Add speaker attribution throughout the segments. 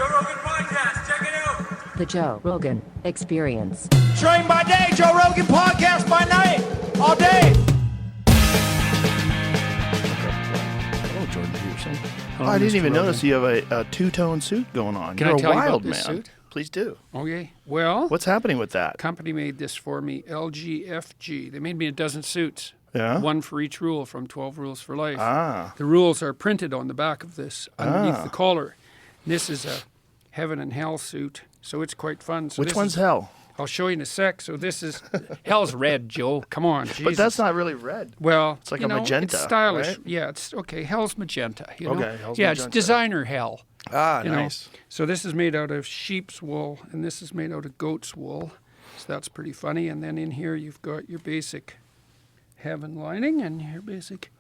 Speaker 1: Joe Rogan Podcast. Check it out.
Speaker 2: The Joe Rogan Experience.
Speaker 3: Train by day, Joe Rogan Podcast by night, all day.
Speaker 4: Hello, Jordan Peterson. I didn't even notice you have a two-tone suit going on.
Speaker 5: Can
Speaker 4: You're
Speaker 5: I tell
Speaker 4: a
Speaker 5: you
Speaker 4: wild
Speaker 5: about this
Speaker 4: man.
Speaker 5: suit?
Speaker 4: Please do.
Speaker 5: Okay. Well,
Speaker 4: What's happening with that?
Speaker 5: company made this for me, LGFG. They made me a dozen suits.
Speaker 4: Yeah?
Speaker 5: One for each rule from 12 Rules for Life.
Speaker 4: Ah.
Speaker 5: The rules are printed on the back of this underneath the collar. This is a heaven and hell suit, so it's quite fun. So
Speaker 4: Which
Speaker 5: this
Speaker 4: one's
Speaker 5: is,
Speaker 4: hell?
Speaker 5: I'll show you in a sec. So this is hell's red, Joe. Come on, Jesus.
Speaker 4: But that's not really red.
Speaker 5: Well,
Speaker 4: It's like
Speaker 5: you
Speaker 4: a
Speaker 5: know,
Speaker 4: magenta,
Speaker 5: It's stylish.
Speaker 4: right?
Speaker 5: Yeah, it's okay. Hell's magenta. You know?
Speaker 4: Okay, hell's
Speaker 5: yeah,
Speaker 4: magenta.
Speaker 5: it's designer hell.
Speaker 4: Ah,
Speaker 5: you know.
Speaker 4: nice.
Speaker 5: So this is made out of sheep's wool, and this is made out of goat's wool. So that's pretty funny. And then in here you've got your basic heaven lining and your basic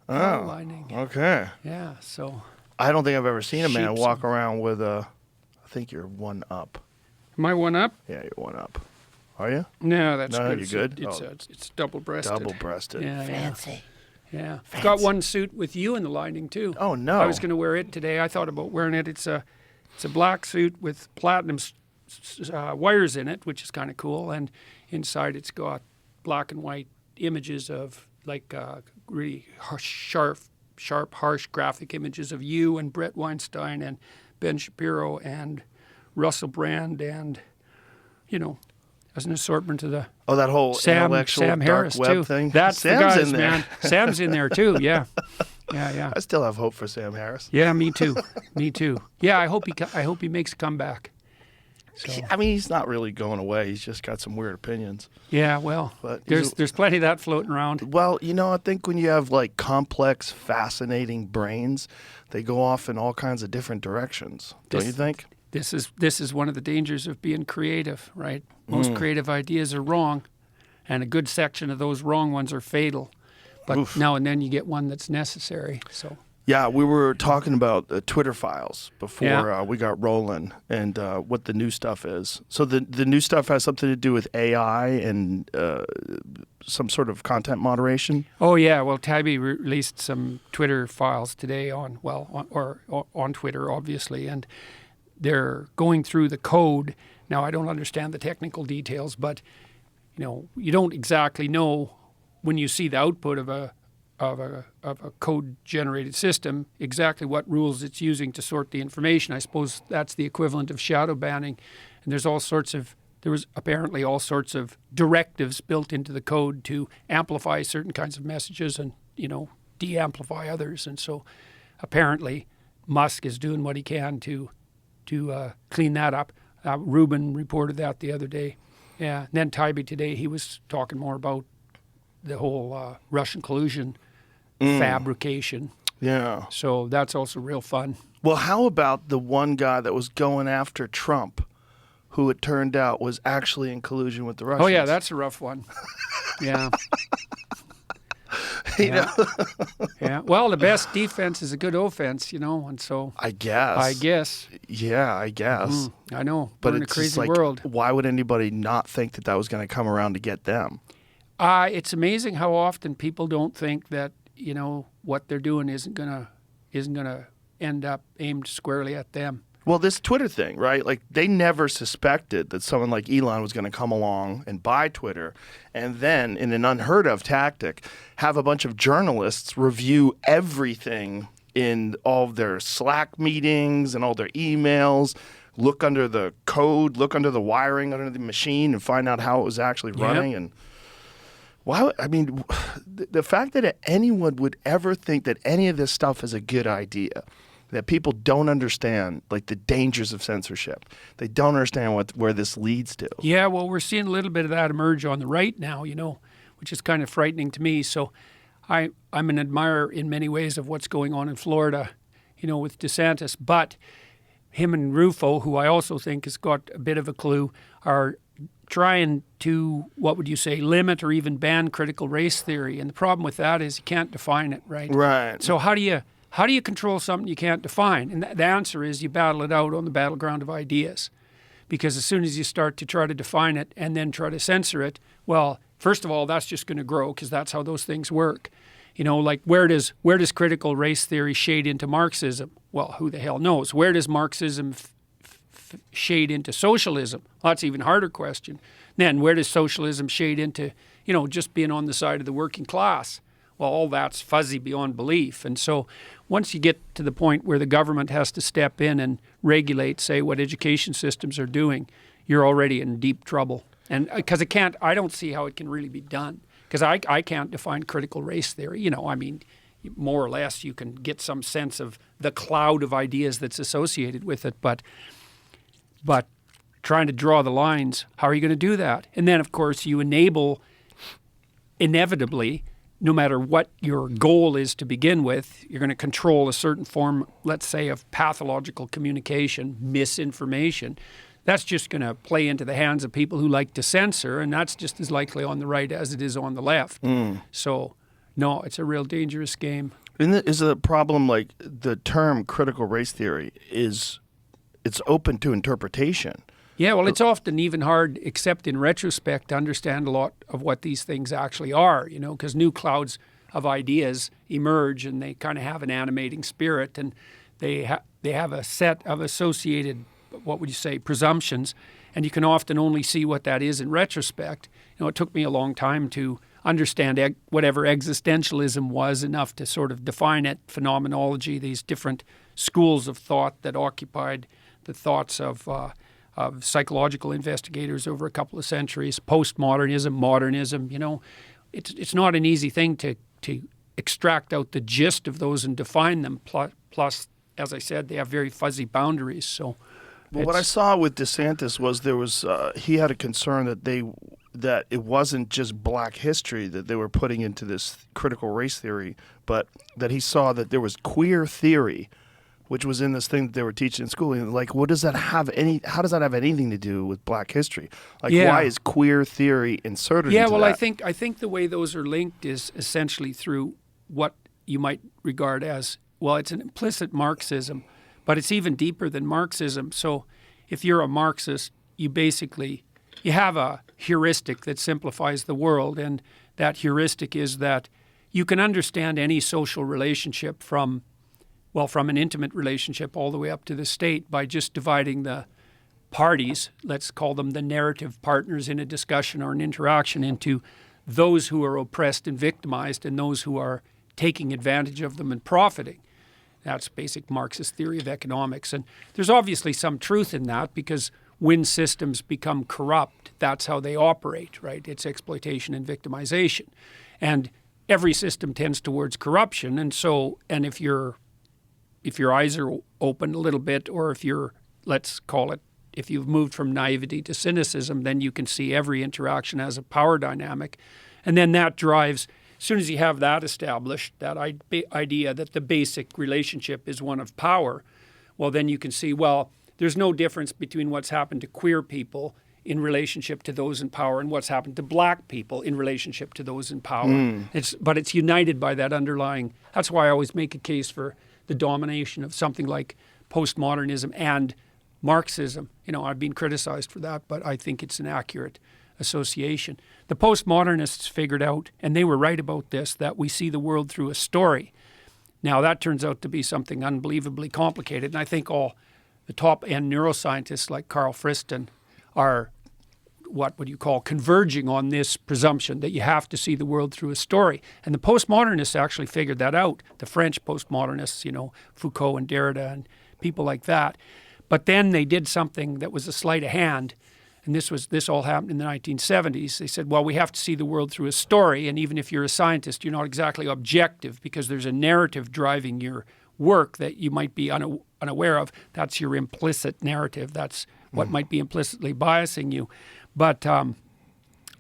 Speaker 5: hell lining.
Speaker 4: Okay.
Speaker 5: Yeah. So
Speaker 4: I don't think I've ever seen a man
Speaker 5: Sheep's-
Speaker 4: walk around with a. I think you're one up.
Speaker 5: am I one up?
Speaker 4: Yeah, you're one up. Are you?
Speaker 5: No, that's
Speaker 4: No,
Speaker 5: good.
Speaker 4: you're
Speaker 5: It's
Speaker 4: good?
Speaker 5: It's,
Speaker 4: Oh.
Speaker 5: it's double-breasted.
Speaker 4: Double-breasted.
Speaker 5: Yeah,
Speaker 2: Fancy.
Speaker 5: Yeah. I've got one suit with you in the lining too.
Speaker 4: Oh, no.
Speaker 5: I was going to wear it today. I thought about wearing it. It's a black suit with platinum wires in it, which is kind of cool. And inside it's got black and white images of like really sharp, harsh graphic images of you and Brett Weinstein and Ben Shapiro and Russell Brand and, you know, as an assortment of the
Speaker 4: Oh, that whole
Speaker 5: Sam
Speaker 4: intellectual dark
Speaker 5: Harris
Speaker 4: web
Speaker 5: too.
Speaker 4: thing.
Speaker 5: That's
Speaker 4: Sam's
Speaker 5: the guys,
Speaker 4: in there.
Speaker 5: man. Sam's in there too. Yeah, yeah.
Speaker 4: I still have hope for Sam Harris.
Speaker 5: Yeah, me too. Me too. Yeah, I hope he makes a comeback. So
Speaker 4: I mean, he's not really going away. He's just got some weird opinions.
Speaker 5: yeah, well,
Speaker 4: But he's
Speaker 5: there's plenty of that floating around.
Speaker 4: Well, you know, I think when you have like complex, fascinating brains, they go off in all kinds of different directions. Don't you think?
Speaker 5: This is one of the dangers of being creative, right? Most creative ideas are wrong, and a good section of those wrong ones are fatal. But now and then you get one that's necessary. So
Speaker 4: Yeah, we were talking about the Twitter files before
Speaker 5: Yeah.
Speaker 4: we got rolling and what the new stuff is. So the new stuff has something to do with AI and some sort of content moderation.
Speaker 5: oh yeah, well Tabby released some Twitter files today on Twitter obviously, and they're going through the code. Now I don't understand the technical details, but you know you don't exactly know when you see the output of a code generated system exactly what rules it's using to sort the information. I suppose that's the equivalent of shadow banning, and there was apparently all sorts of directives built into the code to amplify certain kinds of messages and, you know, de-amplify others. And so apparently Musk is doing what he can to clean that up. Ruben reported that the other day. Yeah. And then Tybee today, he was talking more about the whole Russian collusion fabrication.
Speaker 4: Yeah.
Speaker 5: So that's also real fun.
Speaker 4: Well, how about the one guy that was going after Trump, who it turned out was actually in collusion with the Russians?
Speaker 5: Oh, yeah, that's a rough one. Yeah.
Speaker 4: You know?
Speaker 5: Yeah. Well, the best defense is a good offense, you know, and so
Speaker 4: I guess. Yeah, I guess.
Speaker 5: I know.
Speaker 4: But
Speaker 5: We're in a
Speaker 4: it's
Speaker 5: crazy
Speaker 4: just like,
Speaker 5: world.
Speaker 4: why would anybody not think that was going to come around to get them?
Speaker 5: It's amazing how often people don't think that, you know, what they're doing isn't gonna end up aimed squarely at them.
Speaker 4: Well, this Twitter thing, right? Like, they never suspected that someone like Elon was going to come along and buy Twitter and then, in an unheard of tactic, have a bunch of journalists review everything in all of their Slack meetings and all their emails, look under the code, look under the wiring under the machine and find out how it was actually running. And why? I mean, the fact that anyone would ever think that any of this stuff is a good idea, that people don't understand, like, the dangers of censorship. They don't understand where this leads to.
Speaker 5: Yeah, well, we're seeing a little bit of that emerge on the right now, you know, which is kind of frightening to me. So I'm an admirer in many ways of what's going on in Florida, you know, with DeSantis. But him and Rufo, who I also think has got a bit of a clue, are trying to, what would you say, limit or even ban critical race theory. And the problem with that is you can't define it, right?
Speaker 4: Right.
Speaker 5: So how do you control something you can't define? And the answer is you battle it out on the battleground of ideas. Because as soon as you start to try to define it and then try to censor it, well, first of all, that's just going to grow because that's how those things work. You know, like where does critical race theory shade into Marxism? Well, who the hell knows? Where does Marxism shade into socialism? Well, that's an even harder question. Then where does socialism shade into, just being on the side of the working class? Well, all that's fuzzy beyond belief. And so once you get to the point where the government has to step in and regulate, say, what education systems are doing, you're already in deep trouble. And because I don't see how it can really be done. Because I can't define critical race theory. More or less you can get some sense of the cloud of ideas that's associated with it. But trying to draw the lines, how are you going to do that? And then, of course, you enable, inevitably, no matter what your goal is to begin with, you're going to control a certain form, let's say, of pathological communication, misinformation. That's just going to play into the hands of people who like to censor, and that's just as likely on the right as it is on the left. So, no, it's a real dangerous game.
Speaker 4: Is the problem like the term critical race theory it's open to interpretation?
Speaker 5: Yeah, well, it's often even hard, except in retrospect, to understand a lot of what these things actually are, because new clouds of ideas emerge and they kind of have an animating spirit, and they have a set of associated, what would you say, presumptions, and you can often only see what that is in retrospect. It took me a long time to understand whatever existentialism was enough to sort of define it, phenomenology, these different schools of thought that occupied the thoughts of psychological investigators over a couple of centuries, postmodernism, modernism. It's not an easy thing to extract out the gist of those and define them. Plus, as I said, they have very fuzzy boundaries. So,
Speaker 4: well, what I saw with DeSantis was he had a concern that it wasn't just black history that they were putting into this critical race theory, but that he saw that there was queer theory, which was in this thing that they were teaching in school. And like, how does that have anything to do with black history? Like, why is queer theory inserted into that?
Speaker 5: I think the way those are linked is essentially through what you might regard as, it's an implicit Marxism, but it's even deeper than Marxism. So if you're a Marxist, you have a heuristic that simplifies the world, and that heuristic is that you can understand any social relationship from an intimate relationship all the way up to the state by just dividing the parties, let's call them the narrative partners in a discussion or an interaction, into those who are oppressed and victimized and those who are taking advantage of them and profiting. That's basic Marxist theory of economics. And there's obviously some truth in that, because when systems become corrupt, that's how they operate, right? It's exploitation and victimization. And every system tends towards corruption. And if your eyes are open a little bit, or if you've moved from naivety to cynicism, then you can see every interaction as a power dynamic. And then that drives, as soon as you have that established, that idea that the basic relationship is one of power, well, then you can see, there's no difference between what's happened to queer people in relationship to those in power and what's happened to black people in relationship to those in power. But it's united by that underlying, that's why I always make a case for the domination of something like postmodernism and Marxism. I've been criticized for that, but I think it's an accurate association. The postmodernists figured out, and they were right about this, that we see the world through a story. Now, that turns out to be something unbelievably complicated, and I think all the top-end neuroscientists like Carl Friston are, what would you call, converging on this presumption that you have to see the world through a story. And the postmodernists actually figured that out, the French postmodernists, Foucault and Derrida and people like that. But then they did something that was a sleight of hand, and this all happened in the 1970s. They said, we have to see the world through a story, and even if you're a scientist, you're not exactly objective because there's a narrative driving your work that you might be unaware of. That's your implicit narrative. That's what might be implicitly biasing you. But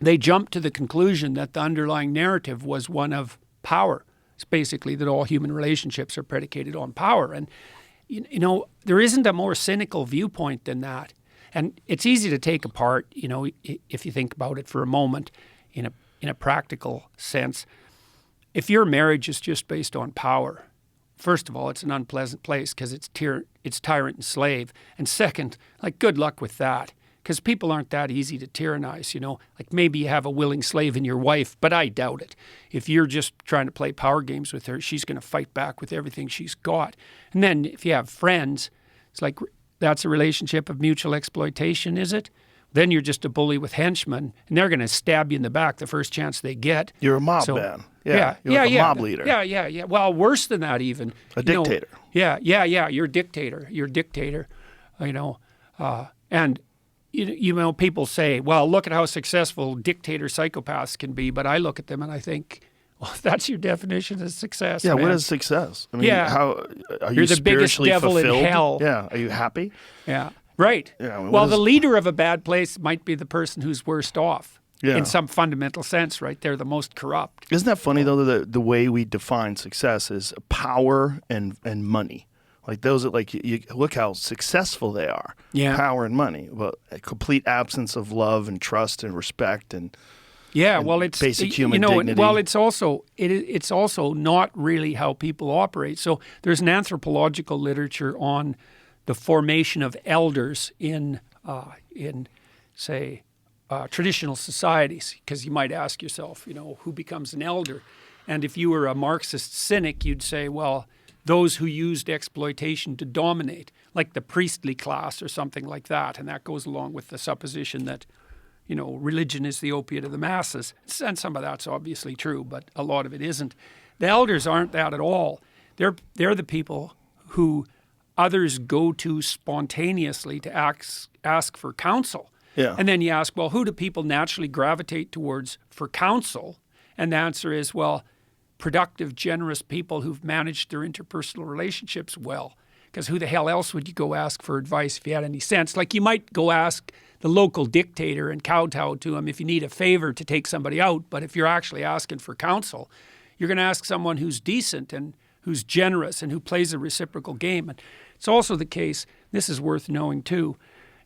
Speaker 5: they jumped to the conclusion that the underlying narrative was one of power. It's basically that all human relationships are predicated on power. And, there isn't a more cynical viewpoint than that. And it's easy to take apart, if you think about it for a moment in a practical sense. If your marriage is just based on power, first of all, it's an unpleasant place because it's tyrant and slave. And second, good luck with that, because people aren't that easy to tyrannize, maybe you have a willing slave in your wife, but I doubt it. If you're just trying to play power games with her, she's going to fight back with everything she's got. And then if you have friends, it's like that's a relationship of mutual exploitation, is it? Then you're just a bully with henchmen, and they're going to stab you in the back the first chance they get.
Speaker 4: You're a mob man. You're like a mob leader.
Speaker 5: Yeah. Well, worse than that even.
Speaker 4: A dictator.
Speaker 5: Yeah. You're a dictator. You're a dictator, and people say, well, look at how successful dictator psychopaths can be. But I look at them and I think, well, that's your definition of success.
Speaker 4: Yeah,
Speaker 5: man.
Speaker 4: What is success? I mean, how are
Speaker 5: You're
Speaker 4: you
Speaker 5: the biggest
Speaker 4: spiritually
Speaker 5: devil
Speaker 4: fulfilled?
Speaker 5: in hell.
Speaker 4: Yeah. Are you happy?
Speaker 5: Yeah. Right.
Speaker 4: Yeah,
Speaker 5: well, the leader of a bad place might be the person who's worst off.
Speaker 4: Yeah.
Speaker 5: In some fundamental sense, right? They're the most corrupt.
Speaker 4: Isn't that funny though? That the way we define success is power and money. Like those are like you look how successful they are.
Speaker 5: Yeah.
Speaker 4: Power and money, but a complete absence of love and trust and respect and
Speaker 5: it's
Speaker 4: basic human dignity.
Speaker 5: Well, it's also not really how people operate. So there's an anthropological literature on the formation of elders in traditional societies, because you might ask yourself, who becomes an elder? And if you were a Marxist cynic, you'd say, well, those who used exploitation to dominate, like the priestly class or something like that. And that goes along with the supposition that, religion is the opiate of the masses. And some of that's obviously true, but a lot of it isn't. The elders aren't that at all. They're the people who others go to spontaneously to ask for counsel.
Speaker 4: Yeah.
Speaker 5: And then you ask, well, who do people naturally gravitate towards for counsel? And the answer is, well, productive, generous people who've managed their interpersonal relationships well. Because who the hell else would you go ask for advice if you had any sense? Like you might go ask the local dictator and kowtow to him if you need a favor to take somebody out. But if you're actually asking for counsel, you're going to ask someone who's decent and who's generous and who plays a reciprocal game. And it's also the case, this is worth knowing too,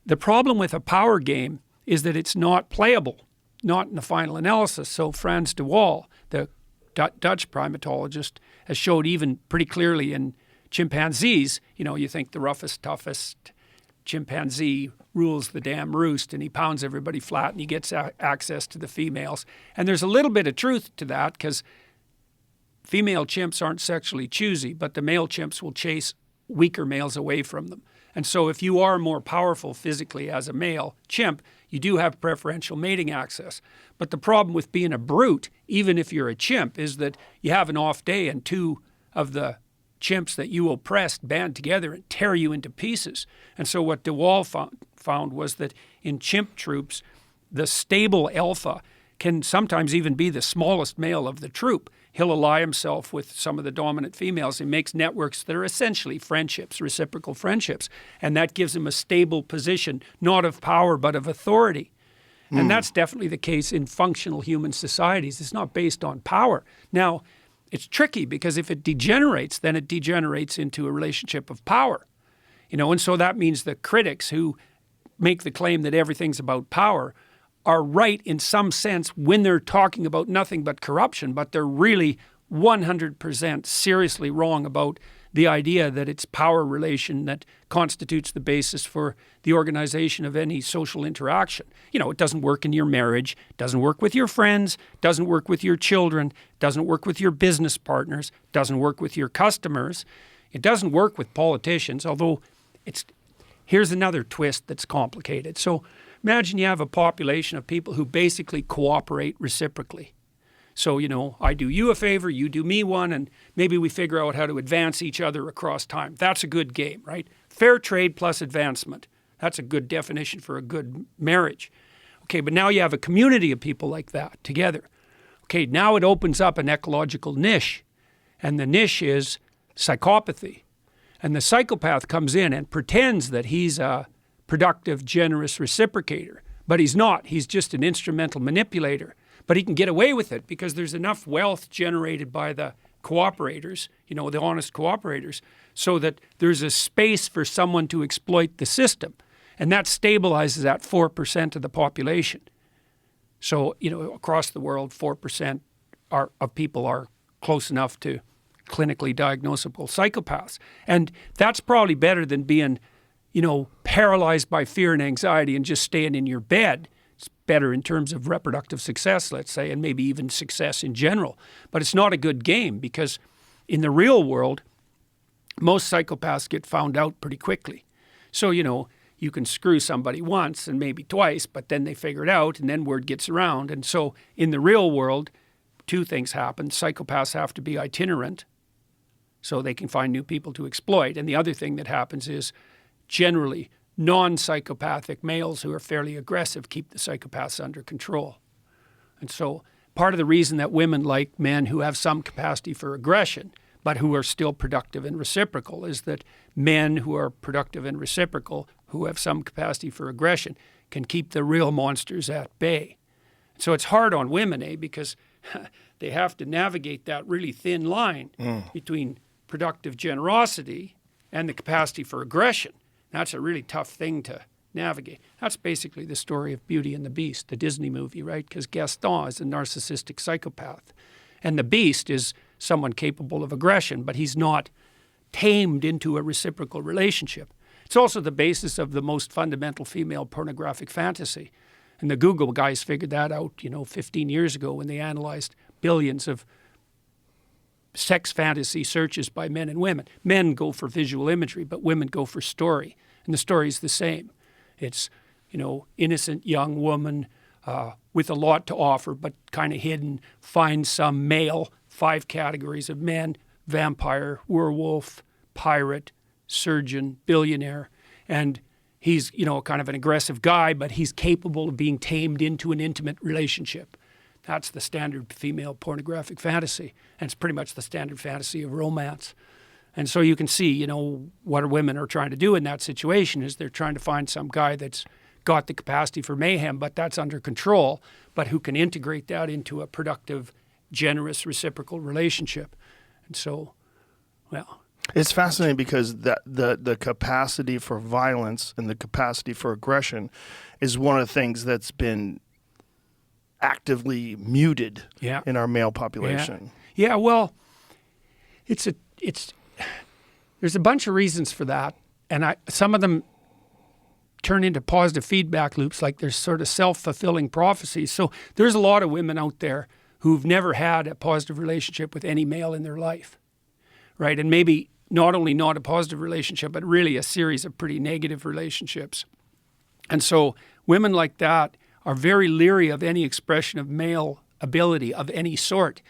Speaker 5: the problem with a power game is that it's not playable, not in the final analysis. So Frans de Waal, the Dutch primatologist, has showed even pretty clearly in chimpanzees, you think the roughest, toughest chimpanzee rules the damn roost and he pounds everybody flat and he gets access to the females. And there's a little bit of truth to that because female chimps aren't sexually choosy, but the male chimps will chase weaker males away from them. And so if you are more powerful physically as a male chimp, you do have preferential mating access. But the problem with being a brute, even if you're a chimp, is that you have an off day and two of the chimps that you oppressed band together and tear you into pieces. And so what de Waal found was that in chimp troops, the stable alpha can sometimes even be the smallest male of the troop. He'll ally himself with some of the dominant females and makes networks that are essentially friendships, reciprocal friendships. And that gives him a stable position, not of power, but of authority. And that's definitely the case in functional human societies. It's not based on power. Now, it's tricky because if it degenerates, then it degenerates into a relationship of power. And so that means the critics who make the claim that everything's about power are right in some sense when they're talking about nothing but corruption, but they're really 100% seriously wrong about the idea that it's power relation that constitutes the basis for the organization of any social interaction. It doesn't work in your marriage, doesn't work with your friends, doesn't work with your children, doesn't work with your business partners, doesn't work with your customers. It doesn't work with politicians, although here's another twist that's complicated. So imagine you have a population of people who basically cooperate reciprocally. So, I do you a favor, you do me one, and maybe we figure out how to advance each other across time. That's a good game, right? Fair trade plus advancement. That's a good definition for a good marriage. Okay, but now you have a community of people like that together. Okay, now it opens up an ecological niche, and the niche is psychopathy. And the psychopath comes in and pretends that he's a productive, generous reciprocator, but he's not. He's just an instrumental manipulator. But he can get away with it because there's enough wealth generated by the cooperators, the honest cooperators, so that there's a space for someone to exploit the system. And that stabilizes at 4% of the population. So, across the world, 4% of people are close enough to clinically diagnosable psychopaths. And that's probably better than being, paralyzed by fear and anxiety and just staying in your bed. It's better in terms of reproductive success, let's say, and maybe even success in general. But it's not a good game because in the real world, most psychopaths get found out pretty quickly. So, you can screw somebody once and maybe twice, but then they figure it out and then word gets around. And so in the real world, two things happen. Psychopaths have to be itinerant so they can find new people to exploit. And the other thing that happens is generally non-psychopathic males who are fairly aggressive keep the psychopaths under control. And so part of the reason that women like men who have some capacity for aggression but who are still productive and reciprocal is that men who are productive and reciprocal who have some capacity for aggression can keep the real monsters at bay. So it's hard on women, because they have to navigate that really thin line between productive generosity and the capacity for aggression. That's a really tough thing to navigate. That's basically the story of Beauty and the Beast, the Disney movie, right? Because Gaston is a narcissistic psychopath. And the Beast is someone capable of aggression, but he's not tamed into a reciprocal relationship. It's also the basis of the most fundamental female pornographic fantasy. And the Google guys figured that out, 15 years ago when they analyzed billions of sex fantasy searches by men and women. Men go for visual imagery, but women go for story. And the story is the same. It's, innocent young woman with a lot to offer, but kind of hidden, finds some male, 5 categories of men: vampire, werewolf, pirate, surgeon, billionaire. And he's, kind of an aggressive guy, but he's capable of being tamed into an intimate relationship. That's the standard female pornographic fantasy. And it's pretty much the standard fantasy of romance. And so you can see, what women are trying to do in that situation is they're trying to find some guy that's got the capacity for mayhem, but that's under control, but who can integrate that into a productive, generous, reciprocal relationship. And so, well,
Speaker 4: it's fascinating because the capacity for violence and the capacity for aggression is one of the things that's been actively muted in our male population.
Speaker 5: Yeah, well, there's a bunch of reasons for that, and some of them turn into positive feedback loops, like there's sort of self-fulfilling prophecies. So there's a lot of women out there who've never had a positive relationship with any male in their life, right? And maybe not only not a positive relationship, but really a series of pretty negative relationships. And so women like that are very leery of any expression of male ability of any sort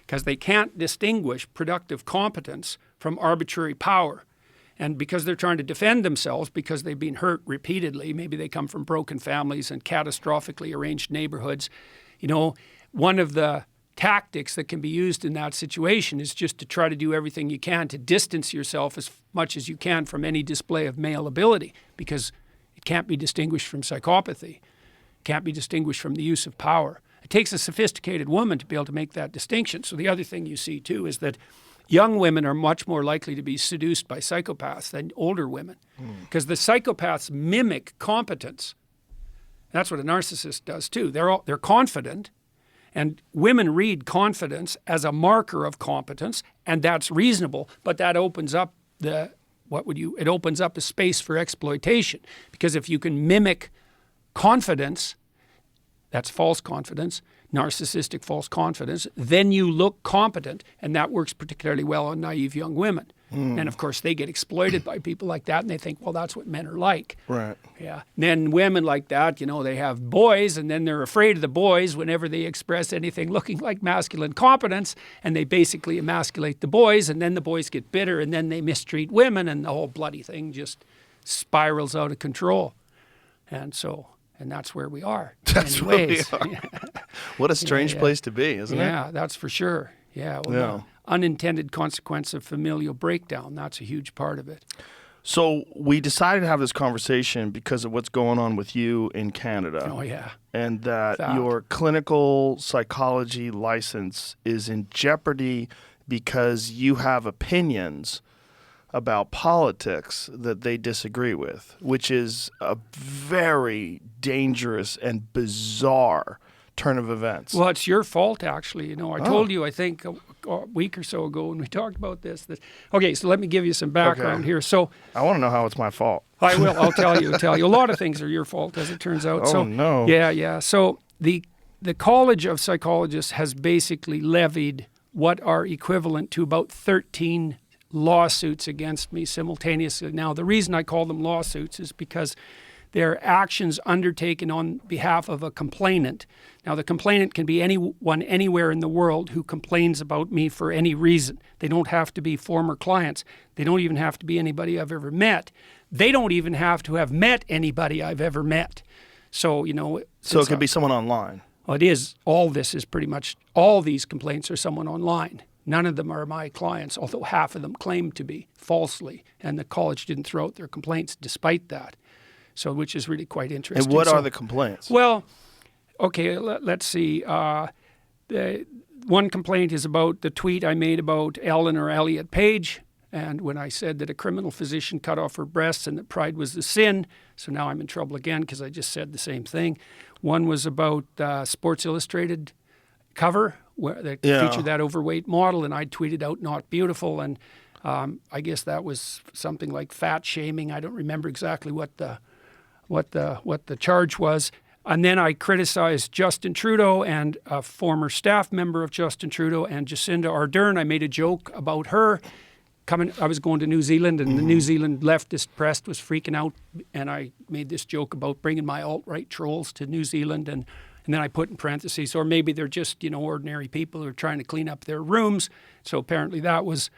Speaker 5: because they can't distinguish productive competence from arbitrary power. And because they're trying to defend themselves because they've been hurt repeatedly, maybe they come from broken families and catastrophically arranged neighborhoods, one of the tactics that can be used in that situation is just to try to do everything you can to distance yourself as much as you can from any display of male ability because it can't be distinguished from psychopathy. It can't be distinguished from the use of power. It takes a sophisticated woman to be able to make that distinction. So the other thing you see too is that young women are much more likely to be seduced by psychopaths than older women because the psychopaths mimic competence. That's what a narcissist does too. They're confident, and women read confidence as a marker of competence, and that's reasonable, but that opens up it opens up a space for exploitation because if you can mimic confidence, that's false confidence, narcissistic false confidence, then you look competent, and that works particularly well on naive young women. And of course, they get exploited by people like that, and they think, well, that's what men are like.
Speaker 4: Right.
Speaker 5: Yeah. And then women like that, they have boys, and then they're afraid of the boys whenever they express anything looking like masculine competence, and they basically emasculate the boys, and then the boys get bitter, and then they mistreat women, and the whole bloody thing just spirals out of control. And that's where we are.
Speaker 4: That's where we are. What a strange place to be, isn't it?
Speaker 5: Yeah, that's for sure. Yeah. Well, unintended consequence of familial breakdown. That's a huge part of it.
Speaker 4: So we decided to have this conversation because of what's going on with you in Canada.
Speaker 5: Oh, yeah.
Speaker 4: And that your clinical psychology license is in jeopardy because you have opinions about politics that they disagree with, which is a very dangerous and bizarre turn of events.
Speaker 5: Well, it's your fault, actually. I told you, I think, a week or so ago when we talked about this. Okay, so let me give you some background here. So
Speaker 4: I want to know how it's my fault.
Speaker 5: I will. I'll tell you. A lot of things are your fault, as it turns out.
Speaker 4: Oh, no.
Speaker 5: Yeah. So the College of Psychologists has basically levied what are equivalent to about 13 lawsuits against me simultaneously. Now, the reason I call them lawsuits is because they're actions undertaken on behalf of a complainant. Now, the complainant can be anyone anywhere in the world who complains about me for any reason. They don't have to be former clients. They don't even have to be anybody I've ever met. They don't even have to have met anybody I've ever met. So,
Speaker 4: So it could be someone online.
Speaker 5: Well, it is. All this is pretty much, all these complaints are someone online. None of them are my clients, although half of them claim to be falsely. And the college didn't throw out their complaints despite that. So, which is really quite interesting.
Speaker 4: And what are the complaints?
Speaker 5: Well, okay, let's see. The one complaint is about the tweet I made about Eleanor Elliott Page, and when I said that a criminal physician cut off her breasts and that pride was the sin. So now I'm in trouble again because I just said the same thing. One was about Sports Illustrated cover where they featured that overweight model, and I tweeted out "not beautiful," and I guess that was something like fat shaming. I don't remember exactly what the charge was. And then I criticized Justin Trudeau and a former staff member of Justin Trudeau and Jacinda Ardern. I made a joke about her. I was going to New Zealand, and the New Zealand leftist press was freaking out, and I made this joke about bringing my alt-right trolls to New Zealand, and then I put in parentheses, or maybe they're just, ordinary people who are trying to clean up their rooms. So apparently that was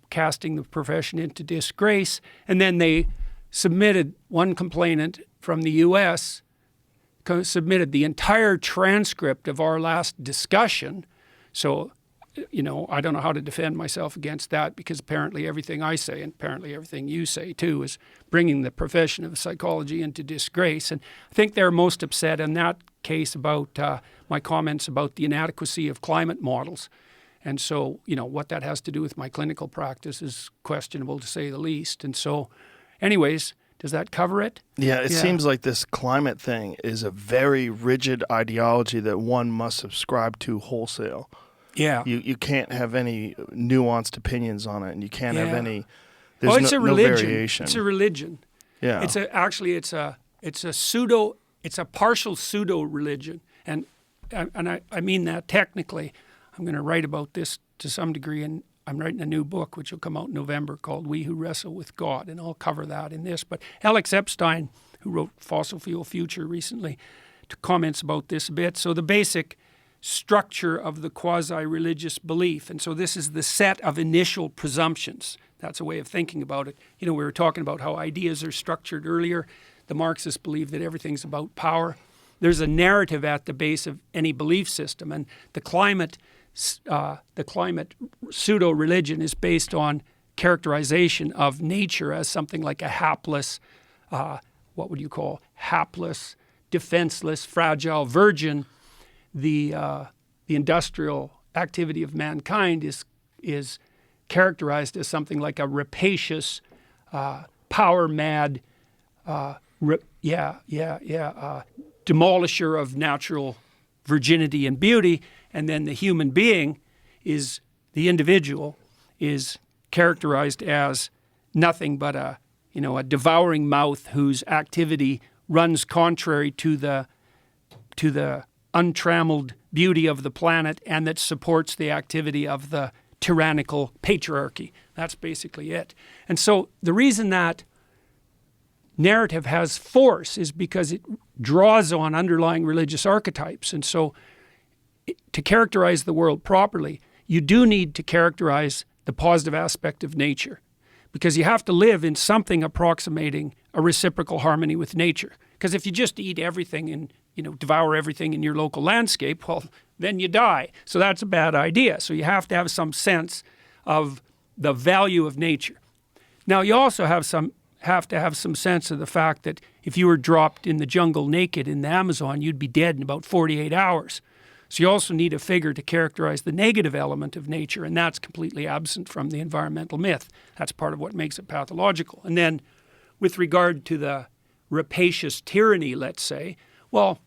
Speaker 5: casting the profession into disgrace. And then they submitted, one complainant from the U.S. submitted the entire transcript of our last discussion. So, I don't know how to defend myself against that, because apparently everything I say, and apparently everything you say too, is bringing the profession of psychology into disgrace. And I think they're most upset in that case about my comments about the inadequacy of climate models. And so, what that has to do with my clinical practice is questionable, to say the least. And so, anyways, does that cover it?
Speaker 4: Yeah, it seems like this climate thing is a very rigid ideology that one must subscribe to wholesale.
Speaker 5: Yeah.
Speaker 4: You can't have any nuanced opinions on it, and you can't have any.
Speaker 5: It's a religion.
Speaker 4: No variation.
Speaker 5: It's a religion.
Speaker 4: Yeah.
Speaker 5: It's a partial pseudo religion, and I mean that technically. I'm going to write about this to some degree, and I'm writing a new book which will come out in November called "We Who Wrestle with God," and I'll cover that in this. But Alex Epstein, who wrote Fossil Fuel Future recently, comments about this a bit. So the basic structure of the quasi-religious belief. And so this is the set of initial presumptions. That's a way of thinking about it. We were talking about how ideas are structured earlier. The Marxists believe that everything's about power. There's a narrative at the base of any belief system, and the climate pseudo-religion is based on characterization of nature as something like a hapless, hapless, defenseless, fragile virgin. The industrial activity of mankind is characterized as something like a rapacious, power-mad, demolisher of natural virginity and beauty, and then the human being the individual is characterized as nothing but a devouring mouth whose activity runs contrary to the untrammeled beauty of the planet, and that supports the activity of the tyrannical patriarchy. That's basically it. And so the reason that narrative has force is because it draws on underlying religious archetypes. And so to characterize the world properly, you do need to characterize the positive aspect of nature, because you have to live in something approximating a reciprocal harmony with nature. Because if you just eat everything and devour everything in your local landscape, well, then you die. So that's a bad idea. So you have to have some sense of the value of nature. Now, you also have to have some sense of the fact that if you were dropped in the jungle naked in the Amazon, you'd be dead in about 48 hours. So you also need a figure to characterize the negative element of nature, and that's completely absent from the environmental myth. That's part of what makes it pathological. And then with regard to the rapacious tyranny, let's say, well,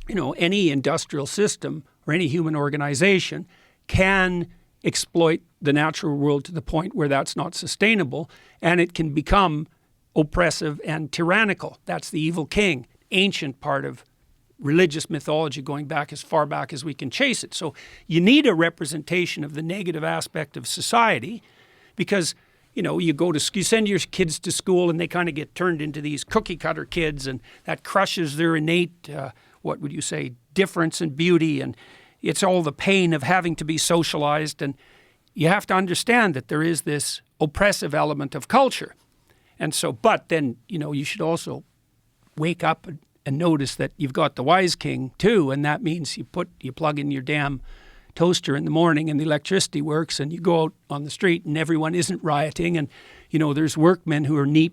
Speaker 5: any industrial system or any human organization can exploit the natural world to the point where that's not sustainable, and it can become oppressive and tyrannical. That's the evil king, ancient part of religious mythology going back as far back as we can chase it. So you need a representation of the negative aspect of society, because you send your kids to school and they kind of get turned into these cookie cutter kids, and that crushes their innate, what would you say, difference and beauty, and it's all the pain of having to be socialized. And you have to understand that there is this oppressive element of culture. And so, but then, you should also wake up and notice that you've got the wise king too, and that means you plug in your damn toaster in the morning and the electricity works, and you go out on the street and everyone isn't rioting, and there's workmen who are knee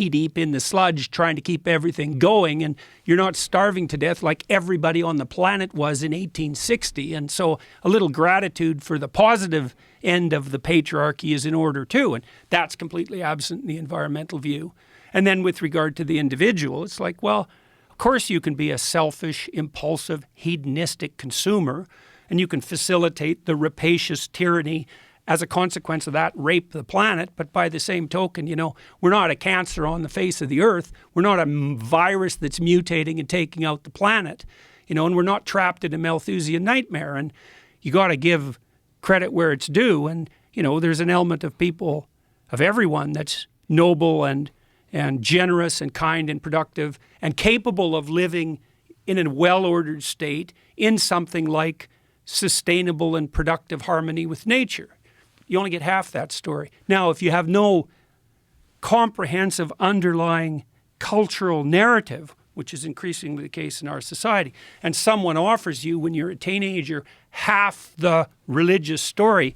Speaker 5: deep in the sludge trying to keep everything going, and you're not starving to death like everybody on the planet was in 1860. And so a little gratitude for the positive end of the patriarchy is in order too, and that's completely absent in the environmental view. And then with regard to the individual, it's like, well, of course you can be a selfish, impulsive, hedonistic consumer, and you can facilitate the rapacious tyranny as a consequence of that, rape the planet. But by the same token, we're not a cancer on the face of the earth. We're not a virus that's mutating and taking out the planet, and we're not trapped in a Malthusian nightmare. And you got to give credit where it's due. And, there's an element of people, of everyone, that's noble and generous and kind and productive and capable of living in a well-ordered state in something like sustainable and productive harmony with nature. You only get half that story. Now, if you have no comprehensive underlying cultural narrative, which is increasingly the case in our society, and someone offers you when you're a teenager half the religious story,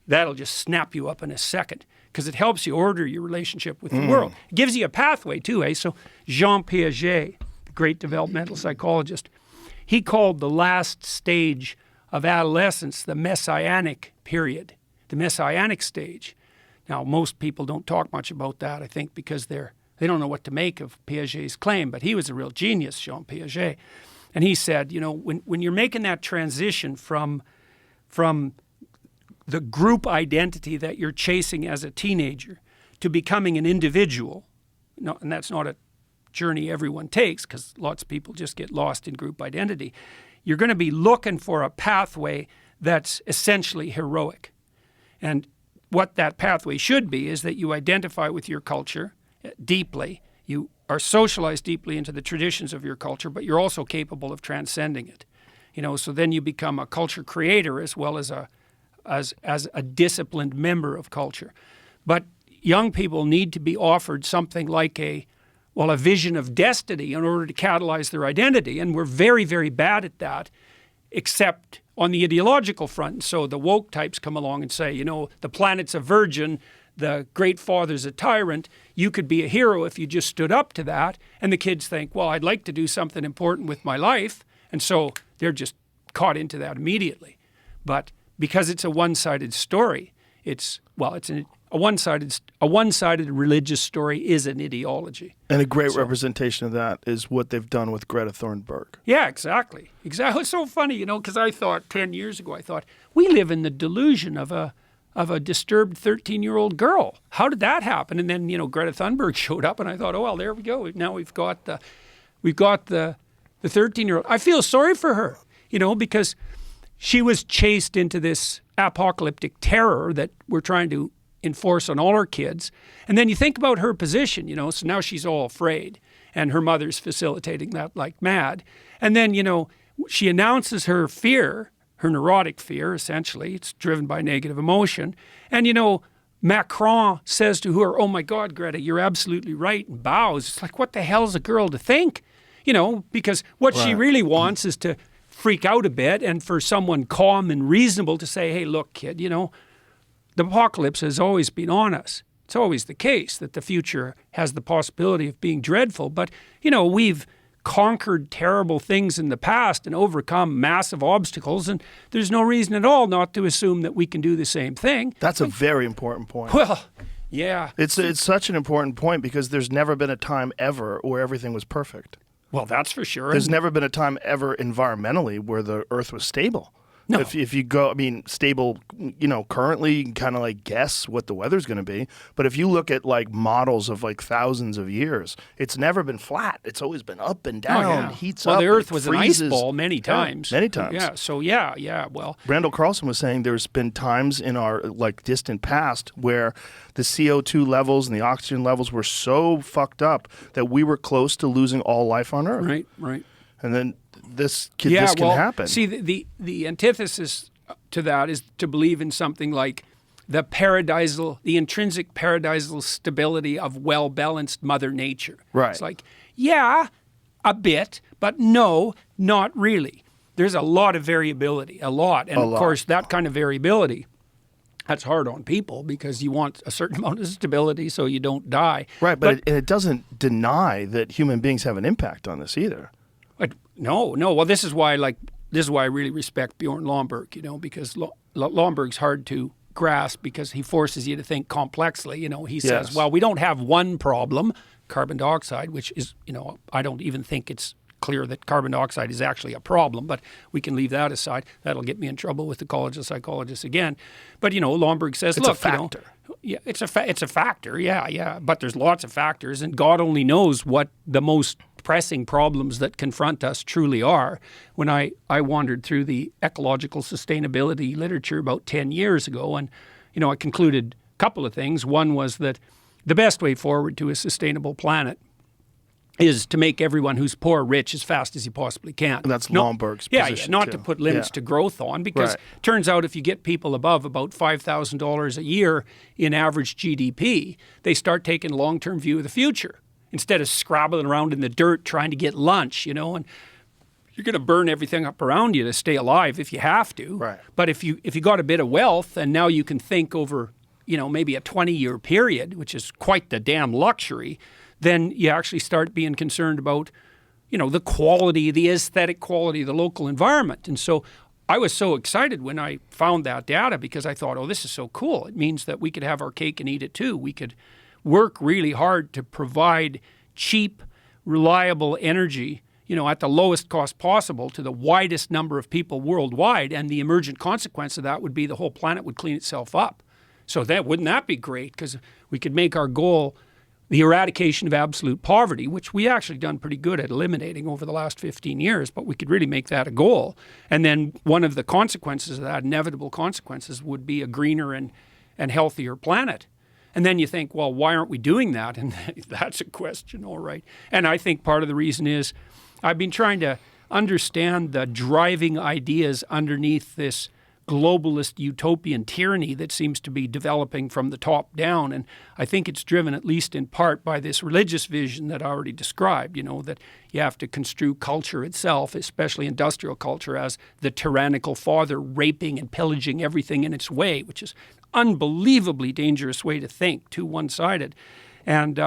Speaker 5: that'll just snap you up in a second, because it helps you order your relationship with the world. It gives you a pathway too, eh? So Jean Piaget, the great developmental psychologist, he called the last stage of adolescence the messianic period, the messianic stage. Now, most people don't talk much about that, I think, because they don't know what to make of Piaget's claim, but he was a real genius, Jean Piaget. And he said, when you're making that transition from the group identity that you're chasing as a teenager to becoming an individual, and that's not a journey everyone takes, because lots of people just get lost in group identity, you're going to be looking for a pathway that's essentially heroic. And what that pathway should be is that you identify with your culture deeply, you are socialized deeply into the traditions of your culture, but you're also capable of transcending it. So then you become a culture creator as well as a disciplined member of culture. But young people need to be offered something like a vision of destiny in order to catalyze their identity. And we're very, very bad at that, except on the ideological front. So the woke types come along and say, the planet's a virgin, the great father's a tyrant. You could be a hero if you just stood up to that. And the kids think, well, I'd like to do something important with my life. And so they're just caught into that immediately. But because it's a one-sided story, a one-sided religious story is an ideology.
Speaker 4: And a great representation of that is what they've done with Greta Thunberg.
Speaker 5: Yeah, exactly. It's so funny, because I thought 10 years ago, we live in the delusion of a disturbed 13-year-old girl. How did that happen? And then, Greta Thunberg showed up, and I thought, oh, well, there we go. Now we've got the 13-year-old. I feel sorry for her, because she was chased into this apocalyptic terror that we're trying to enforce on all our kids. And then you think about her position, so now she's all afraid, and her mother's facilitating that like mad. And then, she announces her fear, her neurotic fear, essentially. It's driven by negative emotion. And, Macron says to her, oh my God, Greta, you're absolutely right, and bows. It's like, what the hell's a girl to think? Because what she really wants is to freak out a bit, and for someone calm and reasonable to say, hey, look, kid, the apocalypse has always been on us. It's always the case that the future has the possibility of being dreadful. But, we've conquered terrible things in the past and overcome massive obstacles, and there's no reason at all not to assume that we can do the same thing.
Speaker 4: That's a very important point.
Speaker 5: Well, yeah.
Speaker 4: It's such an important point, because there's never been a time ever where everything was perfect.
Speaker 5: Well, that's for sure.
Speaker 4: There's never been a time ever environmentally where the earth was stable.
Speaker 5: No.
Speaker 4: If you go, I mean, stable, currently you can kind of like guess what the weather's going to be. But if you look at like models of like thousands of years, it's never been flat. It's always been up and down, heats up.
Speaker 5: Well, the Earth
Speaker 4: it
Speaker 5: was
Speaker 4: freezes.
Speaker 5: an ice ball many times.
Speaker 4: Many times.
Speaker 5: Yeah. So yeah. Well,
Speaker 4: Randall Carlson was saying there's been times in our like distant past where the CO2 levels and the oxygen levels were so fucked up that we were close to losing all life on Earth.
Speaker 5: right.
Speaker 4: And then this can happen.
Speaker 5: See, the antithesis to that is to believe in something like the intrinsic paradisal stability of well-balanced Mother Nature.
Speaker 4: Right.
Speaker 5: It's like, yeah, a bit, but no, not really. There's a lot of variability, a lot. And of course, that kind of variability, that's hard on people because you want a certain amount of stability so you don't die.
Speaker 4: Right, but it doesn't deny that human beings have an impact on this either.
Speaker 5: No. Well, this is why I really respect Bjorn Lomborg, because Lomborg's hard to grasp because he forces you to think complexly. He says, well, we don't have one problem, carbon dioxide, which is, I don't even think it's clear that carbon dioxide is actually a problem, but we can leave that aside. That'll get me in trouble with the College of Psychologists again. But, Lomborg says,
Speaker 4: it's
Speaker 5: look,
Speaker 4: a factor.
Speaker 5: Yeah, it's a factor, yeah. But there's lots of factors, and God only knows what the most pressing problems that confront us truly are. When I wandered through the ecological sustainability literature about 10 years ago, and, I concluded a couple of things. One was that the best way forward to a sustainable planet is to make everyone who's poor rich as fast as you possibly can.
Speaker 4: And that's Lomborg's position,
Speaker 5: not
Speaker 4: too.
Speaker 5: to put limits to growth on, because
Speaker 4: Right.
Speaker 5: turns out if you get people above about $5,000 a year in average GDP, they start taking a long-term view of the future instead of scrabbling around in the dirt trying to get lunch, and you're going to burn everything up around you to stay alive if you have to.
Speaker 4: Right.
Speaker 5: But if you got a bit of wealth and now you can think over, maybe a 20-year period, which is quite the damn luxury, then you actually start being concerned about, the quality, the aesthetic quality of the local environment. And so I was so excited when I found that data because I thought, oh, this is so cool. It means that we could have our cake and eat it too. We could work really hard to provide cheap, reliable energy, at the lowest cost possible to the widest number of people worldwide. And the emergent consequence of that would be the whole planet would clean itself up. So wouldn't that be great? Because we could make our goal the eradication of absolute poverty, which we actually done pretty good at eliminating over the last 15 years, but we could really make that a goal. And then one of the consequences of that, inevitable consequences, would be a greener and healthier planet. And then you think, well, why aren't we doing that? And that's a question, all right. And I think part of the reason is I've been trying to understand the driving ideas underneath this globalist utopian tyranny that seems to be developing from the top down. And I think it's driven, at least in part, by this religious vision that I already described, that you have to construe culture itself, especially industrial culture, as the tyrannical father raping and pillaging everything in its way, which is an unbelievably dangerous way to think, too one-sided. And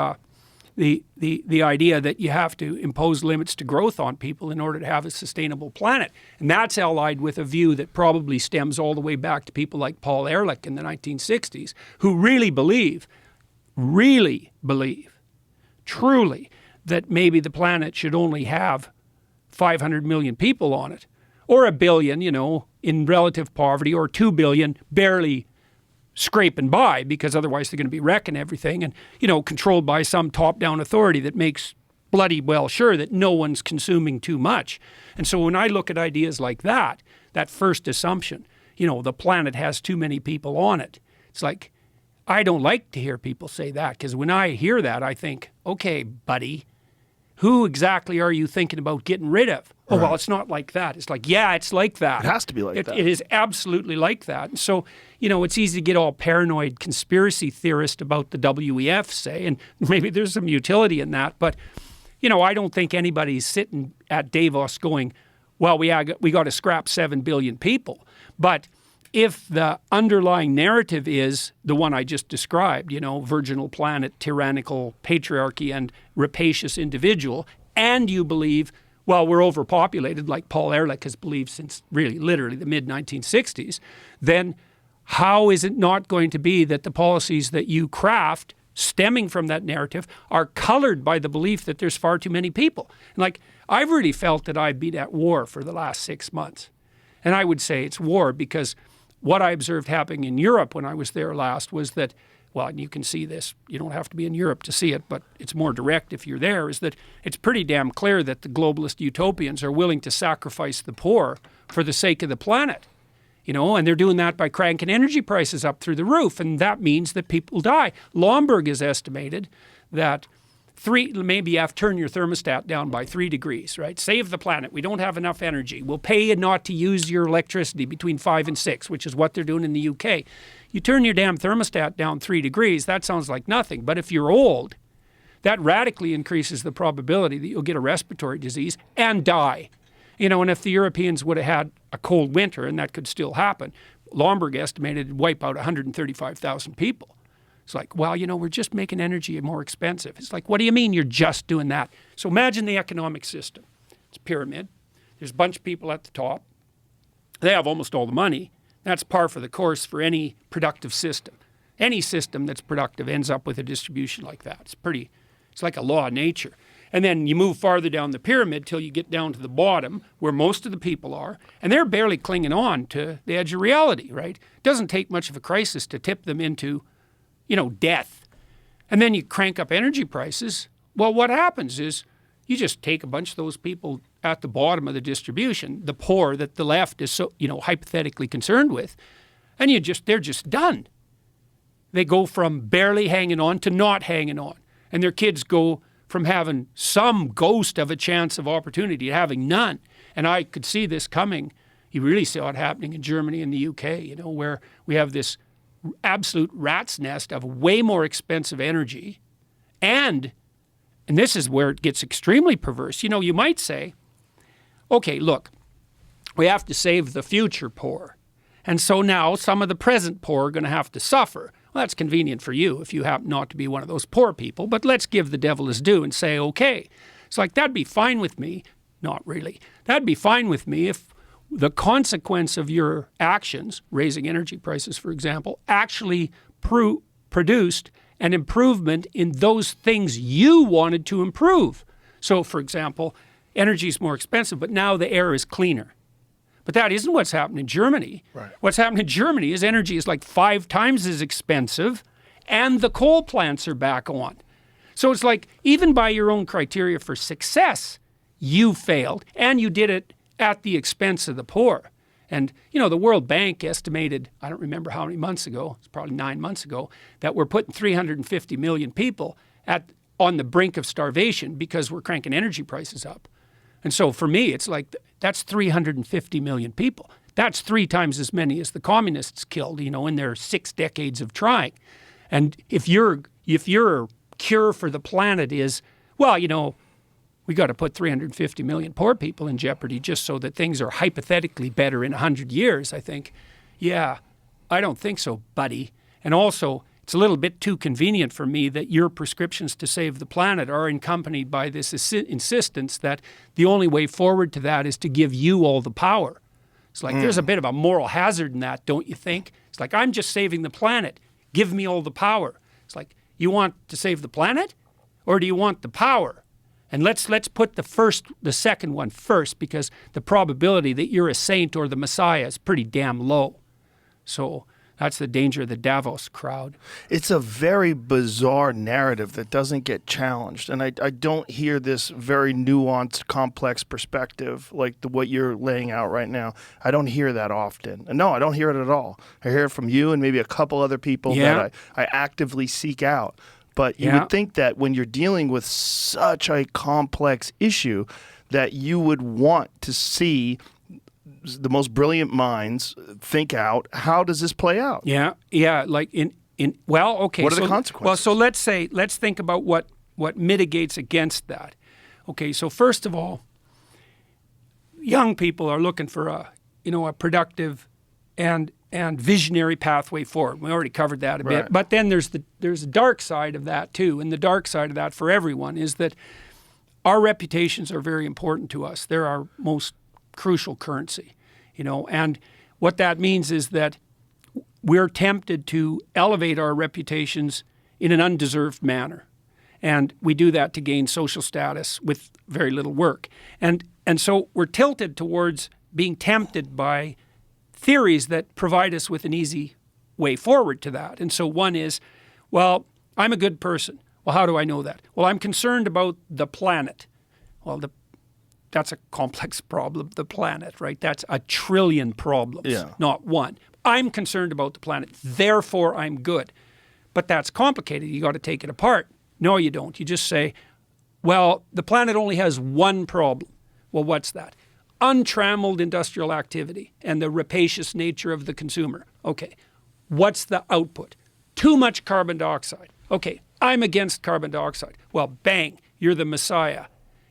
Speaker 5: the idea that you have to impose limits to growth on people in order to have a sustainable planet. And that's allied with a view that probably stems all the way back to people like Paul Ehrlich in the 1960s, who really believe, truly, that maybe the planet should only have 500 million people on it, or 1 billion, in relative poverty, or 2 billion barely scraping by, because otherwise they're going to be wrecking everything, and controlled by some top-down authority that makes bloody well sure that no one's consuming too much. And so when I look at ideas like that first assumption, the planet has too many people on it, it's like, I don't like to hear people say that, because when I hear that, I think, okay, buddy, who exactly are you thinking about getting rid of? Oh, well, it's not like that. It's like, yeah, it's like that.
Speaker 4: It has to be like that.
Speaker 5: It is absolutely like that. And so, it's easy to get all paranoid conspiracy theorist about the WEF, say, and maybe there's some utility in that. But, I don't think anybody's sitting at Davos going, well, we got to scrap 7 billion people. But if the underlying narrative is the one I just described, virginal planet, tyrannical patriarchy, and rapacious individual, and you believe, well, we're overpopulated, like Paul Ehrlich has believed since really literally the mid-1960s, then how is it not going to be that the policies that you craft stemming from that narrative are colored by the belief that there's far too many people? And I've really felt that I've been at war for the last 6 months. And I would say it's war because what I observed happening in Europe when I was there last was that, well, and you can see this, you don't have to be in Europe to see it, but it's more direct if you're there, is that it's pretty damn clear that the globalist utopians are willing to sacrifice the poor for the sake of the planet. And they're doing that by cranking energy prices up through the roof, and that means that people die. Lomborg has estimated that maybe you have to turn your thermostat down by 3 degrees, right? Save the planet. We don't have enough energy. We'll pay you not to use your electricity between 5 and 6, which is what they're doing in the UK. You turn your damn thermostat down 3 degrees, that sounds like nothing. But if you're old, that radically increases the probability that you'll get a respiratory disease and die. And if the Europeans would have had a cold winter, and that could still happen, Lomborg estimated it'd wipe out 135,000 people. It's like, well, we're just making energy more expensive. It's like, what do you mean you're just doing that? So imagine the economic system. It's a pyramid. There's a bunch of people at the top. They have almost all the money. That's par for the course for any productive system. Any system that's productive ends up with a distribution like that. It's like a law of nature. And then you move farther down the pyramid till you get down to the bottom where most of the people are, and they're barely clinging on to the edge of reality, right? It doesn't take much of a crisis to tip them into, death. And then you crank up energy prices. Well, what happens is you just take a bunch of those people at the bottom of the distribution, the poor that the left is so, hypothetically concerned with, and they're just done. They go from barely hanging on to not hanging on. And their kids go from having some ghost of a chance of opportunity to having none. And I could see this coming. You really saw it happening in Germany and the UK, where we have this absolute rat's nest of way more expensive energy. And this is where it gets extremely perverse. You might say, okay, look, we have to save the future poor. And so now some of the present poor are going to have to suffer. Well, that's convenient for you if you happen not to be one of those poor people, but let's give the devil his due and say, okay. It's like, that'd be fine with me. Not really. That'd be fine with me if the consequence of your actions, raising energy prices, for example, actually produced an improvement in those things you wanted to improve. So, for example, energy is more expensive, but now the air is cleaner. But that isn't what's happened in Germany.
Speaker 4: Right.
Speaker 5: What's happened in Germany is energy is like 5 times as expensive, and the coal plants are back on. So it's like, even by your own criteria for success, you failed, and you did it at the expense of the poor. And, the World Bank estimated, I don't remember how many months ago, it's probably 9 months ago, that we're putting 350 million people on the brink of starvation because we're cranking energy prices up. And so for me, it's like, that's 350 million people. That's 3 times as many as the communists killed, in their 6 decades of trying. And if your cure for the planet is, well, we got to put 350 million poor people in jeopardy just so that things are hypothetically better in 100 years, I think, yeah, I don't think so, buddy. And also, it's a little bit too convenient for me that your prescriptions to save the planet are accompanied by this insistence that the only way forward to that is to give you all the power. It's like, there's a bit of a moral hazard in that, don't you think? It's like, I'm just saving the planet. Give me all the power. It's like, you want to save the planet, or do you want the power? And let's put the second one first, because the probability that you're a saint or the Messiah is pretty damn low. So that's the danger of the Davos crowd.
Speaker 4: It's a very bizarre narrative that doesn't get challenged. And I don't hear this very nuanced, complex perspective like what you're laying out right now. I don't hear that often. And no, I don't hear it at all. I hear it from you and maybe a couple other people that I actively seek out. But you would think that when you're dealing with such a complex issue that you would want to see the most brilliant minds think out, how does this play out?
Speaker 5: Yeah, like okay.
Speaker 4: What are the consequences?
Speaker 5: Well, so let's think about what mitigates against that. Okay, so first of all, young people are looking for a productive and visionary pathway forward. We already covered that a bit. But then there's a dark side of that too, and the dark side of that for everyone is that our reputations are very important to us. They're our most crucial currency, and what that means is that we're tempted to elevate our reputations in an undeserved manner, and we do that to gain social status with very little work, and so we're tilted towards being tempted by theories that provide us with an easy way forward to that. And so one is, well, I'm a good person. Well, how do I know that? Well, I'm concerned about the planet. Well, that's a complex problem, the planet, right? That's a trillion problems, not one. I'm concerned about the planet, therefore I'm good. But that's complicated. You got to take it apart. No, you don't. You just say, well, the planet only has one problem. Well, what's that? Untrammeled industrial activity and the rapacious nature of the consumer. Okay, what's the output? Too much carbon dioxide. Okay, I'm against carbon dioxide. Well, bang, you're the messiah,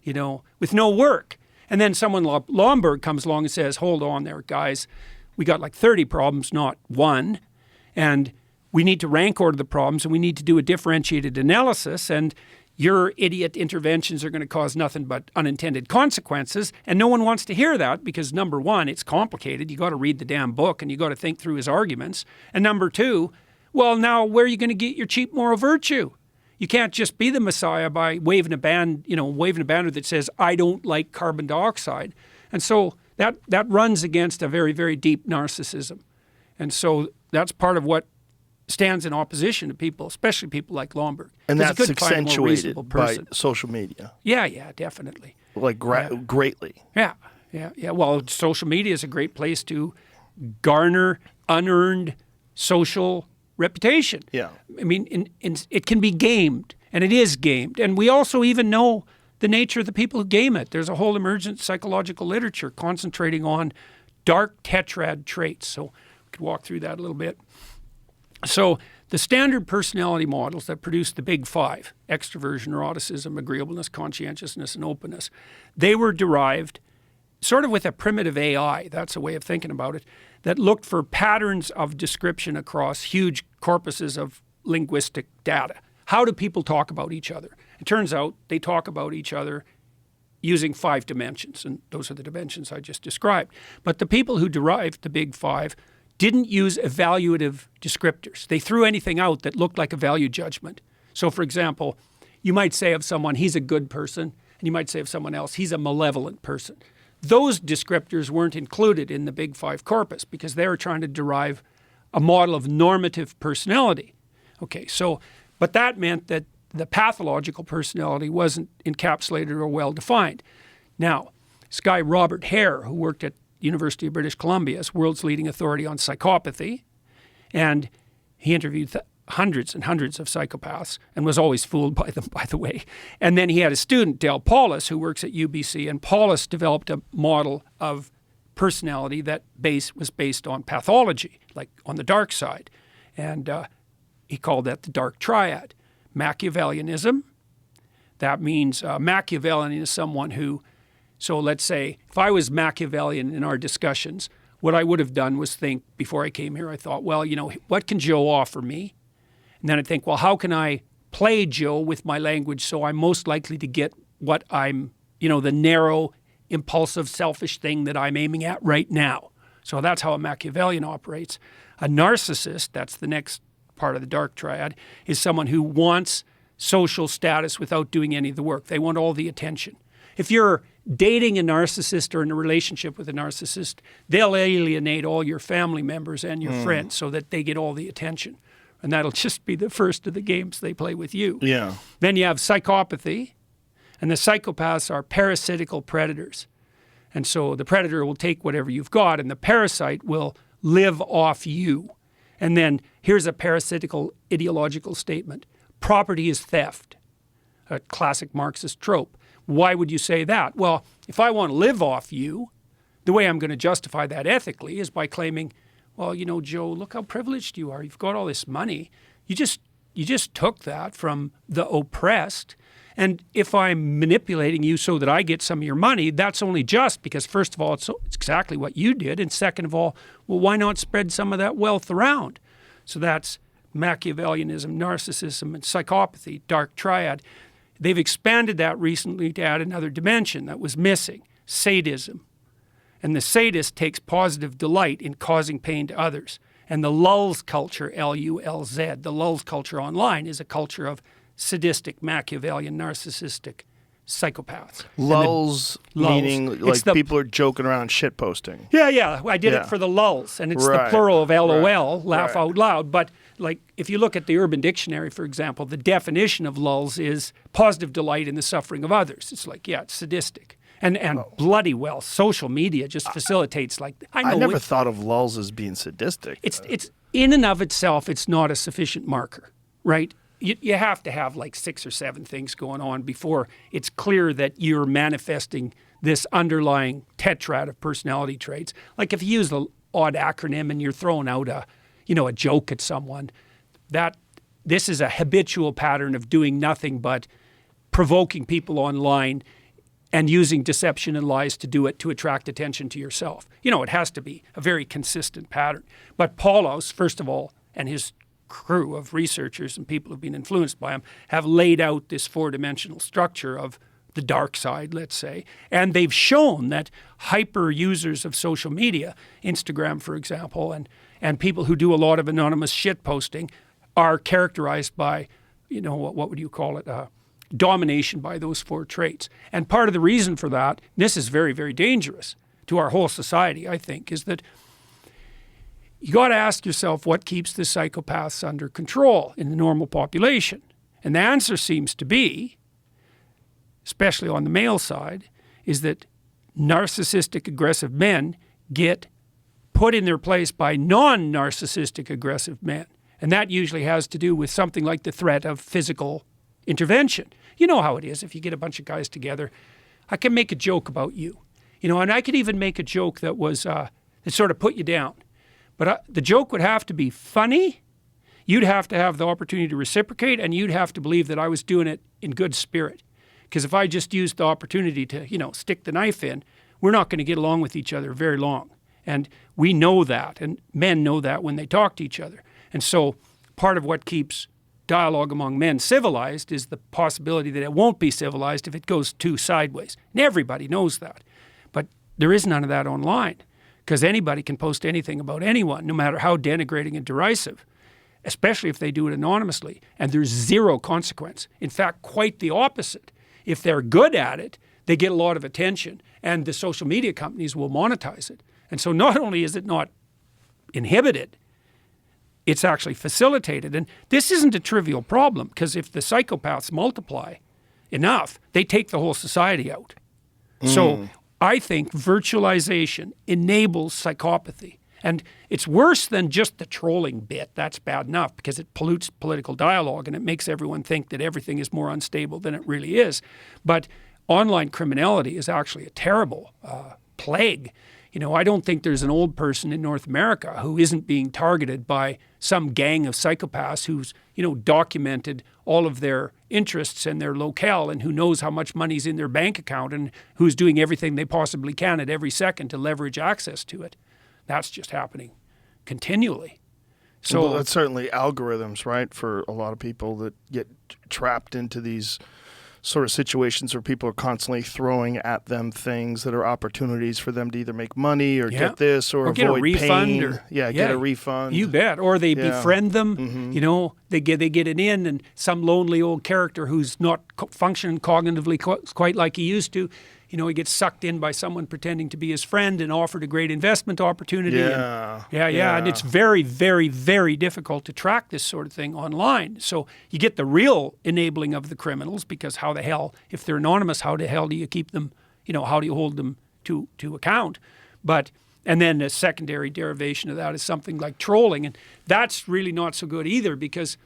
Speaker 5: with no work. And then someone like Lomberg comes along and says, hold on there, guys. We got like 30 problems, not one. And we need to rank order the problems, and we need to do a differentiated analysis. And your idiot interventions are going to cause nothing but unintended consequences. And no one wants to hear that because, number one, it's complicated. You got to read the damn book and you got to think through his arguments. And number two, well, now where are you going to get your cheap moral virtue? You can't just be the messiah by waving a banner that says, I don't like carbon dioxide. And so that runs against a very, very deep narcissism. And so that's part of what stands in opposition to people, especially people like Lomberg.
Speaker 4: And that's accentuated by social media.
Speaker 5: Yeah, definitely.
Speaker 4: Like greatly.
Speaker 5: Yeah. Well, social media is a great place to garner unearned social reputation.
Speaker 4: Yeah.
Speaker 5: I mean, it can be gamed, and it is gamed. And we also even know the nature of the people who game it. There's a whole emergent psychological literature concentrating on dark tetrad traits. So we could walk through that a little bit. So the standard personality models that produce the big five, extroversion, neuroticism, agreeableness, conscientiousness, and openness, they were derived sort of with a primitive AI, that's a way of thinking about it, that looked for patterns of description across huge corpuses of linguistic data. How do people talk about each other? It turns out they talk about each other using 5 dimensions, and those are the dimensions I just described. But the people who derived the big five didn't use evaluative descriptors. They threw anything out that looked like a value judgment. So, for example, you might say of someone, he's a good person, and you might say of someone else, he's a malevolent person. Those descriptors weren't included in the big five corpus because they were trying to derive a model of normative personality. Okay, so, but that meant that the pathological personality wasn't encapsulated or well defined. Now, this guy Robert Hare, who worked at University of British Columbia, is world's leading authority on psychopathy, and he interviewed hundreds and hundreds of psychopaths and was always fooled by them, by the way. And then he had a student, Del Paulus, who works at UBC, and Paulus developed a model of personality that was based on pathology, like on the dark side. And he called that the dark triad. Machiavellianism, that means Machiavellian is someone who, so let's say if I was Machiavellian in our discussions, what I would have done was think, before I came here, I thought, well, what can Joe offer me? And then I'd think, well, how can I play Joe with my language so I'm most likely to get what I'm, the narrow, impulsive, selfish thing that I'm aiming at right now. So that's how a Machiavellian operates. A narcissist, that's the next part of the dark triad, is someone who wants social status without doing any of the work. They want all the attention. If you're dating a narcissist or in a relationship with a narcissist, they'll alienate all your family members and your friends so that they get all the attention. And that'll just be the first of the games they play with you.
Speaker 4: Yeah.
Speaker 5: Then you have psychopathy, and the psychopaths are parasitical predators. And so the predator will take whatever you've got, and the parasite will live off you. And then here's a parasitical ideological statement. Property is theft, a classic Marxist trope. Why would you say that? Well, if I want to live off you, the way I'm going to justify that ethically is by claiming, well, Joe, look how privileged you are. You've got all this money. You just took that from the oppressed. And if I'm manipulating you so that I get some of your money, that's only just because, first of all, it's exactly what you did. And second of all, well, why not spread some of that wealth around? So that's Machiavellianism, narcissism, and psychopathy, dark triad. They've expanded that recently to add another dimension that was missing, sadism. And the sadist takes positive delight in causing pain to others. And the lulz culture, L-U-L-Z, the lulz culture online is a culture of sadistic, Machiavellian, narcissistic psychopaths.
Speaker 4: Lulls, meaning
Speaker 5: It's
Speaker 4: like
Speaker 5: the-
Speaker 4: people are joking around shit posting.
Speaker 5: Yeah. I did
Speaker 4: Yeah.
Speaker 5: it for the lulls, and it's the
Speaker 4: Right,
Speaker 5: plural of LOL,
Speaker 4: right,
Speaker 5: laugh
Speaker 4: right.
Speaker 5: out loud. But like, if you look at the Urban Dictionary, for example, the definition of lulls is positive delight in the suffering of others. It's like, yeah, it's sadistic. And bloody well, social media just facilitates like
Speaker 4: I never thought of lulls as being sadistic.
Speaker 5: it's in and of itself, it's not a sufficient marker, right? You have to have like 6 or 7 things going on before it's clear that you're manifesting this underlying tetrad of personality traits. Like if you use the odd acronym and you're throwing out a joke at someone, that this is a habitual pattern of doing nothing but provoking people online and using deception and lies to do it to attract attention to yourself. It has to be a very consistent pattern. But Paulos, first of all, and his crew of researchers and people who've been influenced by him have laid out this 4-dimensional structure of the dark side, let's say. And they've shown that hyper users of social media, Instagram, for example, and people who do a lot of anonymous shit posting are characterized by, what would you call it? Domination by those 4 traits. And part of the reason for that, this is very, very dangerous to our whole society, I think, is that you got to ask yourself what keeps the psychopaths under control in the normal population. And the answer seems to be, especially on the male side, is that narcissistic aggressive men get put in their place by non-narcissistic aggressive men. And that usually has to do with something like the threat of physical intervention. You know how it is if you get a bunch of guys together. I can make a joke about you, and I could even make a joke that was that sort of put you down. But the joke would have to be funny. You'd have to have the opportunity to reciprocate, and you'd have to believe that I was doing it in good spirit. Because if I just used the opportunity to, stick the knife in, we're not going to get along with each other very long. And we know that, and men know that when they talk to each other. And so part of what keeps dialogue among men civilized is the possibility that it won't be civilized if it goes too sideways. And everybody knows that. But there is none of that online. Because anybody can post anything about anyone, no matter how denigrating and derisive, especially if they do it anonymously. And there's zero consequence. In fact, quite the opposite. If they're good at it, they get a lot of attention, and the social media companies will monetize it. And so not only is it not inhibited, it's actually facilitated. And this isn't a trivial problem, because if the psychopaths multiply enough, they take the whole society out. So I think virtualization enables psychopathy. And it's worse than just the trolling bit. That's bad enough because it pollutes political dialogue and it makes everyone think that everything is more unstable than it really is. But online criminality is actually a terrible plague. I don't think there's an old person in North America who isn't being targeted by some gang of psychopaths who's, documented all of their interests and their locale and who knows how much money's in their bank account and who's doing everything they possibly can at every second to leverage access to it. That's just happening continually. So
Speaker 4: well, that's certainly algorithms, right? For a lot of people that get trapped into these sort of situations where people are constantly throwing at them things that are opportunities for them to either make money or get this or
Speaker 5: get
Speaker 4: avoid
Speaker 5: a refund
Speaker 4: pain.
Speaker 5: or
Speaker 4: Get a refund.
Speaker 5: You bet. Or they befriend them. They get it in, and some lonely old character who's not functioning cognitively quite like he used to. He gets sucked in by someone pretending to be his friend and offered a great investment opportunity.
Speaker 4: Yeah.
Speaker 5: And it's very, very, very difficult to track this sort of thing online. So you get the real enabling of the criminals because how the hell, if they're anonymous, how the hell do you keep them, how do you hold them to account? And then a secondary derivation of that is something like trolling. And that's really not so good either because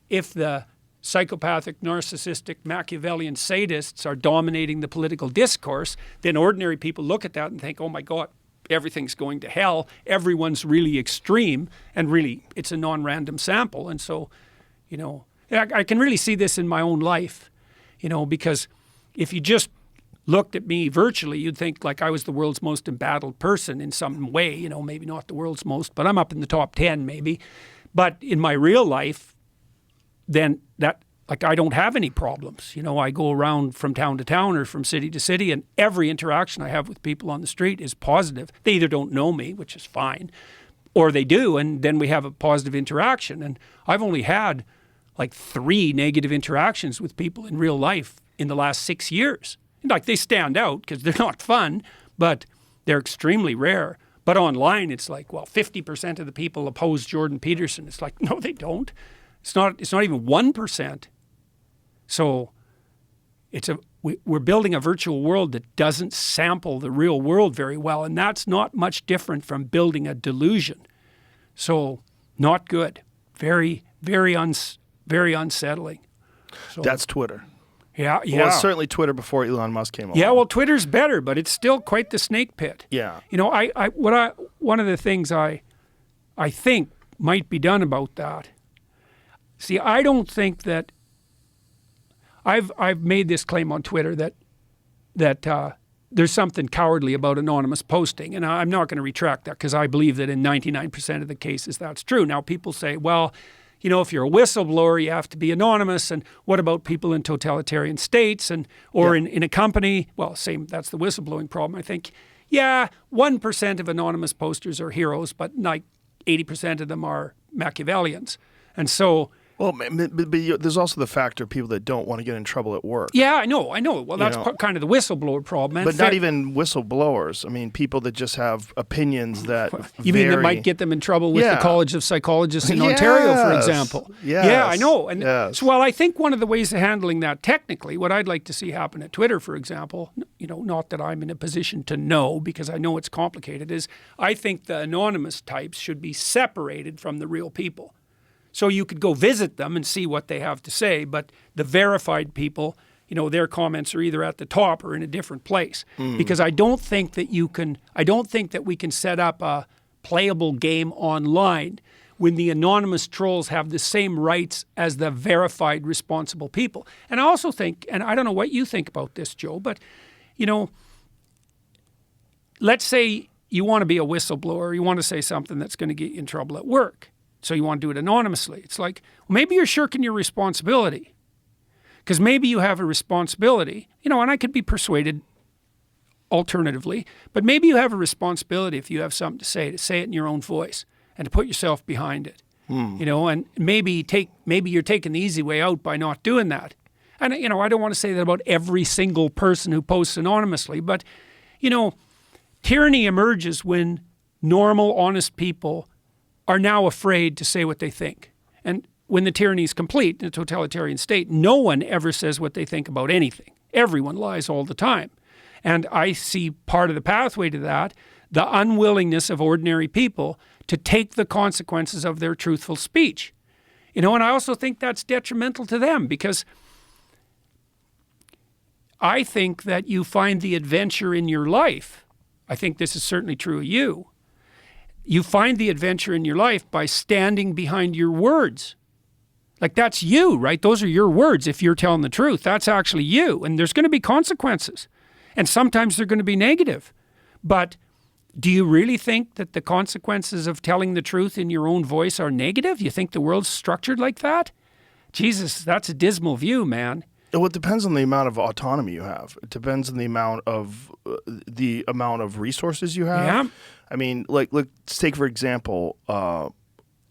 Speaker 5: if the psychopathic, narcissistic, Machiavellian sadists are dominating the political discourse, then ordinary people look at that and think, oh my God, everything's going to hell. Everyone's really extreme, and really it's a non-random sample. And so, I can really see this in my own life, because if you just looked at me virtually, you'd think like I was the world's most embattled person in some way, maybe not the world's most, but I'm up in the top 10 maybe. But in my real life, then that, like, I don't have any problems. I go around from town to town or from city to city, and every interaction I have with people on the street is positive. They either don't know me, which is fine, or they do, and then we have a positive interaction. And I've only had like 3 negative interactions with people in real life in the last 6 years. Like, they stand out because they're not fun, but they're extremely rare. But online, it's like, well, 50% of the people oppose Jordan Peterson. It's like, no, they don't. It's not even 1%. So we're building a virtual world that doesn't sample the real world very well, and that's not much different from building a delusion. So not good. Very, very unsettling. So,
Speaker 4: That's Twitter.
Speaker 5: yeah.
Speaker 4: Well, it's certainly Twitter before Elon Musk came along.
Speaker 5: Yeah, well, Twitter's better, but it's still quite the snake pit.
Speaker 4: Yeah.
Speaker 5: You know, one of the things I think might be done about that. See, I don't think that I've made this claim on Twitter that there's something cowardly about anonymous posting, and I'm not going to retract that because I believe that in 99% of the cases that's true. Now, people say, well, you know, if you're a whistleblower, you have to be anonymous. And what about people in totalitarian states or in a company? Well, same, that's the whistleblowing problem. I think, 1% of anonymous posters are heroes, but like 80% of them are Machiavellians. And so...
Speaker 4: Well, but there's also the factor of people that don't want to get in trouble at work.
Speaker 5: Yeah, I know. Well, that's kind of the whistleblower problem.
Speaker 4: But not even whistleblowers. I mean, people that just have opinions that
Speaker 5: You mean that might get them in trouble with the College of Psychologists in Ontario, for example?
Speaker 4: Yes.
Speaker 5: Yeah, I know. And
Speaker 4: yes.
Speaker 5: so, well, I think one of the ways of handling that technically, what I'd like to see happen at Twitter, for example, you know, not that I'm in a position to know because I know it's complicated, is I think the anonymous types should be separated from the real people. So you could go visit them and see what they have to say, but the verified people, you know, their comments are either at the top or in a different place. Because I don't think that we can set up a playable game online when the anonymous trolls have the same rights as the verified responsible people. And I also think, and I don't know what you think about this, Joe, but, you know, let's say you want to be a whistleblower, you want to say something that's going to get you in trouble at work. So you want to do it anonymously. It's like, well, maybe you're shirking your responsibility. Because maybe you have a responsibility, you know, and I could be persuaded alternatively, but maybe you have a responsibility if you have something to say it in your own voice and to put yourself behind it. You know, and maybe you're taking the easy way out by not doing that. And, you know, I don't want to say that about every single person who posts anonymously, but, you know, tyranny emerges when normal, honest people are now afraid to say what they think. And when the tyranny is complete in a totalitarian state, no one ever says what they think about anything. Everyone lies all the time. And I see part of the pathway to that, the unwillingness of ordinary people to take the consequences of their truthful speech. You know, and I also think that's detrimental to them because I think that you find the adventure in your life. I think this is certainly true of you. You find the adventure in your life by standing behind your words. Like, that's you, right? Those are your words. If you're telling the truth, that's actually you. And there's going to be consequences. And sometimes they're going to be negative. But do you really think that the consequences of telling the truth in your own voice are negative? You think the world's structured like that? Jesus, that's a dismal view, man.
Speaker 4: Well, it depends on the amount of autonomy you have. It depends on the amount of resources you have.
Speaker 5: Yeah.
Speaker 4: I mean, let's take, for example,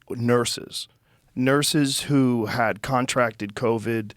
Speaker 4: nurses. Nurses who had contracted COVID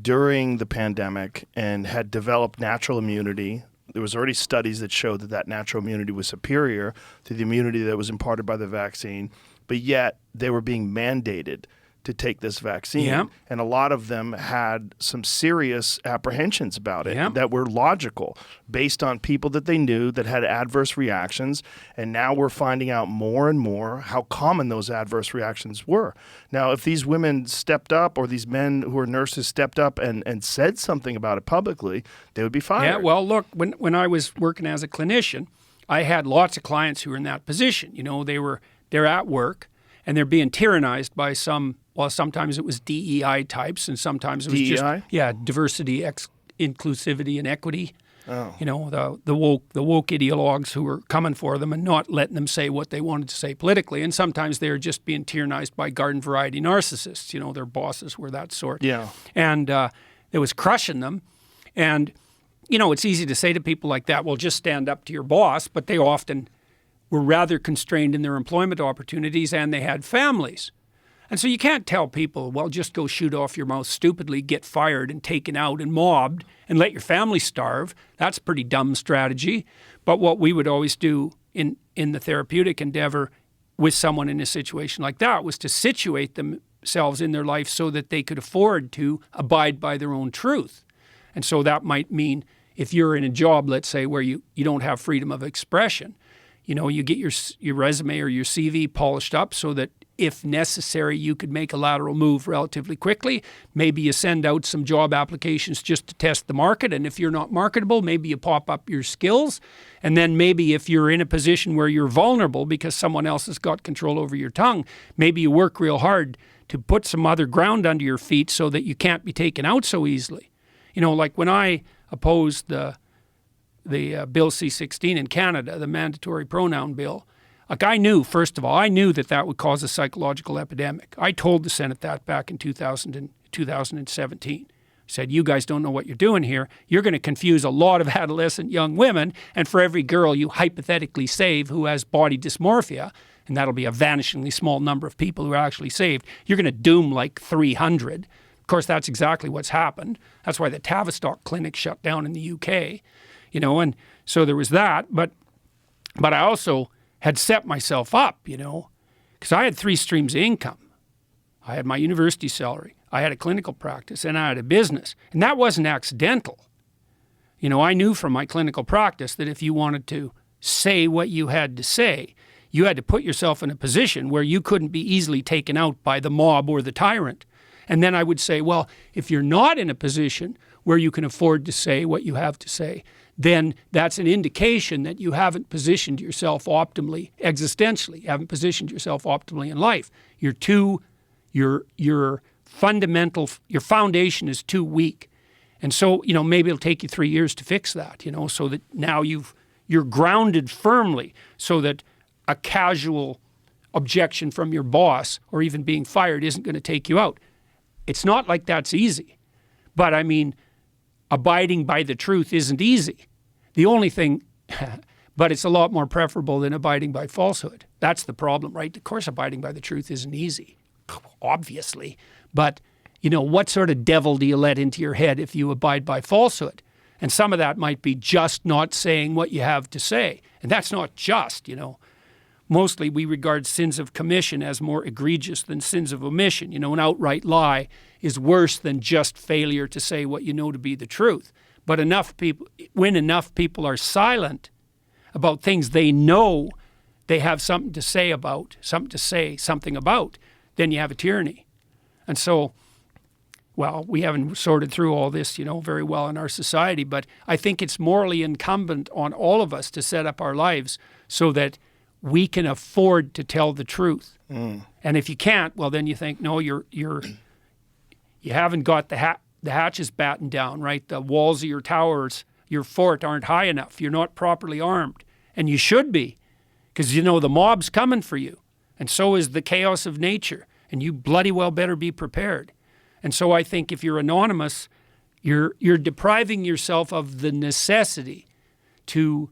Speaker 4: during the pandemic and had developed natural immunity. There was already studies that showed that natural immunity was superior to the immunity that was imparted by the vaccine, but yet they were being mandated to take this vaccine.
Speaker 5: Yeah.
Speaker 4: And a lot of them had some serious apprehensions about it that were logical based on people that they knew that had adverse reactions. And now we're finding out more and more how common those adverse reactions were. Now, if these women stepped up or these men who are nurses stepped up and said something about it publicly, they would be fired.
Speaker 5: Yeah, well, look, when I was working as a clinician, I had lots of clients who were in that position. You know, they're at work and they're being tyrannized by sometimes it was DEI types, and sometimes it was
Speaker 4: DEI?
Speaker 5: just diversity, inclusivity, and equity. Oh. You know, the woke ideologues who were coming for them and not letting them say what they wanted to say politically. And sometimes they were just being tyrannized by garden variety narcissists. You know, their bosses were that sort.
Speaker 4: Yeah,
Speaker 5: and it was crushing them. And you know, it's easy to say to people like that, well, just stand up to your boss, but they often were rather constrained in their employment opportunities, and they had families. And so you can't tell people, well, just go shoot off your mouth stupidly, get fired and taken out and mobbed and let your family starve. That's a pretty dumb strategy. But what we would always do in the therapeutic endeavor with someone in a situation like that was to situate themselves in their life so that they could afford to abide by their own truth. And so that might mean if you're in a job, let's say, where you don't have freedom of expression, you get your resume or your CV polished up so that if necessary, you could make a lateral move relatively quickly. Maybe you send out some job applications just to test the market. And if you're not marketable, maybe you pop up your skills. And then maybe if you're in a position where you're vulnerable because someone else has got control over your tongue, maybe you work real hard to put some other ground under your feet so that you can't be taken out so easily. Like when I opposed the Bill C-16 in Canada, the mandatory pronoun bill, like I knew that would cause a psychological epidemic. I told the Senate that back in 2017. I said, you guys don't know what you're doing here. You're going to confuse a lot of adolescent young women, and for every girl you hypothetically save who has body dysmorphia, and that'll be a vanishingly small number of people who are actually saved, you're going to doom like 300. Of course, that's exactly what's happened. That's why the Tavistock clinic shut down in the UK, and so there was that. But I also had set myself up, because I had 3 streams of income. I had my university salary, I had a clinical practice, and I had a business. And that wasn't accidental. I knew from my clinical practice that if you wanted to say what you had to say, you had to put yourself in a position where you couldn't be easily taken out by the mob or the tyrant. And then I would say, well, if you're not in a position where you can afford to say what you have to say, then that's an indication that you haven't positioned yourself optimally existentially. You haven't positioned yourself optimally in life. Your foundation is too weak. And so, maybe it'll take you 3 years to fix that, so that now you're grounded firmly so that a casual objection from your boss or even being fired isn't going to take you out. It's not like that's easy. But abiding by the truth isn't easy. The only thing, but it's a lot more preferable than abiding by falsehood. That's the problem, right? Of course, abiding by the truth isn't easy, obviously. But, what sort of devil do you let into your head if you abide by falsehood? And some of that might be just not saying what you have to say. And that's not just, Mostly we regard sins of commission as more egregious than sins of omission. An outright lie is worse than just failure to say what you know to be the truth. But when enough people are silent about things they know they have something to say about, then you have a tyranny. And so, well, we haven't sorted through all this, very well in our society, but I think it's morally incumbent on all of us to set up our lives so that we can afford to tell the truth. And if you can't, well, then you think, no, you haven't got the hatches battened down, right? The walls of your towers, your fort aren't high enough. You're not properly armed. And you should be, because the mob's coming for you. And so is the chaos of nature. And you bloody well better be prepared. And so I think if you're anonymous, you're depriving yourself of the necessity to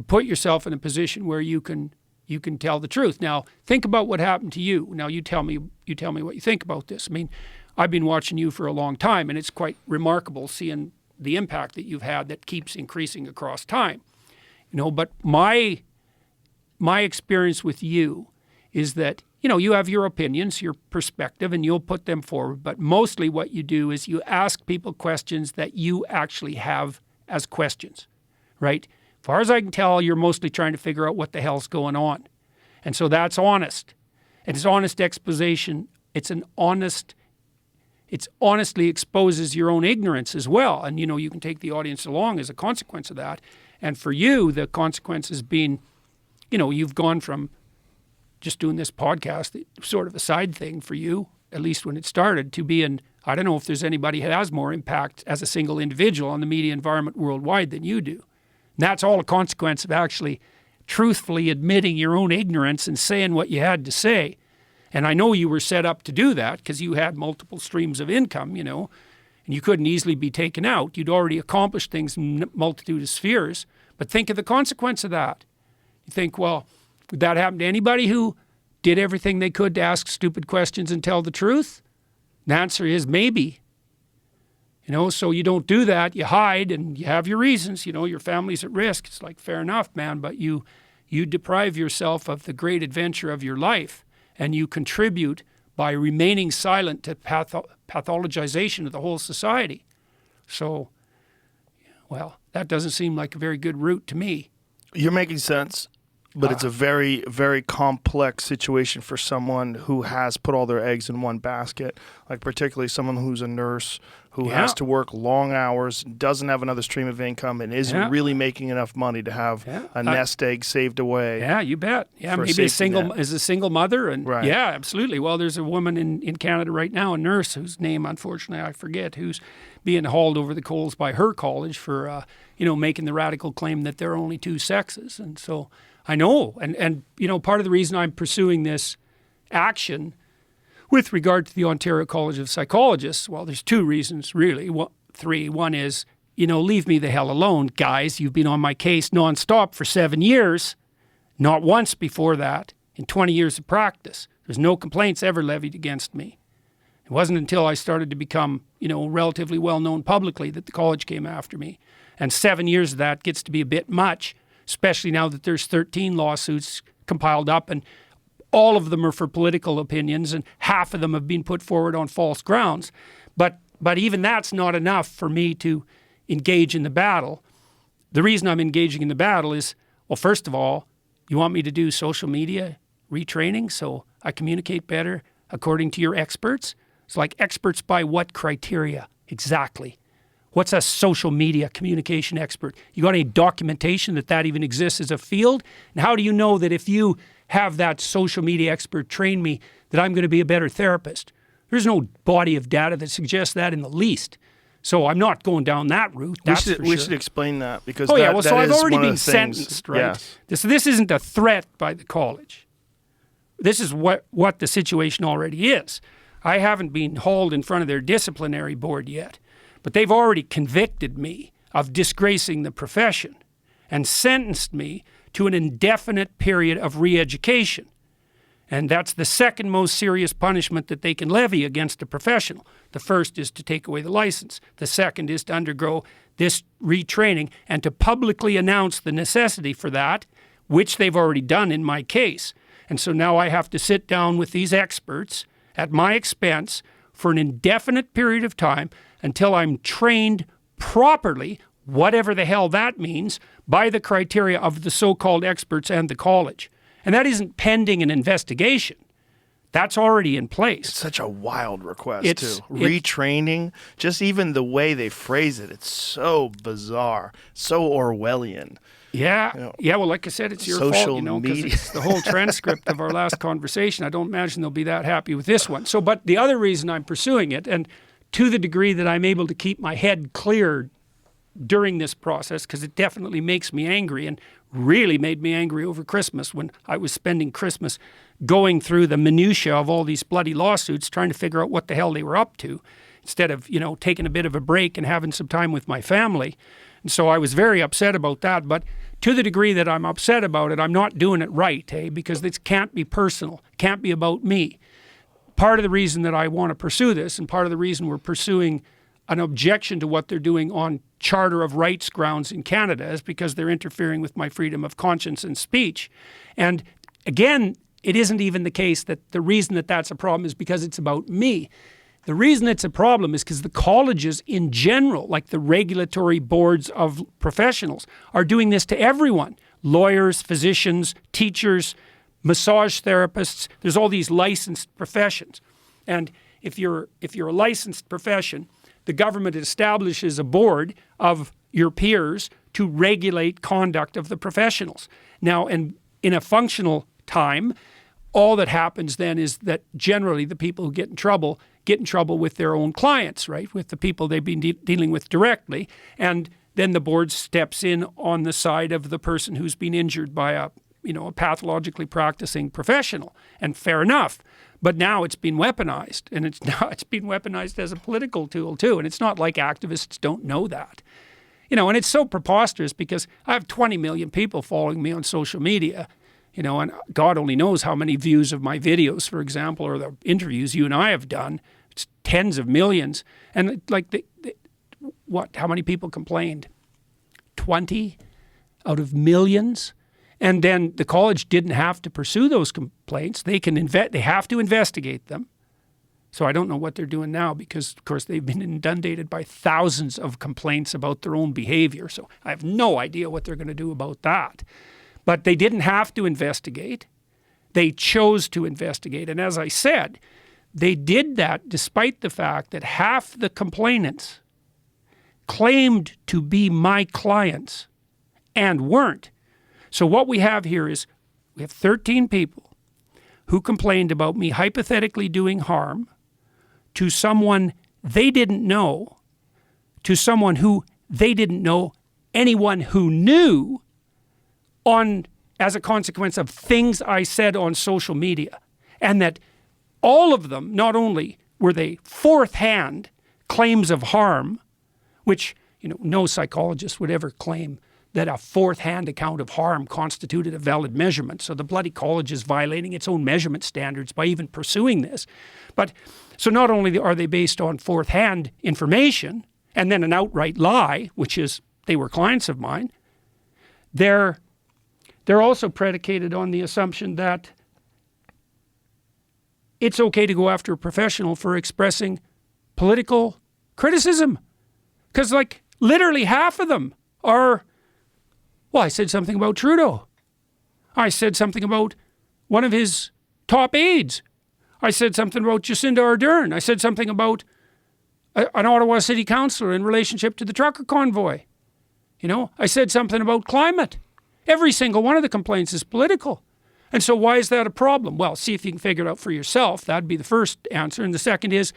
Speaker 5: put yourself in a position where you can tell the truth. Now, think about what happened to you. Now, you tell me what you think about this. I've been watching you for a long time, and it's quite remarkable seeing the impact that you've had that keeps increasing across time. But my experience with you is that, you have your opinions, your perspective, and you'll put them forward. But mostly what you do is you ask people questions that you actually have as questions, right? As far as I can tell, you're mostly trying to figure out what the hell's going on. And so that's honest. And it's honest exposition. It honestly exposes your own ignorance as well. And, you can take the audience along as a consequence of that. And for you, the consequence has been, you've gone from just doing this podcast, sort of a side thing for you, at least when it started, to being, I don't know if there's anybody who has more impact as a single individual on the media environment worldwide than you do. And that's all a consequence of actually truthfully admitting your own ignorance and saying what you had to say. And I know you were set up to do that because you had multiple streams of income, and you couldn't easily be taken out. You'd already accomplished things in a multitude of spheres. But think of the consequence of that. You think, well, would that happen to anybody who did everything they could to ask stupid questions and tell the truth? The answer is maybe. So you don't do that. You hide and you have your reasons. Your family's at risk. It's like, fair enough, man, but you deprive yourself of the great adventure of your life, and you contribute by remaining silent to pathologization of the whole society. So, well, that doesn't seem like a very good route to me.
Speaker 4: You're making sense, but it's a very, very complex situation for someone who has put all their eggs in one basket, like particularly someone who's a nurse who has to work long hours, doesn't have another stream of income, and isn't really making enough money to have a nest egg saved away.
Speaker 5: Yeah, you bet. Yeah, maybe a single mother. And
Speaker 4: right.
Speaker 5: Yeah, absolutely. Well, there's a woman in Canada right now, a nurse whose name, unfortunately, I forget, who's being hauled over the coals by her college for, making the radical claim that there are only two sexes. And so I know. And part of the reason I'm pursuing this action with regard to the Ontario College of Psychologists, well, there's two reasons, really. Three. One is, leave me the hell alone, guys. You've been on my case nonstop for 7 years. Not once before that in 20 years of practice. There's no complaints ever levied against me. It wasn't until I started to become, relatively well-known publicly that the college came after me. And 7 years of that gets to be a bit much, especially now that there's 13 lawsuits compiled up, and all of them are for political opinions, and half of them have been put forward on false grounds. But even that's not enough for me to engage in the battle. The reason I'm engaging in the battle is, well, first of all, you want me to do social media retraining so I communicate better according to your experts? It's like, experts by what criteria exactly? What's a social media communication expert? You got any documentation that even exists as a field? And how do you know that if you have that social media expert train me that I'm going to be a better therapist? There's no body of data that suggests that in the least. So I'm not going down that route.
Speaker 4: We should explain that, because
Speaker 5: so I've already been sentenced, right?
Speaker 4: Yes.
Speaker 5: This isn't a threat by the college. This is what the situation already is. I haven't been hauled in front of their disciplinary board yet, but they've already convicted me of disgracing the profession and sentenced me to an indefinite period of re-education. And that's the second most serious punishment that they can levy against a professional. The first is to take away the license. The second is to undergo this retraining and to publicly announce the necessity for that, which they've already done in my case. And so now I have to sit down with these experts at my expense for an indefinite period of time until I'm trained properly, whatever the hell that means, by the criteria of the so-called experts and the college. And that isn't pending an investigation. That's already in place.
Speaker 4: It's such a wild request, too. Retraining, just even the way they phrase it, it's so bizarre, so Orwellian.
Speaker 5: Yeah, well, like I said, it's your fault, because it's the whole transcript of our last conversation. I don't imagine they'll be that happy with this one. But the other reason I'm pursuing it, and to the degree that I'm able to keep my head clear during this process, because it definitely makes me angry, and really made me angry over Christmas when I was spending Christmas going through the minutiae of all these bloody lawsuits, trying to figure out what the hell they were up to, instead of, taking a bit of a break and having some time with my family. And so I was very upset about that. But to the degree that I'm upset about it, I'm not doing it right, because this can't be personal, can't be about me. Part of the reason that I want to pursue this, and part of the reason we're pursuing an objection to what they're doing on Charter of Rights grounds in Canada, is because they're interfering with my freedom of conscience and speech. And again, it isn't even the case that the reason that that's a problem is because it's about me. The reason it's a problem is because the colleges in general, like the regulatory boards of professionals, are doing this to everyone. Lawyers, physicians, teachers, massage therapists. There's all these licensed professions. And if you're a licensed profession, the government establishes a board of your peers to regulate conduct of the professionals. Now, and in a functional time, all that happens then is that generally the people who get in trouble with their own clients, right? With the people they've been dealing with directly. And then the board steps in on the side of the person who's been injured by a pathologically practicing professional. And fair enough. But now it's been weaponized, and it's been weaponized as a political tool too. And it's not like activists don't know that. And it's so preposterous because I have 20 million people following me on social media. You know, and God only knows how many views of my videos, for example, or the interviews you and I have done. It's tens of millions. And like, how many people complained? 20 out of millions? And then the college didn't have to pursue those complaints. They have to investigate them. So I don't know what they're doing now because, of course, they've been inundated by thousands of complaints about their own behavior. So I have no idea what they're going to do about that. But they didn't have to investigate. They chose to investigate. And as I said, they did that despite the fact that half the complainants claimed to be my clients and weren't. So what we have here is we have 13 people who complained about me hypothetically doing harm to someone they didn't know, to someone who they didn't know, anyone who knew, as a consequence of things I said on social media. And that all of them, not only were they fourth-hand claims of harm, which, you know, no psychologist would ever claim that a fourth-hand account of harm constituted a valid measurement. So the bloody college is violating its own measurement standards by even pursuing this. But so not only are they based on fourth-hand information and then an outright lie, which is they were clients of mine, they're also predicated on the assumption that it's okay to go after a professional for expressing political criticism. Because, like, literally half of them are, well, I said something about Trudeau. I said something about one of his top aides. I said something about Jacinda Ardern. I said something about an Ottawa city councillor in relationship to the trucker convoy. You know, I said something about climate. Every single one of the complaints is political. And so why is that a problem? Well, see if you can figure it out for yourself. That'd be the first answer. And the second is,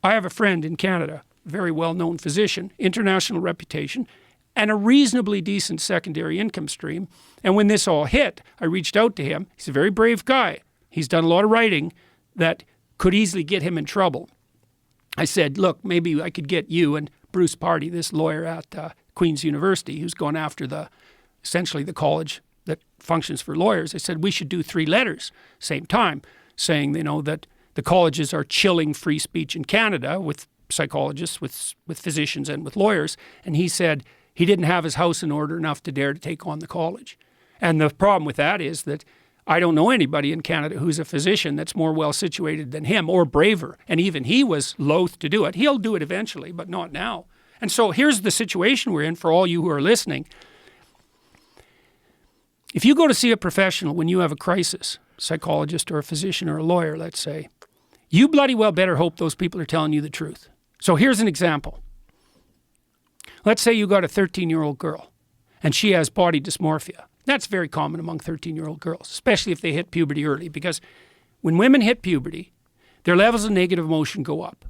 Speaker 5: I have a friend in Canada, very well-known physician, international reputation, and a reasonably decent secondary income stream. And when this all hit, I reached out to him. He's a very brave guy. He's done a lot of writing that could easily get him in trouble. I said, look, maybe I could get you and Bruce Party, this lawyer at Queen's University, who's gone after essentially the college that functions for lawyers. I said, we should do 3 letters, same time, saying, you know, that the colleges are chilling free speech in Canada with psychologists, with physicians, and with lawyers. And he said he didn't have his house in order enough to dare to take on the college. And the problem with that is that I don't know anybody in Canada who's a physician that's more well situated than him or braver. And even he was loath to do it. He'll do it eventually, but not now. And so here's the situation we're in for all you who are listening. If you go to see a professional when you have a crisis, psychologist or a physician or a lawyer, let's say, you bloody well better hope those people are telling you the truth. So here's an example. Let's say you got a 13-year-old girl and she has body dysmorphia. That's very common among 13-year-old girls, especially if they hit puberty early, because when women hit puberty, their levels of negative emotion go up.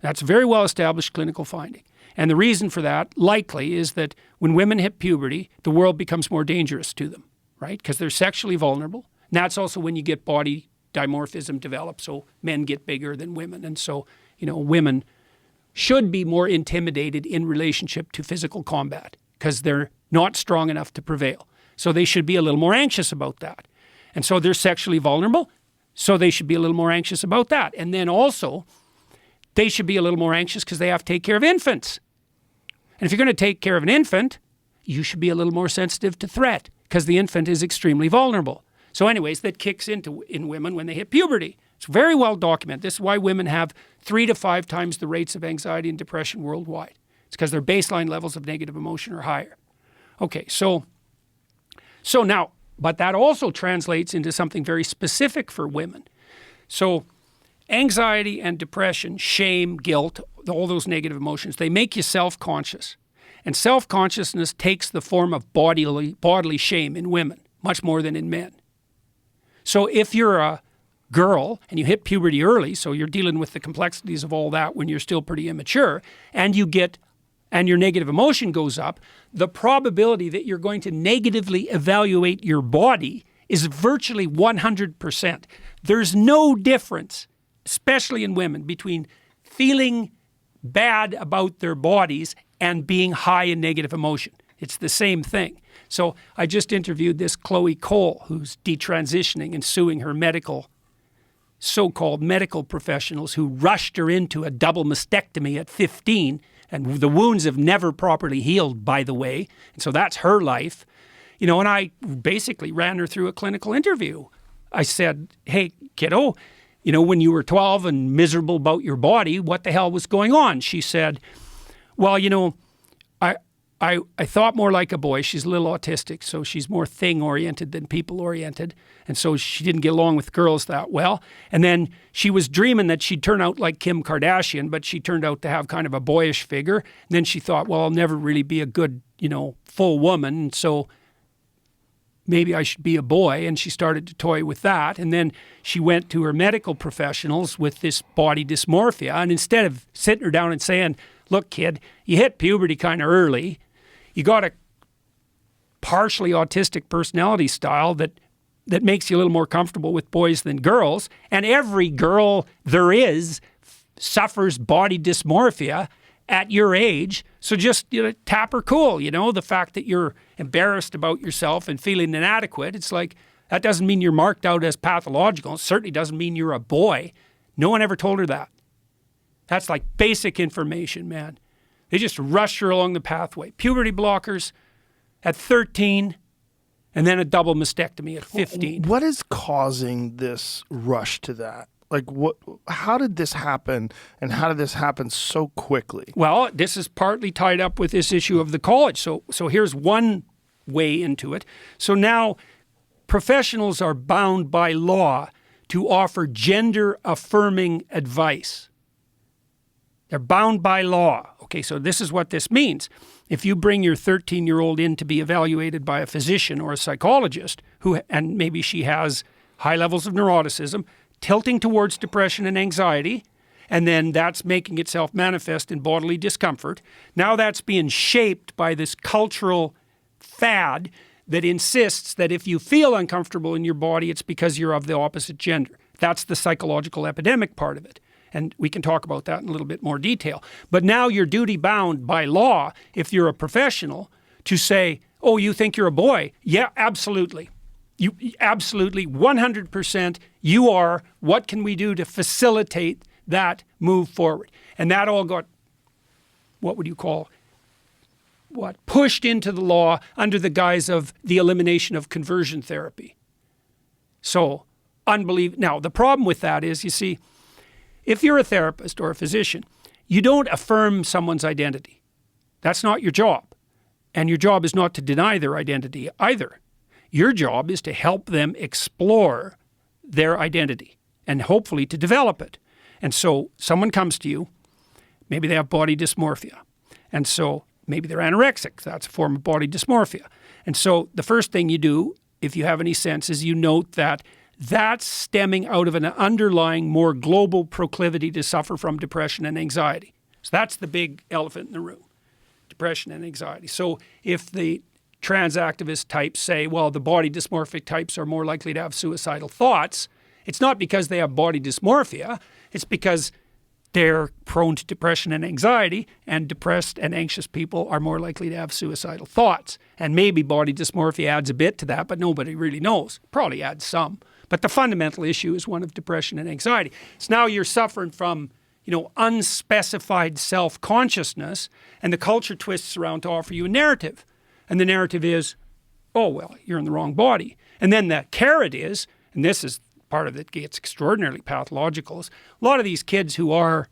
Speaker 5: That's a very well-established clinical finding. And the reason for that, likely, is that when women hit puberty, the world becomes more dangerous to them, right? Because they're sexually vulnerable. And that's also when you get body dimorphism develop, so men get bigger than women. And so, you know, women should be more intimidated in relationship to physical combat because they're not strong enough to prevail. So they should be a little more anxious about that. And so they're sexually vulnerable, so they should be a little more anxious about that. And then also, they should be a little more anxious because they have to take care of infants. And if you're going to take care of an infant, you should be a little more sensitive to threat because the infant is extremely vulnerable. So anyways, that kicks in women when they hit puberty. It's very well documented. This is why women have 3 to 5 times the rates of anxiety and depression worldwide. It's because their baseline levels of negative emotion are higher. Okay, so now, but that also translates into something very specific for women. So anxiety and depression, shame, guilt, all those negative emotions, they make you self-conscious. And self-consciousness takes the form of bodily shame in women, much more than in men. So if you're a girl and you hit puberty early, so you're dealing with the complexities of all that when you're still pretty immature, and your negative emotion goes up, the probability that you're going to negatively evaluate your body is virtually 100%. There's no difference, especially in women, between feeling bad about their bodies and being high in negative emotion. It's the same thing. So I just interviewed this Chloe Cole, who's detransitioning and suing her so-called medical professionals who rushed her into a double mastectomy at 15. And the wounds have never properly healed, by the way. And so that's her life. You know, and I basically ran her through a clinical interview. I said, hey, kiddo, you know, when you were 12 and miserable about your body, what the hell was going on? She said, well, you know, I thought more like a boy. She's a little autistic, so she's more thing-oriented than people-oriented. And so she didn't get along with girls that well. And then she was dreaming that she'd turn out like Kim Kardashian, but she turned out to have kind of a boyish figure. And then she thought, well, I'll never really be a good, you know, full woman. And so maybe I should be a boy. And she started to toy with that. And then she went to her medical professionals with this body dysmorphia. And instead of sitting her down and saying, look, kid, you hit puberty kind of early. You got a partially autistic personality style that makes you a little more comfortable with boys than girls. And every girl there is suffers body dysmorphia at your age. So just, you know, tap her cool. You know, the fact that you're embarrassed about yourself and feeling inadequate, it's like, that doesn't mean you're marked out as pathological. It certainly doesn't mean you're a boy. No one ever told her that. That's like basic information, man. They just rush her along the pathway. Puberty blockers at 13, and then a double mastectomy at 15.
Speaker 4: What is causing this rush to that? Like, how did this happen, and how did this happen so quickly?
Speaker 5: Well, this is partly tied up with this issue of the college. So here's one way into it. So now professionals are bound by law to offer gender-affirming advice. They're bound by law. Okay, so this is what this means. If you bring your 13-year-old in to be evaluated by a physician or a psychologist, and maybe she has high levels of neuroticism, tilting towards depression and anxiety, and then that's making itself manifest in bodily discomfort, now that's being shaped by this cultural fad that insists that if you feel uncomfortable in your body, it's because you're of the opposite gender. That's the psychological epidemic part of it. And we can talk about that in a little bit more detail. But now you're duty bound by law, if you're a professional, to say, oh, you think you're a boy? Yeah, absolutely. You absolutely, 100%, you are. What can we do to facilitate that move forward? And that all got, pushed into the law under the guise of the elimination of conversion therapy. So, unbelievable. Now, the problem with that is, you see, if you're a therapist or a physician, you don't affirm someone's identity. That's not your job. And your job is not to deny their identity either. Your job is to help them explore their identity and hopefully to develop it. And so someone comes to you, maybe they have body dysmorphia. And so maybe they're anorexic. That's a form of body dysmorphia. And so the first thing you do, if you have any sense, is you note that that's stemming out of an underlying, more global proclivity to suffer from depression and anxiety. So that's the big elephant in the room, depression and anxiety. So if the trans activist types say, well, the body dysmorphic types are more likely to have suicidal thoughts, it's not because they have body dysmorphia, it's because they're prone to depression and anxiety, and depressed and anxious people are more likely to have suicidal thoughts. And maybe body dysmorphia adds a bit to that, but nobody really knows. Probably adds some. But the fundamental issue is one of depression and anxiety. So now you're suffering from, you know, unspecified self-consciousness, and the culture twists around to offer you a narrative. And the narrative is, oh, well, you're in the wrong body. And then the carrot is, and this is part of it gets extraordinarily pathological, is a lot of these kids who are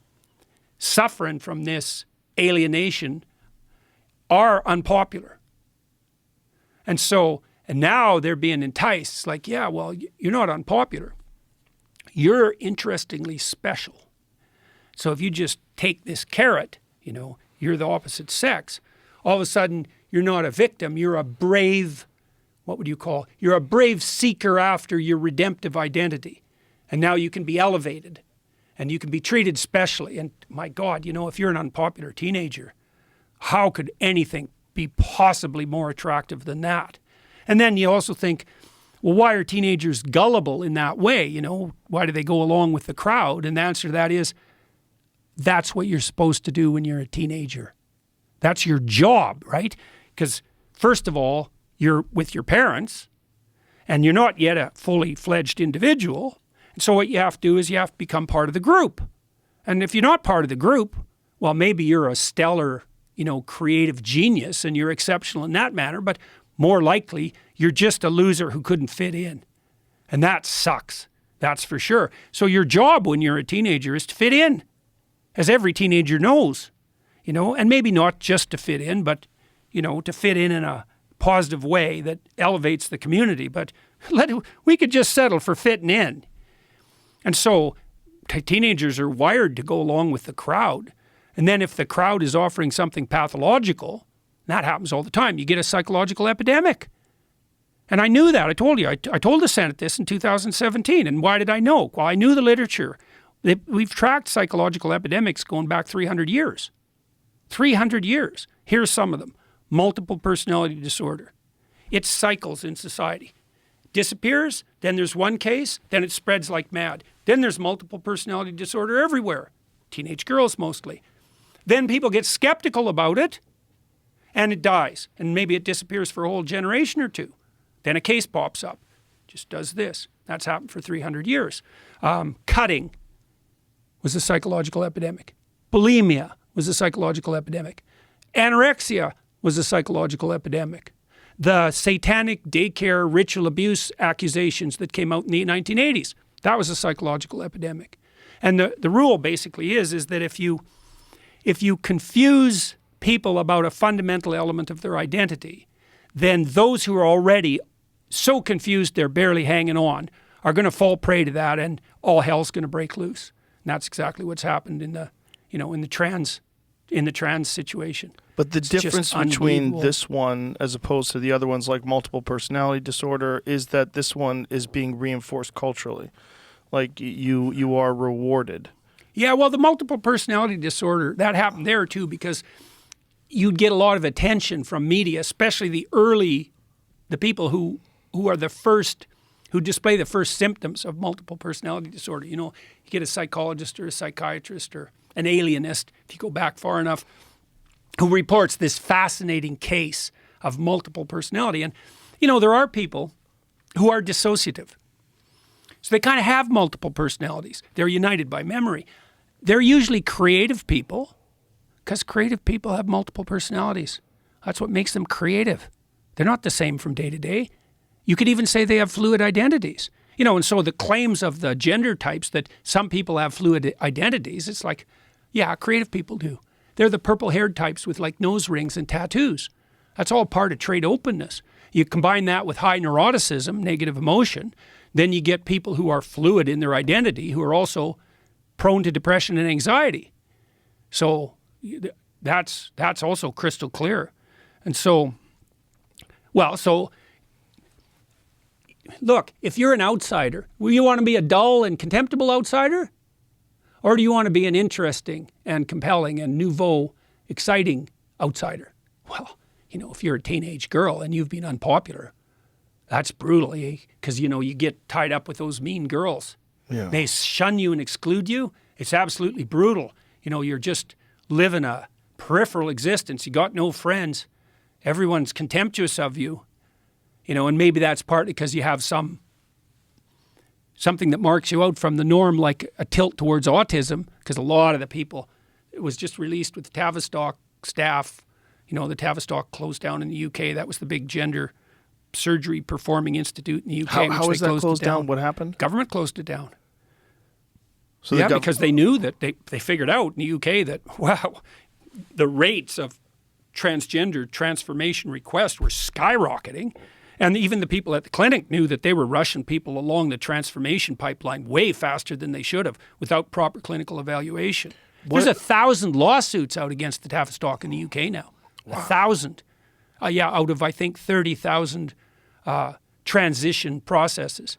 Speaker 5: suffering from this alienation are unpopular. And so, and now they're being enticed. It's like, yeah, well, you're not unpopular. You're interestingly special. So if you just take this carrot, you know, you're the opposite sex, all of a sudden you're not a victim, you're a brave, you're a brave seeker after your redemptive identity. And now you can be elevated and you can be treated specially. And my God, you know, if you're an unpopular teenager, how could anything be possibly more attractive than that? And then you also think, well, why are teenagers gullible in that way? You know, why do they go along with the crowd? And the answer to that is, that's what you're supposed to do when you're a teenager. That's your job, right? Because first of all, you're with your parents, and you're not yet a fully fledged individual. And so what you have to do is you have to become part of the group. And if you're not part of the group, well, maybe you're a stellar, creative genius and you're exceptional in that manner, but more likely you're just a loser who couldn't fit in. And that sucks. That's for sure. So your job when you're a teenager is to fit in, as every teenager knows, and maybe not just to fit in, but, to fit in a positive way that elevates the community. But we could just settle for fitting in. And so teenagers are wired to go along with the crowd. And then if the crowd is offering something pathological, that happens all the time, you get a psychological epidemic. And I knew that. I told you. I told the Senate this in 2017. And why did I know? Well, I knew the literature. We've tracked psychological epidemics going back 300 years. 300 years. Here's some of them. Multiple personality disorder. It cycles in society. Disappears, then there's one case, then it spreads like mad. Then there's multiple personality disorder everywhere. Teenage girls mostly. Then people get skeptical about it, and it dies. And maybe it disappears for a whole generation or two. Then a case pops up. Just does this. That's happened for 300 years. Cutting was a psychological epidemic. Bulimia was a psychological epidemic. Anorexia was a psychological epidemic. The satanic daycare ritual abuse accusations that came out in the 1980s, that was a psychological epidemic. And the rule basically is that if you confuse people about a fundamental element of their identity, then those who are already so confused they're barely hanging on are going to fall prey to that, and all hell's going to break loose. And that's exactly what's happened in the trans situation.
Speaker 4: But the difference between this one as opposed to the other ones like multiple personality disorder is that this one is being reinforced culturally. Like you are rewarded.
Speaker 5: Yeah, well, the multiple personality disorder, that happened there too, because you'd get a lot of attention from media, especially the people who are the first, who display the first symptoms of multiple personality disorder. You get a psychologist or a psychiatrist or an alienist, if you go back far enough, who reports this fascinating case of multiple personality. And, there are people who are dissociative. So they kind of have multiple personalities. They're united by memory. They're usually creative people, because creative people have multiple personalities. That's what makes them creative. They're not the same from day to day. You could even say they have fluid identities. And so the claims of the gender types that some people have fluid identities, it's like, yeah, creative people do. They're the purple-haired types with like nose rings and tattoos. That's all part of trait openness. You combine that with high neuroticism, negative emotion, then you get people who are fluid in their identity who are also prone to depression and anxiety. So that's also crystal clear. And so, look, if you're an outsider, will you want to be a dull and contemptible outsider? Or do you want to be an interesting and compelling and nouveau, exciting outsider? Well, if you're a teenage girl and you've been unpopular, that's brutal, because, you get tied up with those mean girls.
Speaker 4: Yeah.
Speaker 5: They shun you and exclude you. It's absolutely brutal. You're just living a peripheral existence. You got no friends. Everyone's contemptuous of you. And maybe that's partly because you have something that marks you out from the norm, like a tilt towards autism, because a lot of the people, it was just released with the Tavistock staff. The Tavistock closed down in the UK. That was the big gender surgery performing institute in the UK.
Speaker 4: How is that closed down? What happened?
Speaker 5: Government closed it down.
Speaker 4: So
Speaker 5: because they knew that they figured out in the UK that, wow, the rates of transgender transformation requests were skyrocketing. And even the people at the clinic knew that they were rushing people along the transformation pipeline way faster than they should have without proper clinical evaluation. There's 1,000 lawsuits out against the Tavistock in the UK now. Wow. 1,000. Out of, I think, 30,000 transition processes.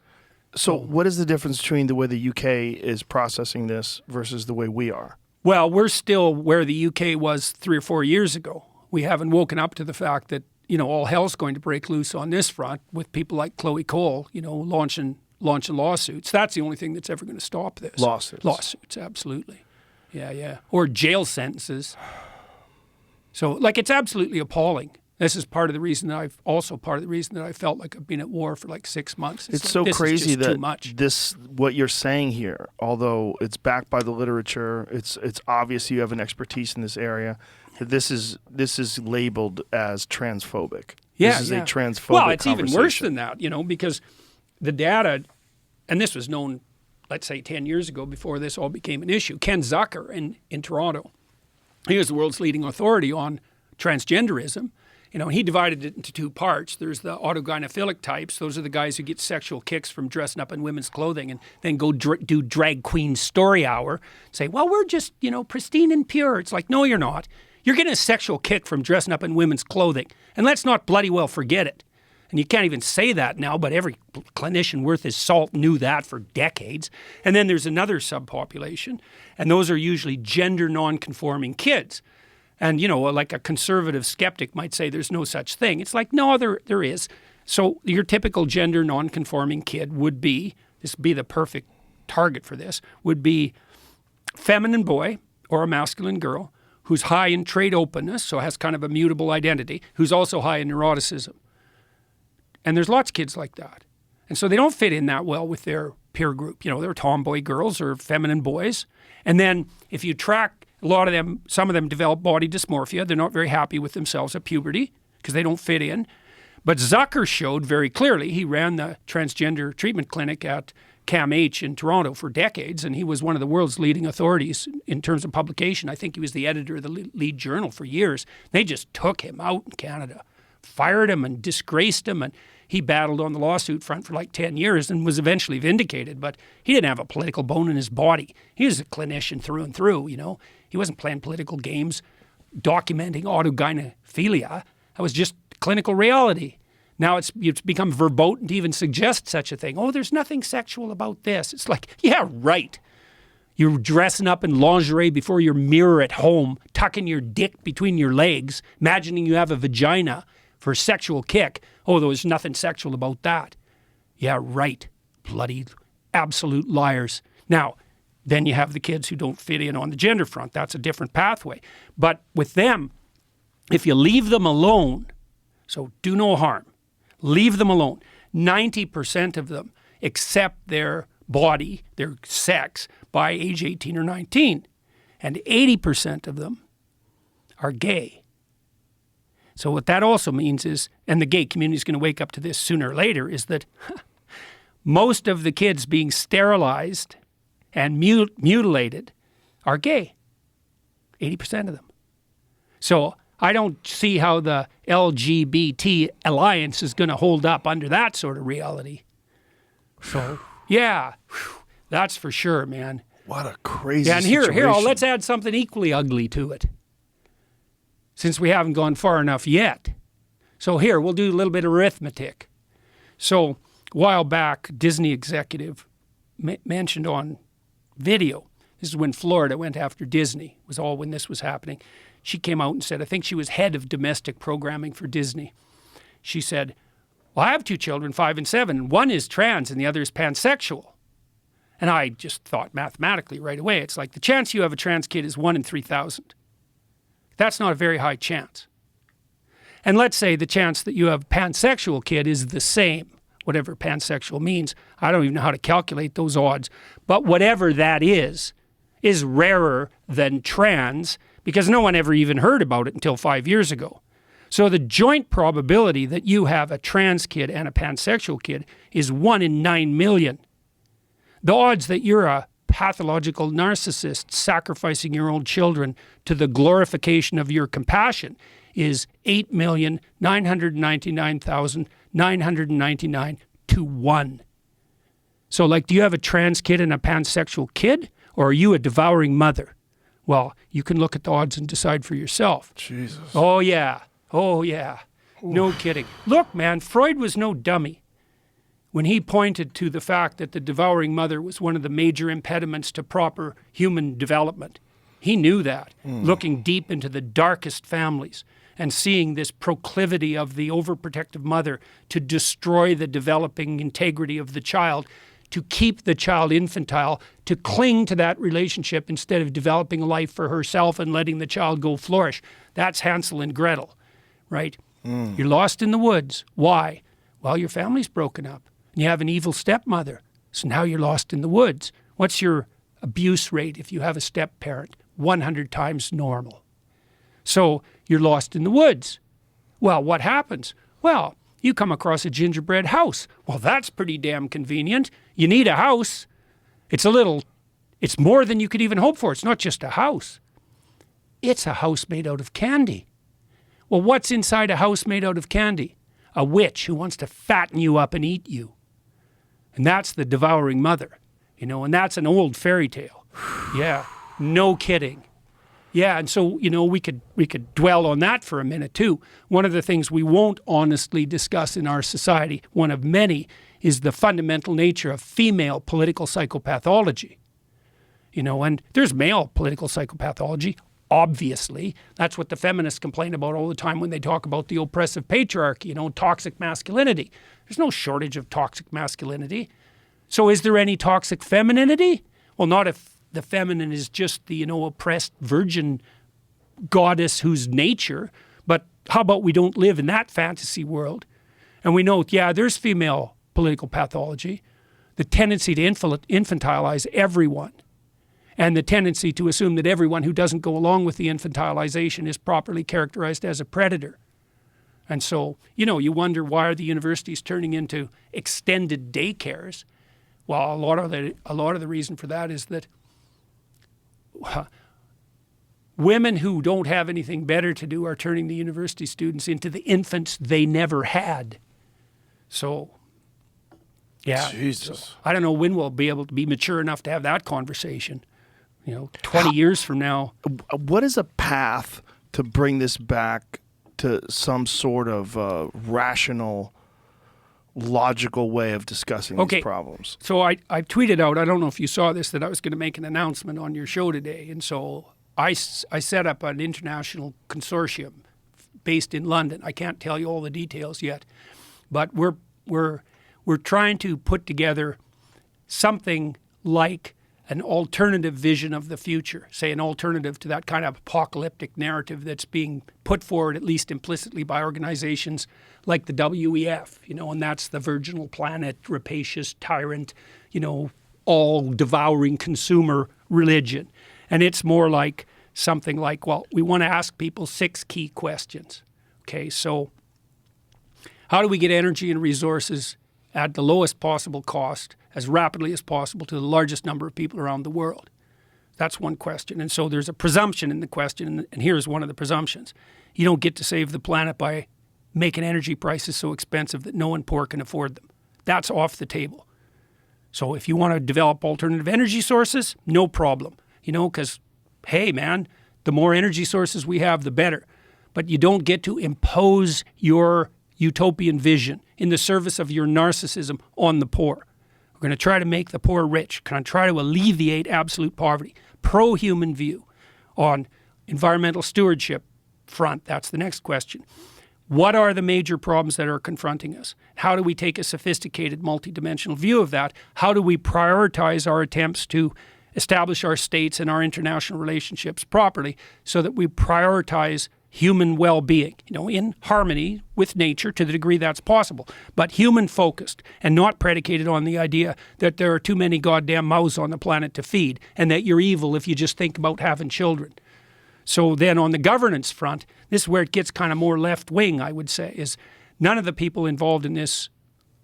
Speaker 4: So what is the difference between the way the UK is processing this versus the way we are?
Speaker 5: Well, we're still where the UK was 3 or 4 years ago. We haven't woken up to the fact that all hell's going to break loose on this front with people like Chloe Cole, launching lawsuits. That's the only thing that's ever going to stop this. Lawsuits, absolutely. Yeah. Or jail sentences. So, it's absolutely appalling. This is part of the reason that I felt like I've been at war for like 6 months.
Speaker 4: It's
Speaker 5: like,
Speaker 4: so
Speaker 5: this
Speaker 4: crazy
Speaker 5: is just
Speaker 4: that
Speaker 5: too much.
Speaker 4: what you're saying here, although it's backed by the literature, it's obvious you have an expertise in this area. This is labeled as transphobic.
Speaker 5: Yeah,
Speaker 4: this is a transphobic
Speaker 5: Well, it's even worse
Speaker 4: conversation.
Speaker 5: than that, because the data, and this was known, let's say 10 years ago before this all became an issue. Ken Zucker in Toronto, he was the world's leading authority on transgenderism. He divided it into two parts. There's the autogynephilic types. Those are the guys who get sexual kicks from dressing up in women's clothing and then go do drag queen story hour. Say, well, we're just, pristine and pure. It's like, no, you're not. You're getting a sexual kick from dressing up in women's clothing. And let's not bloody well forget it. And you can't even say that now, but every clinician worth his salt knew that for decades. And then there's another subpopulation, and those are usually gender non-conforming kids. And, like a conservative skeptic might say there's no such thing. It's like, no, there is. So your typical gender non-conforming kid would be the perfect target for this, would be feminine boy or a masculine girl who's high in trait openness, so has kind of a mutable identity, who's also high in neuroticism. And there's lots of kids like that. And so they don't fit in that well with their peer group. They're tomboy girls or feminine boys. And then if you track a lot of them, some of them develop body dysmorphia. They're not very happy with themselves at puberty because they don't fit in. But Zucker showed very clearly, he ran the transgender treatment clinic at CAMH in Toronto for decades, and he was one of the world's leading authorities in terms of publication. I think he was the editor of the lead journal for years. They just took him out in Canada, fired him and disgraced him, and he battled on the lawsuit front for like 10 years and was eventually vindicated, but he didn't have a political bone in his body. He was a clinician through and through, He wasn't playing political games, documenting autogynephilia. That was just clinical reality. Now it's become verboten to even suggest such a thing. Oh, there's nothing sexual about this. It's like, yeah, right. You're dressing up in lingerie before your mirror at home, tucking your dick between your legs, imagining you have a vagina for a sexual kick. Oh, there's nothing sexual about that. Yeah, right. Bloody absolute liars. Now, then you have the kids who don't fit in on the gender front. That's a different pathway. But with them, if you leave them alone, so do no harm, leave them alone. 90% of them accept their body, their sex, by age 18 or 19. And 80% of them are gay. So what that also means is, and the gay community is going to wake up to this sooner or later, is that most of the kids being sterilized and mutilated are gay. 80% of them. So I don't see how the LGBT alliance is going to hold up under that sort of reality. So, yeah, that's for sure, man.
Speaker 4: What a crazy
Speaker 5: Yeah, and
Speaker 4: situation.
Speaker 5: here, let's add something equally ugly to it, since we haven't gone far enough yet. So here, we'll do a little bit of arithmetic. So a while back, Disney executive mentioned on video, this is when Florida went after Disney, it was all when this was happening. She came out and said, I think she was head of domestic programming for Disney. She said, well, I have two children, 5 and 7. One is trans and the other is pansexual. And I just thought mathematically right away, it's like the chance you have a trans kid is 1 in 3,000. That's not a very high chance. And let's say the chance that you have a pansexual kid is the same, whatever pansexual means. I don't even know how to calculate those odds. But whatever that is rarer than trans, because no one ever even heard about it until 5 years ago. So the joint probability that you have a trans kid and a pansexual kid is 1 in 9 million. The odds that you're a pathological narcissist sacrificing your own children to the glorification of your compassion is 8,999,999 to 1. So, like, do you have a trans kid and a pansexual kid, or are you a devouring mother? Well, you can look at the odds and decide for yourself.
Speaker 4: Jesus.
Speaker 5: Oh, yeah. Oh, yeah. No kidding. Look, man, Freud was no dummy when he pointed to the fact that the devouring mother was one of the major impediments to proper human development. He knew that, looking deep into the darkest families and seeing this proclivity of the overprotective mother to destroy the developing integrity of the child, to keep the child infantile, to cling to that relationship instead of developing a life for herself and letting the child go flourish. That's Hansel and Gretel, right? You're lost in the woods. Why? Well, your family's broken up. You have an evil stepmother. So now you're lost in the woods. What's your abuse rate if you have a step-parent? 100 times normal. So you're lost in the woods. Well, what happens? Well, you come across a gingerbread house. Well, that's pretty damn convenient. You need a house. It's more than you could even hope for. It's not just a house. It's a house made out of candy. Well, what's inside a house made out of candy? A witch who wants to fatten you up and eat you. And that's the devouring mother, and that's an old fairy tale. Yeah, no kidding. Yeah, and so, we could dwell on that for a minute too. One of the things we won't honestly discuss in our society, one of many, is the fundamental nature of female political psychopathology. And there's male political psychopathology, obviously. That's what the feminists complain about all the time when they talk about the oppressive patriarchy, toxic masculinity. There's no shortage of toxic masculinity. So is there any toxic femininity? Well, not if the feminine is just the, oppressed virgin goddess whose nature. But how about we don't live in that fantasy world? And we know, there's female political pathology, the tendency to infantilize everyone, and the tendency to assume that everyone who doesn't go along with the infantilization is properly characterized as a predator. And so, you wonder, why are the universities turning into extended daycares? Well, a lot of the reason for that is that women who don't have anything better to do are turning the university students into the infants they never had. So, yeah.
Speaker 4: Jesus.
Speaker 5: So, I don't know when we'll be able to be mature enough to have that conversation. 20 years from now.
Speaker 4: What is a path to bring this back to some sort of rational, logical way of discussing these problems?
Speaker 5: So I tweeted out, I don't know if you saw this, that I was going to make an announcement on your show today. And so I set up an international consortium based in London. I can't tell you all the details yet, but we're trying to put together something like an alternative vision of the future, say an alternative to that kind of apocalyptic narrative that's being put forward, at least implicitly, by organizations like the WEF, and that's the virginal planet, rapacious tyrant, all-devouring consumer religion. And it's more like something like, well, we want to ask people 6 key questions. Okay, so how do we get energy and resources at the lowest possible cost, as rapidly as possible, to the largest number of people around the world? That's one question. And so there's a presumption in the question, and here's one of the presumptions. You don't get to save the planet by making energy prices so expensive that no one poor can afford them. That's off the table. So if you want to develop alternative energy sources, no problem. Because, hey, man, the more energy sources we have, the better. But you don't get to impose your utopian vision in the service of your narcissism on the poor. We're going to try to make the poor rich. Going to try to alleviate absolute poverty. Pro-human view on environmental stewardship front. That's the next question. What are the major problems that are confronting us? How do we take a sophisticated, multidimensional view of that? How do we prioritize our attempts to establish our states and our international relationships properly so that we prioritize human well-being, in harmony with nature to the degree that's possible, but human-focused and not predicated on the idea that there are too many goddamn mouths on the planet to feed and that you're evil if you just think about having children. So then on the governance front, this is where it gets kind of more left-wing, I would say, is none of the people involved in this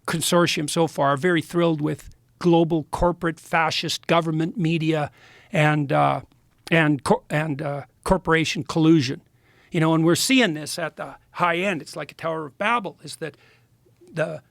Speaker 5: consortium so far are very thrilled with global corporate fascist government media and corporation collusion. And we're seeing this at the high end. It's like a Tower of Babel, is that the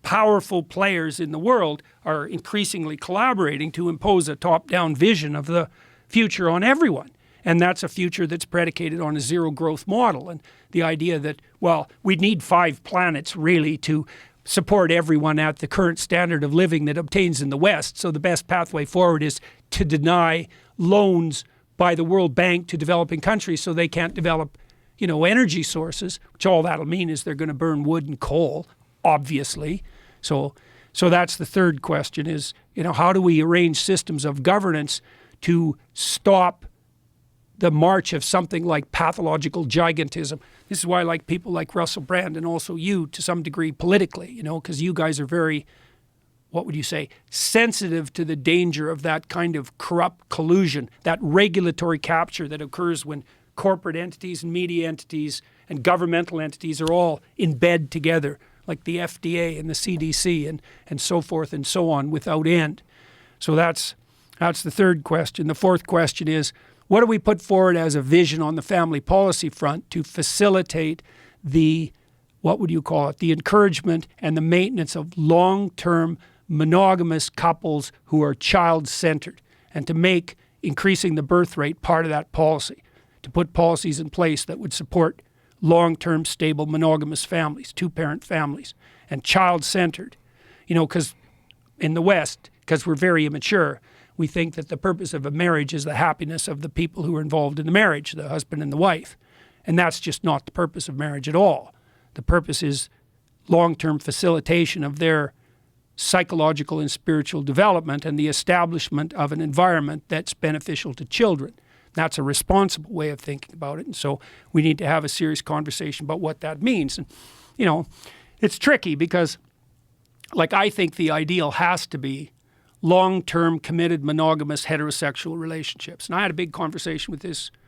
Speaker 5: powerful players in the world are increasingly collaborating to impose a top-down vision of the future on everyone. And that's a future that's predicated on a zero-growth model. And the idea that, well, we'd need 5 planets really to support everyone at the current standard of living that obtains in the West. So the best pathway forward is to deny loans by the World Bank to developing countries so they can't develop, energy sources, which all that'll mean is they're going to burn wood and coal, obviously. So that's the third question is, how do we arrange systems of governance to stop the march of something like pathological gigantism. This is why I like people like Russell Brand and also you to some degree politically, you know, because you guys are very, what would you say, sensitive to the danger of that kind of corrupt collusion, that regulatory capture that occurs when corporate entities and media entities and governmental entities are all in bed together, like the FDA and the CDC and so forth and so on without end. So that's the third question. The fourth question is, what do we put forward as a vision on the family policy front to facilitate the, what would you call it, the encouragement and the maintenance of long-term monogamous couples who are child-centered, and to make increasing the birth rate part of that policy, to put policies in place that would support long-term stable monogamous families, two-parent families, and child-centered. You know, because in the West, because we're very immature, we think that the purpose of a marriage is the happiness of the people who are involved in the marriage, the husband and the wife. And that's just not the purpose of marriage at all. The purpose is long-term facilitation of their psychological and spiritual development and the establishment of an environment that's beneficial to children. That's a responsible way of thinking about it. And so we need to have a serious conversation about what that means. And, you know, it's tricky because, like, I think the ideal has to be long-term committed monogamous heterosexual relationships. And I had a big conversation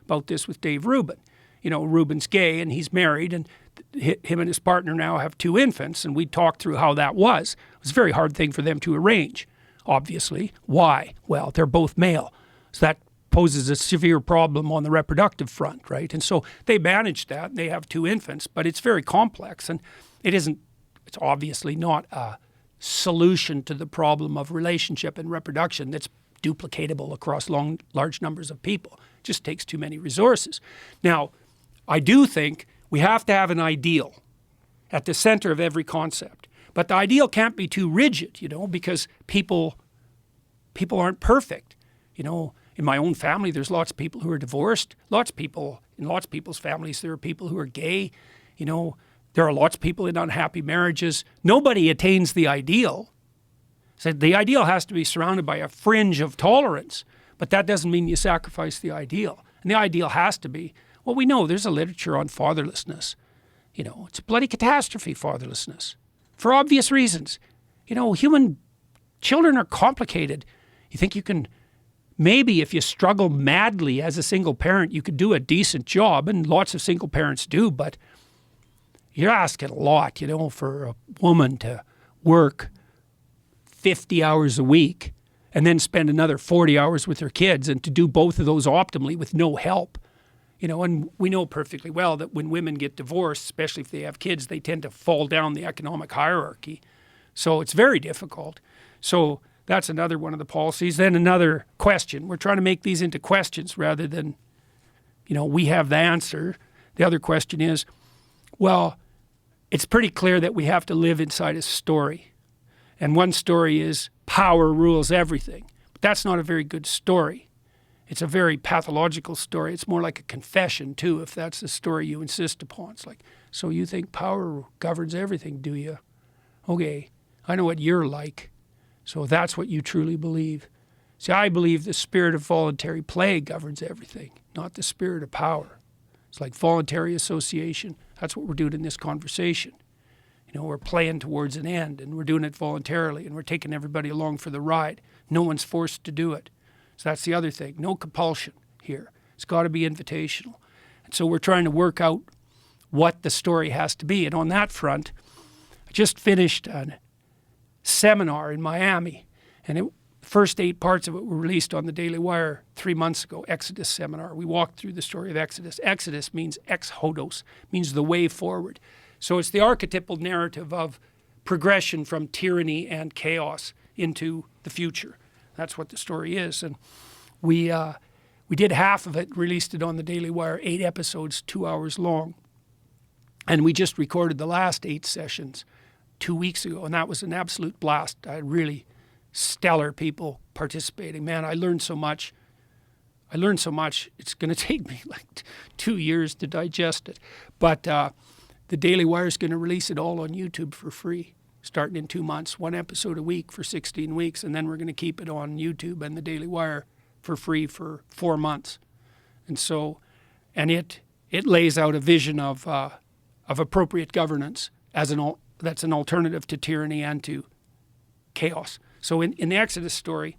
Speaker 5: about this with Dave Rubin. You know, Rubin's gay and he's married, and him and his partner now have 2 infants, and we talked through how that was. It was a very hard thing for them to arrange, obviously. Why? Well, they're both male. So that poses a severe problem on the reproductive front, right? And so they managed that, and they have 2 infants, but it's very complex, and it's obviously not a solution to the problem of relationship and reproduction that's duplicatable across large numbers of people. It just takes too many resources. Now, I do think we have to have an ideal at the center of every concept, but the ideal can't be too rigid, you know, because people aren't perfect. You know, in my own family, there's lots of people who are divorced. In lots of people's families, there are people who are gay. You know, there are lots of people in unhappy marriages. Nobody attains the ideal. So the ideal has to be surrounded by a fringe of tolerance, but that doesn't mean you sacrifice the ideal. And the ideal has to be, well, we know there's a literature on fatherlessness. You know, it's a bloody catastrophe, fatherlessness, for obvious reasons. You know, human children are complicated. You think you can, maybe if you struggle madly as a single parent, you could do a decent job, and lots of single parents do, but you're asking a lot, you know, for a woman to work 50 hours a week and then spend another 40 hours with her kids, and to do both of those optimally with no help. You know, and we know perfectly well that when women get divorced, especially if they have kids, they tend to fall down the economic hierarchy. So it's very difficult. So that's another one of the policies. Then another question. We're trying to make these into questions rather than, you know, we have the answer. The other question is, well, it's pretty clear that we have to live inside a story. And one story is power rules everything. But that's not a very good story. It's a very pathological story. It's more like a confession, too, if that's the story you insist upon. It's like, so you think power governs everything, do you? Okay, I know what you're like. So that's what you truly believe. See, I believe the spirit of voluntary play governs everything, not the spirit of power. It's like voluntary association. That's what we're doing in this conversation. You know, we're playing towards an end, and we're doing it voluntarily, and we're taking everybody along for the ride. No one's forced to do it. So that's the other thing. No compulsion here. It's got to be invitational. And so we're trying to work out what the story has to be. And on that front, I just finished a seminar in Miami, and the first 8 parts of it were released on the Daily Wire 3 months ago, Exodus seminar. We walked through the story of Exodus. Exodus means ex-hodos, means the way forward. So it's the archetypal narrative of progression from tyranny and chaos into the future. That's what the story is. And we did half of it, released it on the Daily Wire, 8 episodes, 2 hours long. And we just recorded the last 8 sessions 2 weeks ago, and that was an absolute blast. I had really stellar people participating. Man, I learned so much. It's going to take me like 2 years to digest it. But the Daily Wire is going to release it all on YouTube for free, starting in 2 months, 1 episode a week for 16 weeks. And then we're going to keep it on YouTube and the Daily Wire for free for 4 months. And it lays out a vision of appropriate governance that's an alternative to tyranny and to chaos. So in the Exodus story,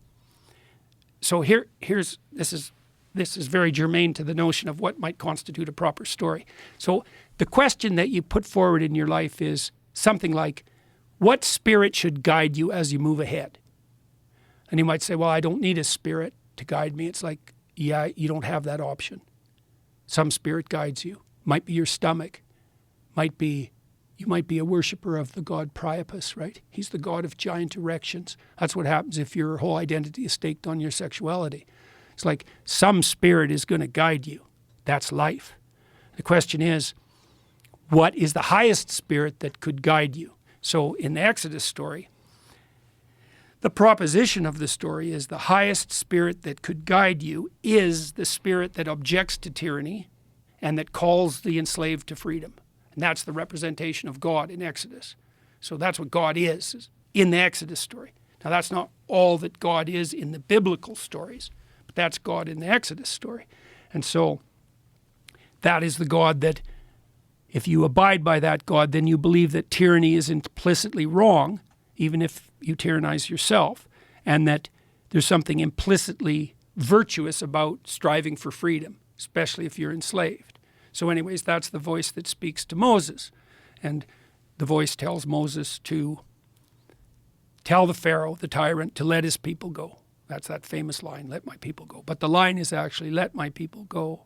Speaker 5: so this is very germane to the notion of what might constitute a proper story. So the question that you put forward in your life is something like, what spirit should guide you as you move ahead? And you might say, well, I don't need a spirit to guide me. It's like, yeah, you don't have that option. Some spirit guides you. Might be your stomach. You might be a worshiper of the god Priapus, right? He's the god of giant erections. That's what happens if your whole identity is staked on your sexuality. It's like some spirit is going to guide you. That's life. The question is, what is the highest spirit that could guide you? So in the Exodus story, the proposition of the story is the highest spirit that could guide you is the spirit that objects to tyranny and that calls the enslaved to freedom. And that's the representation of God in Exodus. So that's what God is in the Exodus story. Now that's not all that God is in the biblical stories, but that's God in the Exodus story. And so that is the God that, if you abide by that God, then you believe that tyranny is implicitly wrong, even if you tyrannize yourself, and that there's something implicitly virtuous about striving for freedom, especially if you're enslaved. So anyways, that's the voice that speaks to Moses. And the voice tells Moses to tell the Pharaoh, the tyrant, to let his people go. That's that famous line, let my people go. But the line is actually, let my people go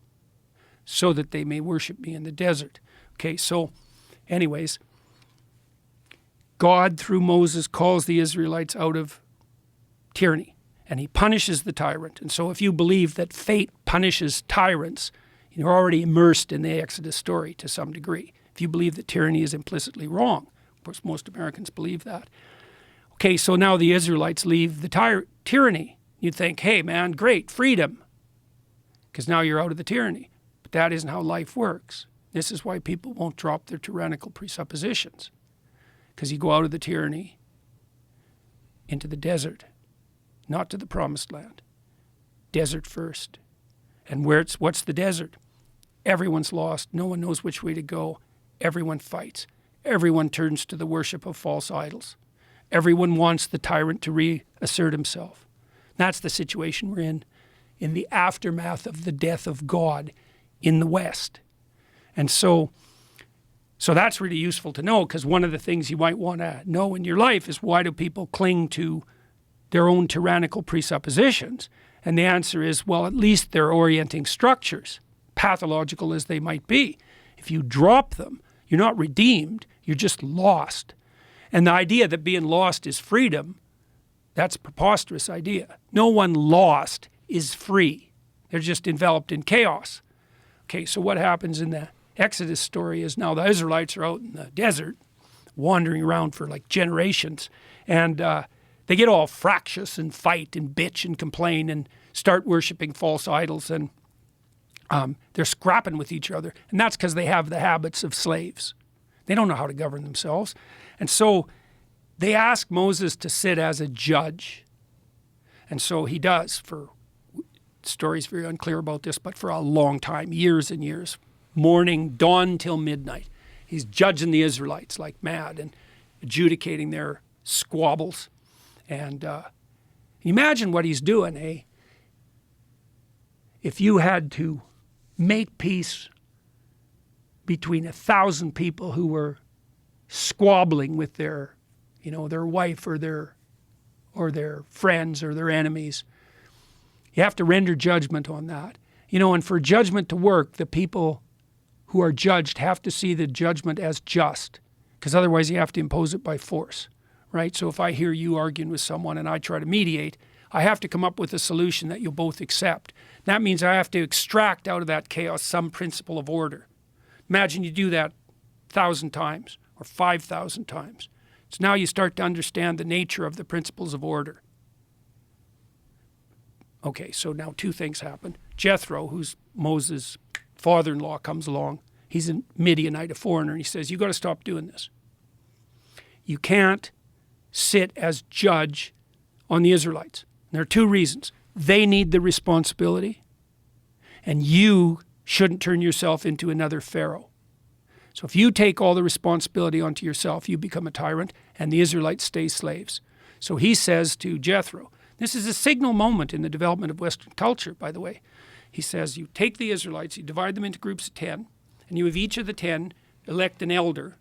Speaker 5: so that they may worship me in the desert. Okay, so anyways, God, through Moses, calls the Israelites out of tyranny, and he punishes the tyrant. And so if you believe that fate punishes tyrants, you're already immersed in the Exodus story to some degree. If you believe that tyranny is implicitly wrong, of course most Americans believe that. Okay, so now the Israelites leave the tyranny. You'd think, hey man, great, freedom, because now you're out of the tyranny. But that isn't how life works. This is why people won't drop their tyrannical presuppositions, because you go out of the tyranny into the desert, not to the promised land. Desert first. And what's the desert? Everyone's lost. No one knows which way to go. Everyone fights. Everyone turns to the worship of false idols. Everyone wants the tyrant to reassert himself. That's the situation we're in the aftermath of the death of God in the West. And so that's really useful to know, because one of the things you might want to know in your life is, why do people cling to their own tyrannical presuppositions? And the answer is, well, at least they're orienting structures, pathological as they might be. If you drop them, you're not redeemed, you're just lost. And the idea that being lost is freedom, that's a preposterous idea. No one lost is free. They're just enveloped in chaos. Okay, so what happens in the Exodus story is, now the Israelites are out in the desert, wandering around for like generations, and they get all fractious and fight and bitch and complain and start worshiping false idols, and they're scrapping with each other. And that's because they have the habits of slaves. They don't know how to govern themselves. And so they ask Moses to sit as a judge. And so he does. The story's very unclear about this, but for a long time, years and years, morning, dawn till midnight, he's judging the Israelites like mad and adjudicating their squabbles. And imagine what he's doing, eh? If you had to make peace between 1,000 people who were squabbling with their wife or their friends or their enemies, you have to render judgment on that. And for judgment to work, the people who are judged have to see the judgment as just, because otherwise you have to impose it by force. Right? So if I hear you arguing with someone and I try to mediate, I have to come up with a solution that you'll both accept. That means I have to extract out of that chaos some principle of order. Imagine you do that 1,000 times or 5,000 times. So now you start to understand the nature of the principles of order. Okay, so now two things happen. Jethro, who's Moses' father-in-law, comes along. He's a Midianite, a foreigner, and he says, you got to stop doing this. You can't sit as judge on the Israelites. And there are two reasons. They need the responsibility, And you shouldn't turn yourself into another Pharaoh. So if you take all the responsibility onto yourself, you become a tyrant, and the Israelites stay slaves. So he says to Jethro, this is a signal moment in the development of Western culture, by the way. He says, you take the Israelites, you divide them into groups of 10, and you have each of the 10 elect an elder.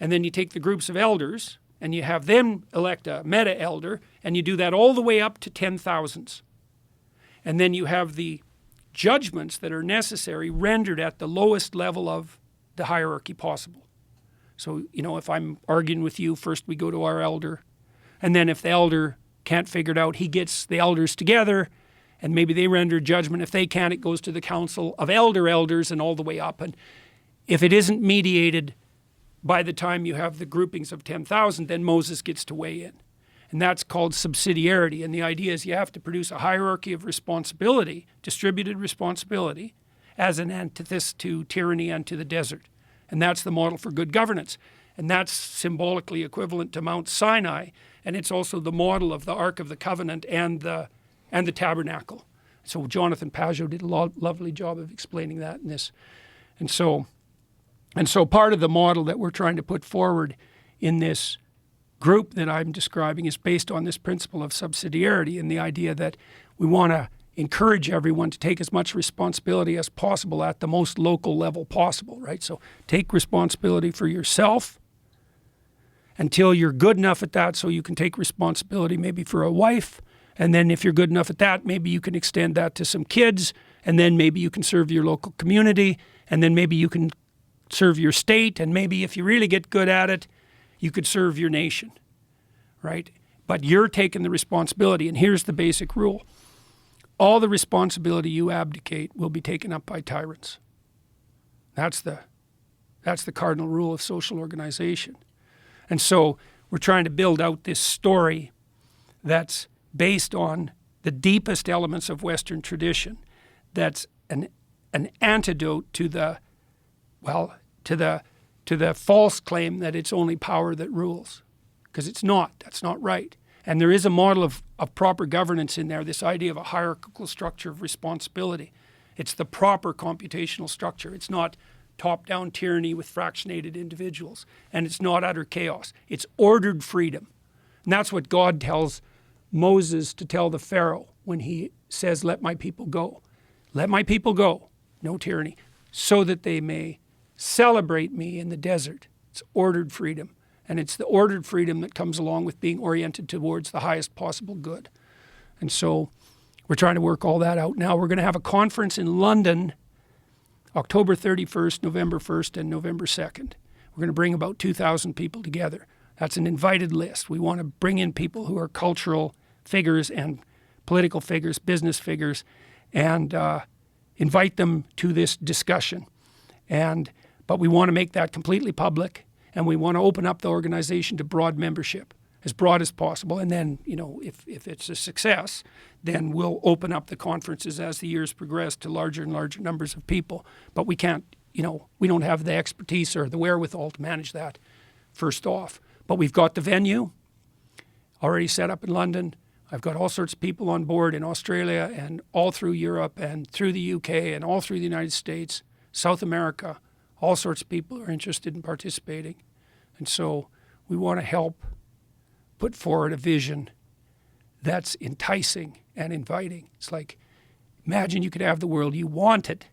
Speaker 5: And then you take the groups of elders, and you have them elect a meta-elder, and you do that all the way up to 10,000s. And then you have the judgments that are necessary rendered at the lowest level of the hierarchy possible. So, if I'm arguing with you, first we go to our elder, and then if the elder can't figure it out, he gets the elders together, and maybe they render judgment. If they can't, it goes to the council of elders and all the way up. And if it isn't mediated by the time you have the groupings of 10,000, then Moses gets to weigh in. And that's called subsidiarity. And the idea is you have to produce a hierarchy of responsibility, distributed responsibility, as an antithesis to tyranny and to the desert. And that's the model for good governance. And that's symbolically equivalent to Mount Sinai. And it's also the model of the Ark of the Covenant and the tabernacle. So Jonathan Pajot did a lovely job of explaining that in this. And so part of the model that we're trying to put forward in this group that I'm describing is based on this principle of subsidiarity and the idea that we want to encourage everyone to take as much responsibility as possible at the most local level possible, right? So take responsibility for yourself until you're good enough at that so you can take responsibility maybe for a wife. And then if you're good enough at that, maybe you can extend that to some kids. And then maybe you can serve your local community. And then maybe you can serve your state. And maybe if you really get good at it, you could serve your nation, right? But you're taking the responsibility. And here's the basic rule. All the responsibility you abdicate will be taken up by tyrants. That's the cardinal rule of social organization. And so we're trying to build out this story that's based on the deepest elements of Western tradition. That's an antidote to the false claim that it's only power that rules, because it's not. That's not right. And there is a model of proper governance in there, this idea of a hierarchical structure of responsibility. It's the proper computational structure. It's not top-down tyranny with fractionated individuals. And it's not utter chaos. It's ordered freedom. And that's what God tells Moses to tell the Pharaoh when he says, let my people go. Let my people go, no tyranny, so that they may celebrate me in the desert. It's ordered freedom. And it's the ordered freedom that comes along with being oriented towards the highest possible good. And so we're trying to work all that out now. We're going to have a conference in London, October 31st, November 1st, and November 2nd. We're going to bring about 2,000 people together. That's an invited list. We want to bring in people who are cultural figures and political figures, business figures, and invite them to this discussion. But we want to make that completely public. And we want to open up the organization to broad membership, as broad as possible. And then, if it's a success, then we'll open up the conferences as the years progress to larger and larger numbers of people. But we can't, we don't have the expertise or the wherewithal to manage that first off. But we've got the venue already set up in London. I've got all sorts of people on board in Australia and all through Europe and through the UK and all through the United States, South America. All sorts of people are interested in participating. And so we want to help put forward a vision that's enticing and inviting. It's like, imagine you could have the world you wanted.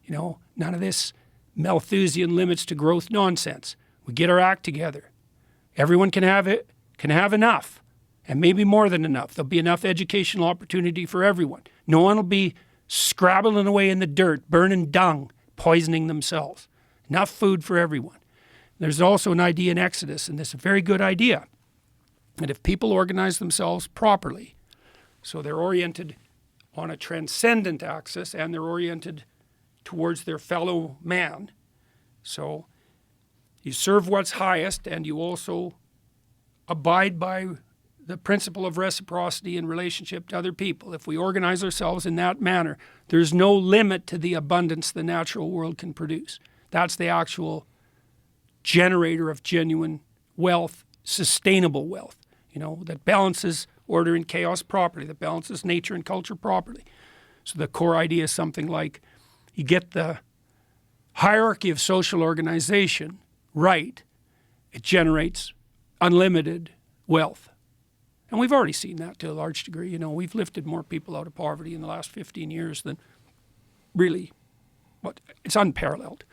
Speaker 5: None of this Malthusian limits to growth nonsense. We get our act together. Everyone can have it, can have enough, and maybe more than enough. There'll be enough educational opportunity for everyone. No one will be scrabbling away in the dirt, burning dung, poisoning themselves. Enough food for everyone. There's also an idea in Exodus, and this is a very good idea, that if people organize themselves properly, so they're oriented on a transcendent axis and they're oriented towards their fellow man, so you serve what's highest and you also abide by the principle of reciprocity in relationship to other people. If we organize ourselves in that manner, there's no limit to the abundance the natural world can produce. That's the actual generator of genuine wealth, sustainable wealth, that balances order and chaos properly, that balances nature and culture properly. So the core idea is something like you get the hierarchy of social organization right, it generates unlimited wealth. And we've already seen that to a large degree. You know, we've lifted more people out of poverty in the last 15 years than really, it's unparalleled.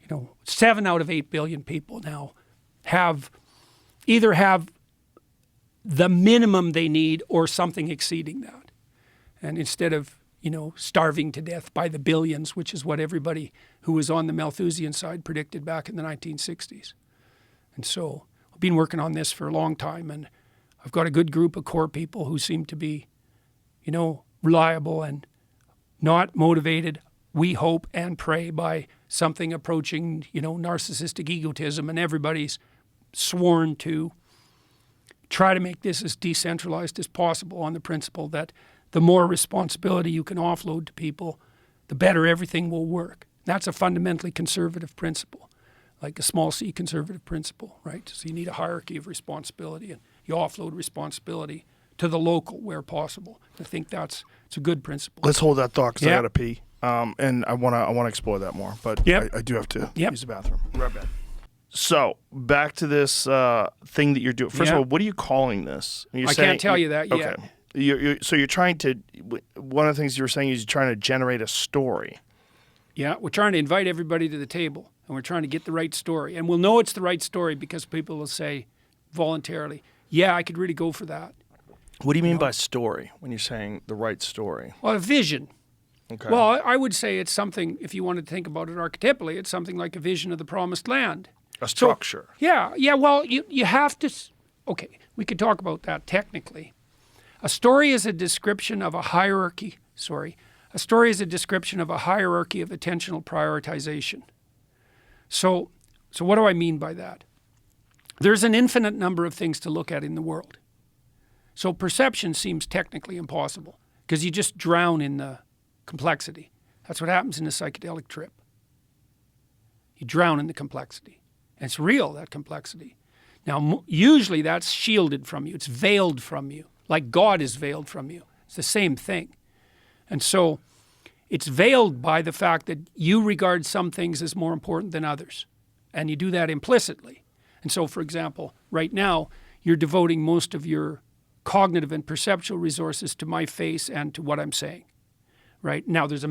Speaker 5: You know, 7 out of 8 billion people now either have the minimum they need or something exceeding that. And instead of, you know, starving to death by the billions, which is what everybody who was on the Malthusian side predicted back in the 1960s. And so I've been working on this for a long time, and I've got a good group of core people who seem to be, you know, reliable and not motivated, we hope and pray, by something approaching, you know, narcissistic egotism, and everybody's sworn to try to make this as decentralized as possible on the principle that the more responsibility you can offload to people, the better everything will work. That's a fundamentally conservative principle, like a small c conservative principle, right? So you need a hierarchy of responsibility, and you offload responsibility to the local where possible. I think it's a good principle.
Speaker 4: Let's hold that thought because I got to pee. And I want to explore that more, but I do have to use the bathroom. Right back. So back to this thing that you're doing. First of all, what are you calling this?
Speaker 5: I can't tell you that yet.
Speaker 4: Okay. So you're trying to. One of the things you were saying is you're trying to generate a story.
Speaker 5: Yeah, we're trying to invite everybody to the table, and we're trying to get the right story. And we'll know it's the right story because people will say voluntarily, "Yeah, I could really go for that."
Speaker 4: What do you mean by story when you're saying the right story?
Speaker 5: Well, a vision.
Speaker 4: Okay.
Speaker 5: Well, I would say it's something, if you wanted to think about it archetypally, it's something like a vision of the promised land.
Speaker 4: A structure.
Speaker 5: So, yeah. Well, you have to. Okay, we could talk about that technically. A story is a description of a hierarchy. A story is a description of a hierarchy of attentional prioritization. So what do I mean by that? There's an infinite number of things to look at in the world. So perception seems technically impossible because you just drown in the complexity. That's what happens in a psychedelic trip. You drown in the complexity. And it's real, that complexity. Now, usually that's shielded from you. It's veiled from you, like God is veiled from you. It's the same thing. And so it's veiled by the fact that you regard some things as more important than others. And you do that implicitly. And so, for example, right now, you're devoting most of your cognitive and perceptual resources to my face and to what I'm saying. Right? Now, there's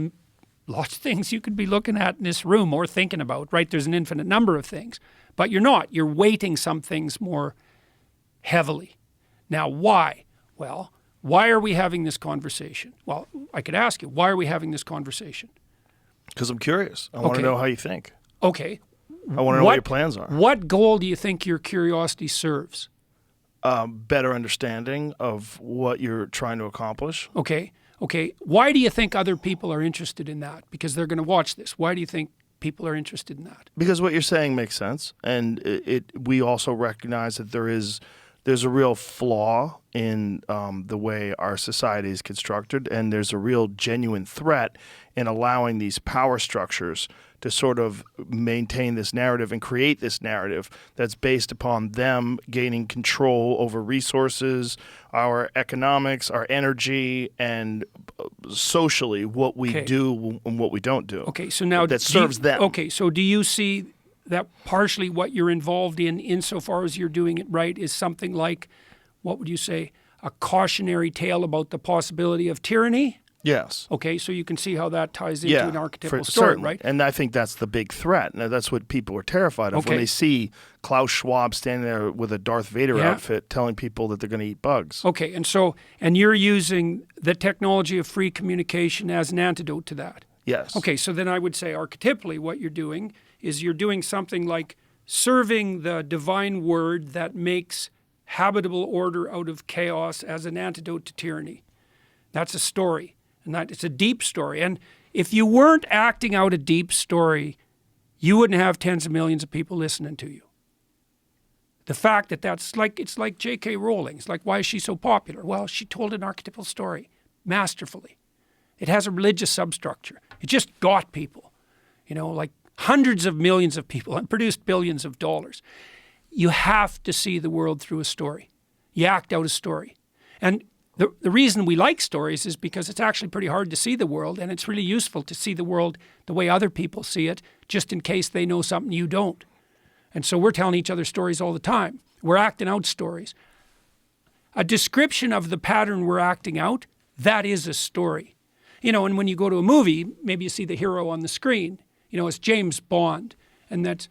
Speaker 5: lots of things you could be looking at in this room or thinking about, right? There's an infinite number of things. But you're not. You're weighting some things more heavily. Now, why? Well, why are we having this conversation? Well, I could ask you, why are we having this conversation?
Speaker 4: Because I'm curious. I want to know how you think.
Speaker 5: Okay.
Speaker 4: I want to know what your plans are.
Speaker 5: What goal do you think your curiosity serves?
Speaker 4: Better understanding of what you're trying to accomplish.
Speaker 5: Okay. Why do you think other people are interested in that? Because they're going to watch this. Why do you think people are interested in that?
Speaker 4: Because what you're saying makes sense, and we also recognize that there's a real flaw in the way our society is constructed, and there's a real genuine threat in allowing these power structures to sort of maintain this narrative and create this narrative that's based upon them gaining control over resources, our economics, our energy, and socially what we do and what we don't do.
Speaker 5: Okay, so now
Speaker 4: that serves them.
Speaker 5: Okay, so do you see that partially what you're involved in, insofar as you're doing it right, is something like, what would you say, a cautionary tale about the possibility of tyranny?
Speaker 4: Yes.
Speaker 5: Okay, so you can see how that ties into an archetypal story,
Speaker 4: certainly.
Speaker 5: right?
Speaker 4: And I think that's the big threat. Now, that's what people are terrified of when they see Klaus Schwab standing there with a Darth Vader outfit telling people that they're going to eat bugs.
Speaker 5: Okay, and you're using the technology of free communication as an antidote to that.
Speaker 4: Yes.
Speaker 5: Okay, so then I would say archetypally what you're doing is you're doing something like serving the divine word that makes habitable order out of chaos as an antidote to tyranny. That's a story. And it's a deep story. And if you weren't acting out a deep story, you wouldn't have tens of millions of people listening to you. The fact that it's like J.K. Rowling. It's like, why is she so popular? Well, she told an archetypal story masterfully. It has a religious substructure. It just got people, like hundreds of millions of people, and produced billions of dollars. You have to see the world through a story. You act out a story. And the reason we like stories is because it's actually pretty hard to see the world, and it's really useful to see the world the way other people see it, just in case they know something you don't. And so we're telling each other stories all the time. We're acting out stories. A description of the pattern we're acting out, that is a story. You know, and when you go to a movie, maybe you see the hero on the screen, you know, it's James Bond. And that's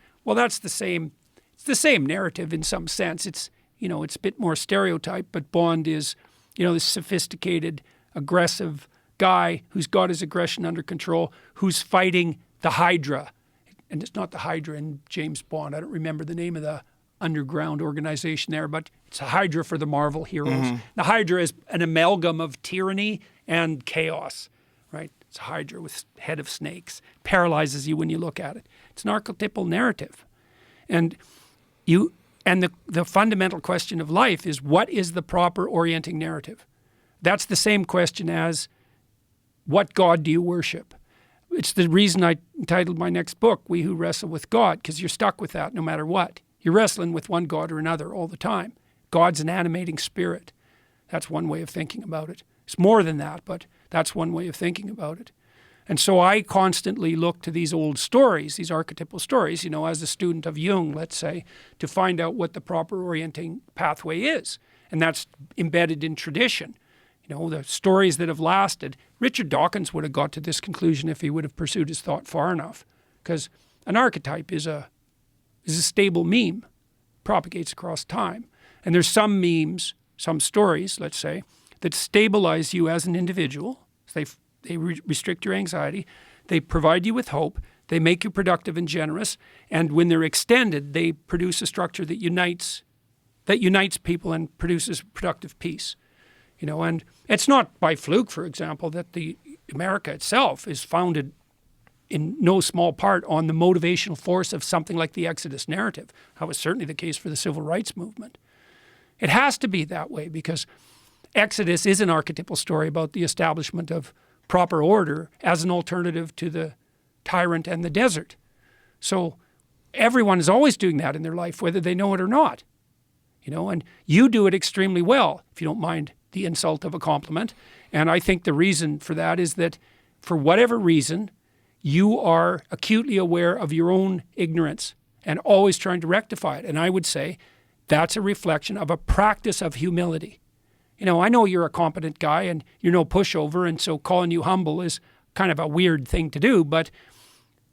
Speaker 5: the same, it's the same narrative in some sense. It's, you know, it's a bit more stereotyped, but Bond is, you know, this sophisticated, aggressive guy who's got his aggression under control, who's fighting the Hydra. And it's not the Hydra in James Bond. I don't remember the name of the underground organization there, but it's a Hydra for the Marvel heroes. The Hydra is an amalgam of tyranny and chaos, right? It's a Hydra with head of snakes. Paralyzes you when you look at it. It's an archetypal narrative. And the fundamental question of life is, what is the proper orienting narrative? That's the same question as, what God do you worship? It's the reason I entitled my next book, We Who Wrestle with God, because you're stuck with that no matter what. You're wrestling with one God or another all the time. God's an animating spirit. That's one way of thinking about it. It's more than that, but that's one way of thinking about it. And so I constantly look to these old stories, these archetypal stories, you know, as a student of Jung, let's say, to find out what the proper orienting pathway is. And that's embedded in tradition. You know, the stories that have lasted. Richard Dawkins would have got to this conclusion if he would have pursued his thought far enough. Because an archetype is a stable meme, propagates across time. And there's some memes, some stories, let's say, that stabilize you as an individual. They restrict your anxiety. They provide you with hope. They make you productive and generous. And when they're extended, they produce a structure that unites people and produces productive peace. You know, and it's not by fluke, for example, that the America itself is founded in no small part on the motivational force of something like the Exodus narrative. That was certainly the case for the civil rights movement. It has to be that way because Exodus is an archetypal story about the establishment of proper order as an alternative to the tyrant and the desert. So everyone is always doing that in their life, whether they know it or not. You know, and you do it extremely well, if you don't mind the insult of a compliment. And I think the reason for that is that for whatever reason, you are acutely aware of your own ignorance and always trying to rectify it. And I would say that's a reflection of a practice of humility. You know, I know you're a competent guy and you're no pushover, and so calling you humble is kind of a weird thing to do. But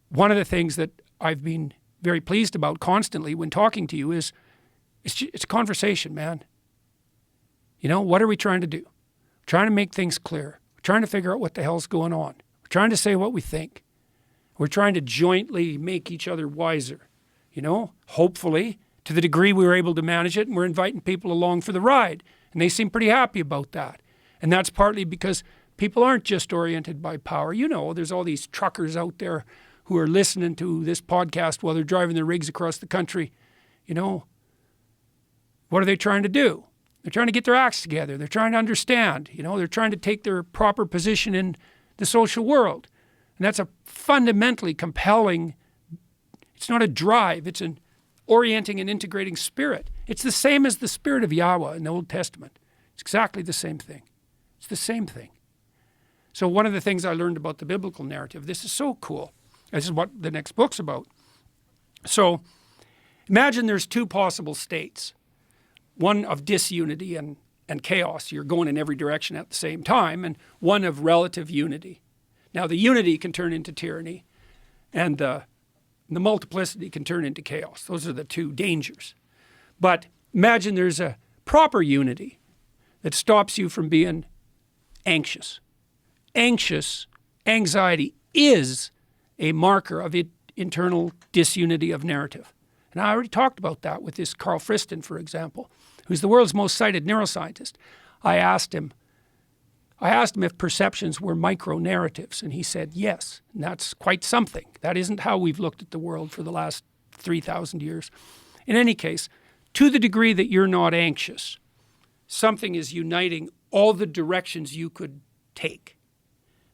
Speaker 5: one of the things that I've been very pleased about constantly when talking to you is it's a conversation, man. You know, what are we trying to do? We're trying to make things clear. We're trying to figure out what the hell's going on. We're trying to say what we think. We're trying to jointly make each other wiser, you know, hopefully to the degree we were able to manage it, and we're inviting people along for the ride. And they seem pretty happy about that. And that's partly because people aren't just oriented by power. You know, there's all these truckers out there who are listening to this podcast while they're driving their rigs across the country. You know, what are they trying to do? They're trying to get their acts together. They're trying to understand. You know, they're trying to take their proper position in the social world. And that's a fundamentally compelling, it's not a drive, it's an orienting and integrating spirit. It's the same as the spirit of Yahweh in the Old Testament. It's exactly the same thing. It's the same thing. So one of the things I learned about the biblical narrative, this is so cool. This is what the next book's about. So imagine there's two possible states. One of disunity and chaos. You're going in every direction at the same time. And one of relative unity. Now the unity can turn into tyranny. And the multiplicity can turn into chaos. Those are the two dangers. But imagine there's a proper unity that stops you from being anxious. Anxiety is a marker of internal disunity of narrative. And I already talked about that with this Carl Friston, for example, who's the world's most cited neuroscientist. I asked him if perceptions were micro-narratives, and he said yes, and that's quite something. That isn't how we've looked at the world for the last 3,000 years. In any case, to the degree that you're not anxious, something is uniting all the directions you could take.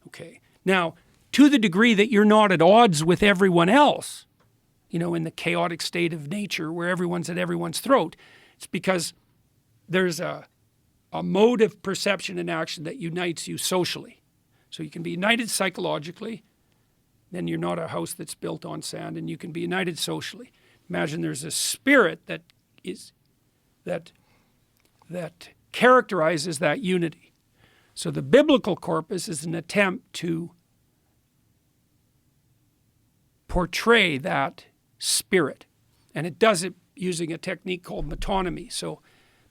Speaker 5: Okay. Now, to the degree that you're not at odds with everyone else, you know, in the chaotic state of nature where everyone's at everyone's throat, it's because there's a a mode of perception and action that unites you socially. So you can be united psychologically, then you're not a house that's built on sand, and you can be united socially. Imagine there's a spirit that characterizes that unity. So the biblical corpus is an attempt to portray that spirit, and it does it using a technique called metonymy. So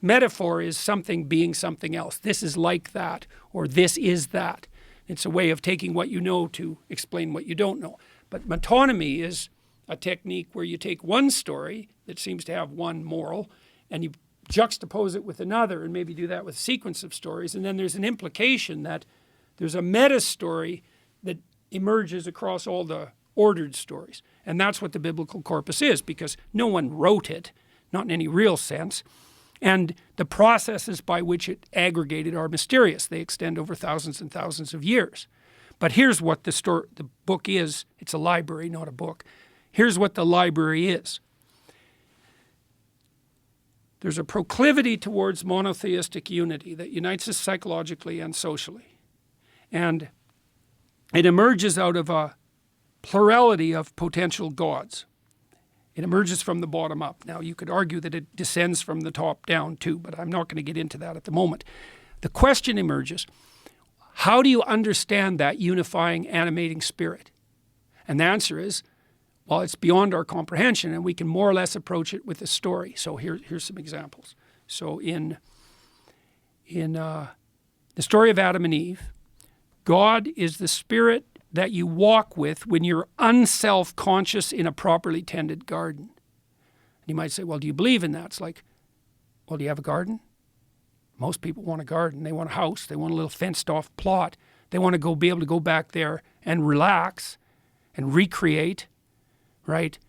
Speaker 5: metaphor is something being something else. This is like that, or this is that. It's a way of taking what you know to explain what you don't know. But metonymy is a technique where you take one story that seems to have one moral and you juxtapose it with another, and maybe do that with a sequence of stories. And then there's an implication that there's a meta story that emerges across all the ordered stories. And that's what the biblical corpus is, because no one wrote it, not in any real sense. And the processes by which it aggregated are mysterious. They extend over thousands and thousands of years. But here's what the book is. It's a library, not a book. Here's what the library is. There's a proclivity towards monotheistic unity that unites us psychologically and socially. And it emerges out of a plurality of potential gods. It emerges from the bottom up. Now, you could argue that it descends from the top down too, but I'm not going to get into that at the moment. The question emerges, how do you understand that unifying, animating spirit? And the answer is, well, it's beyond our comprehension, and we can more or less approach it with a story. So here's some examples. So in the story of Adam and Eve, God is the spirit that you walk with when you're unself-conscious in a properly tended garden. And you might say, well, do you believe in that? It's like, well, do you have a garden? Most people want a garden. They want a house. They want a little fenced-off plot. They want to be able to go back there and relax and recreate, right?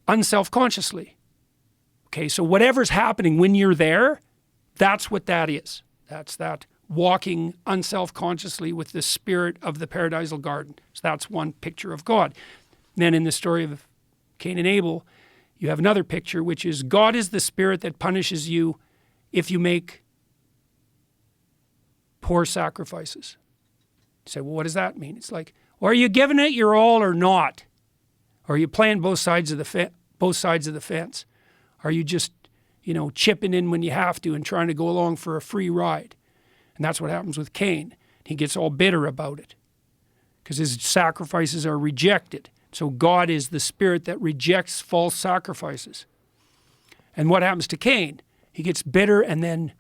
Speaker 5: Unself-consciously. Okay, so whatever's happening when you're there, that's what that is. That's that walking unself-consciously with the spirit of the paradisal garden. So that's one picture of God. And then in the story of Cain and Abel, you have another picture, which is God is the spirit that punishes you if you make poor sacrifices. You say, well, what does that mean? It's like, well, are you giving it your all or not? Or are you playing both sides of the fence? Are you just, chipping in when you have to and trying to go along for a free ride? And that's what happens with Cain. He gets all bitter about it because his sacrifices are rejected. So God is the spirit that rejects false sacrifices. And what happens to Cain? He gets bitter and then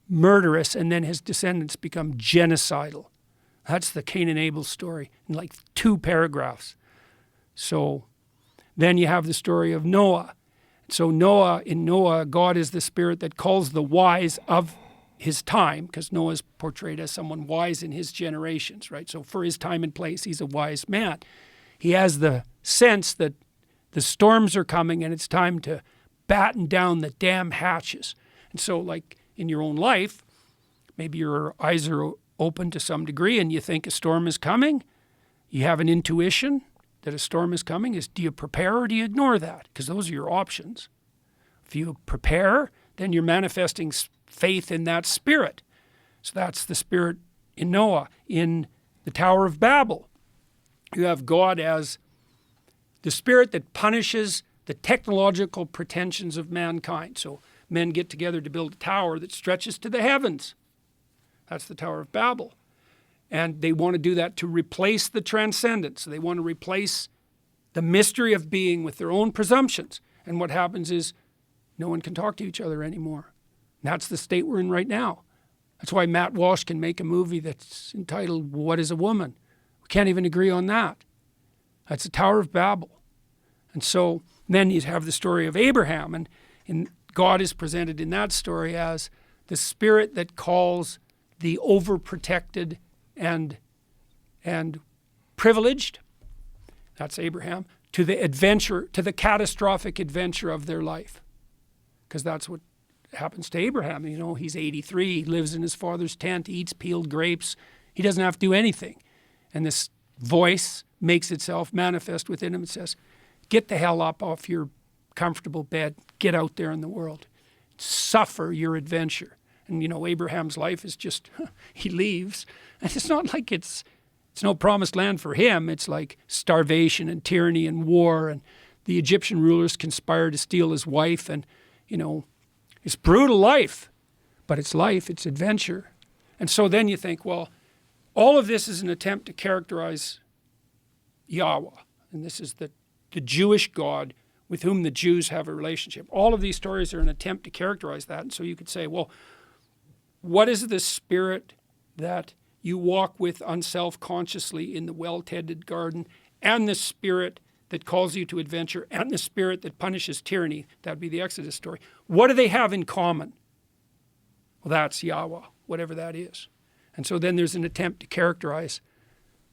Speaker 5: murderous, and then his descendants become genocidal. That's the Cain and Abel story in like 2 paragraphs. So then you have the story of Noah. So in Noah, God is the spirit that calls the wise of his time, because Noah is portrayed as someone wise in his generations, right? So for his time and place, he's a wise man. He has the sense that the storms are coming and it's time to batten down the dam hatches. And so like in your own life, maybe your eyes are open to some degree and you think a storm is coming. You have an intuition that a storm is coming. Do you prepare or do you ignore that? Because those are your options. If you prepare, then you're manifesting faith in that spirit. So that's the spirit in Noah. In the Tower of Babel, you have God as the spirit that punishes the technological pretensions of mankind. So men get together to build a tower that stretches to the heavens. That's the Tower of Babel. And they want to do that to replace the transcendent. So they want to replace the mystery of being with their own presumptions. And what happens is no one can talk to each other anymore. And that's the state we're in right now. That's why Matt Walsh can make a movie that's entitled, What is a Woman? We can't even agree on that. That's the Tower of Babel. And so then you have the story of Abraham, and God is presented in that story as the spirit that calls the overprotected and privileged, that's Abraham, to the adventure, to the catastrophic adventure of their life. Because that's what happens to Abraham. He's 83, he lives in his father's tent, eats peeled grapes. He doesn't have to do anything. And this voice makes itself manifest within him and says, get the hell up off your comfortable bed, get out there in the world, suffer your adventure. And, Abraham's life is just, he leaves. And it's not like it's no promised land for him. It's like starvation and tyranny and war. And the Egyptian rulers conspire to steal his wife. And, it's brutal life. But it's life, it's adventure. And so then you think, well, all of this is an attempt to characterize Yahweh. And this is the Jewish God with whom the Jews have a relationship. All of these stories are an attempt to characterize that. And so you could say, well, what is the spirit that you walk with unself-consciously in the well-tended garden, and the spirit that calls you to adventure, and the spirit that punishes tyranny? That would be the Exodus story. What do they have in common? Well, that's Yahweh, whatever that is. And so then there's an attempt to characterize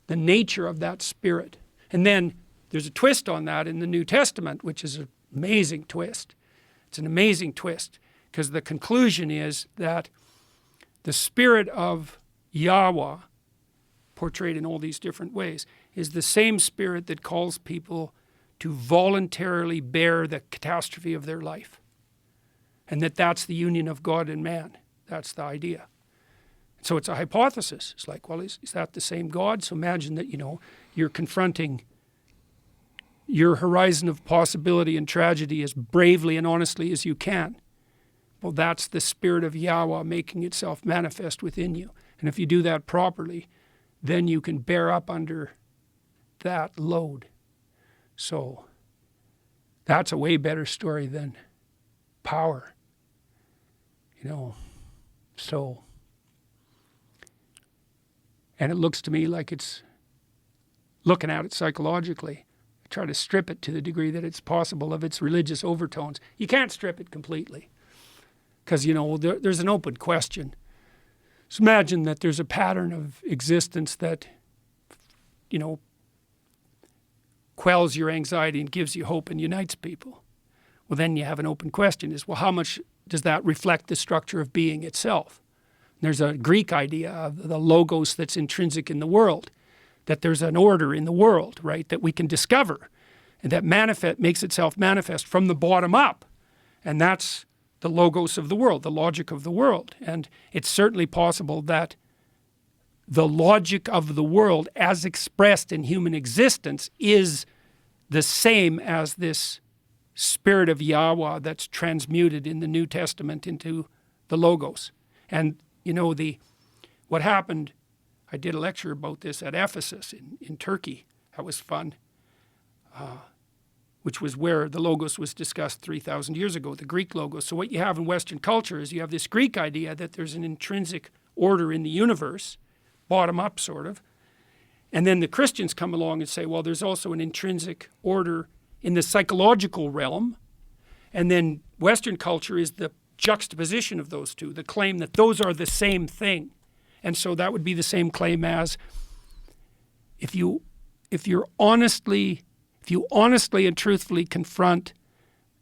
Speaker 5: the nature of that spirit. And then there's a twist on that in the New Testament, which is an amazing twist. It's an amazing twist because the conclusion is that the spirit of Yahweh, portrayed in all these different ways, is the same spirit that calls people to voluntarily bear the catastrophe of their life. And that's the union of God and man. That's the idea. So it's a hypothesis. It's like, well, is that the same God? So imagine that, you're confronting your horizon of possibility and tragedy as bravely and honestly as you can. Well, that's the spirit of Yahweh making itself manifest within you. And if you do that properly, then you can bear up under that load. So that's a way better story than power. So, and it looks to me like it's looking at it psychologically. Try to strip it to the degree that it's possible of its religious overtones. You can't strip it completely because, there's an open question. So imagine that there's a pattern of existence that, quells your anxiety and gives you hope and unites people. Well, then you have an open question is, well, how much does that reflect the structure of being itself? There's a Greek idea of the logos that's intrinsic in the world, that there's an order in the world, right, that we can discover, and that makes itself manifest from the bottom up. And that's the logos of the world, the logic of the world. And it's certainly possible that the logic of the world as expressed in human existence is the same as this spirit of Yahweh that's transmuted in the New Testament into the logos. And, what happened, I did a lecture about this at Ephesus in Turkey. That was fun, which was where the logos was discussed 3,000 years ago, the Greek logos. So what you have in Western culture is you have this Greek idea that there's an intrinsic order in the universe, bottom up sort of. And then the Christians come along and say, well, there's also an intrinsic order in the psychological realm. And then Western culture is the juxtaposition of those two, the claim that those are the same thing. And so that would be the same claim as if you honestly and truthfully confront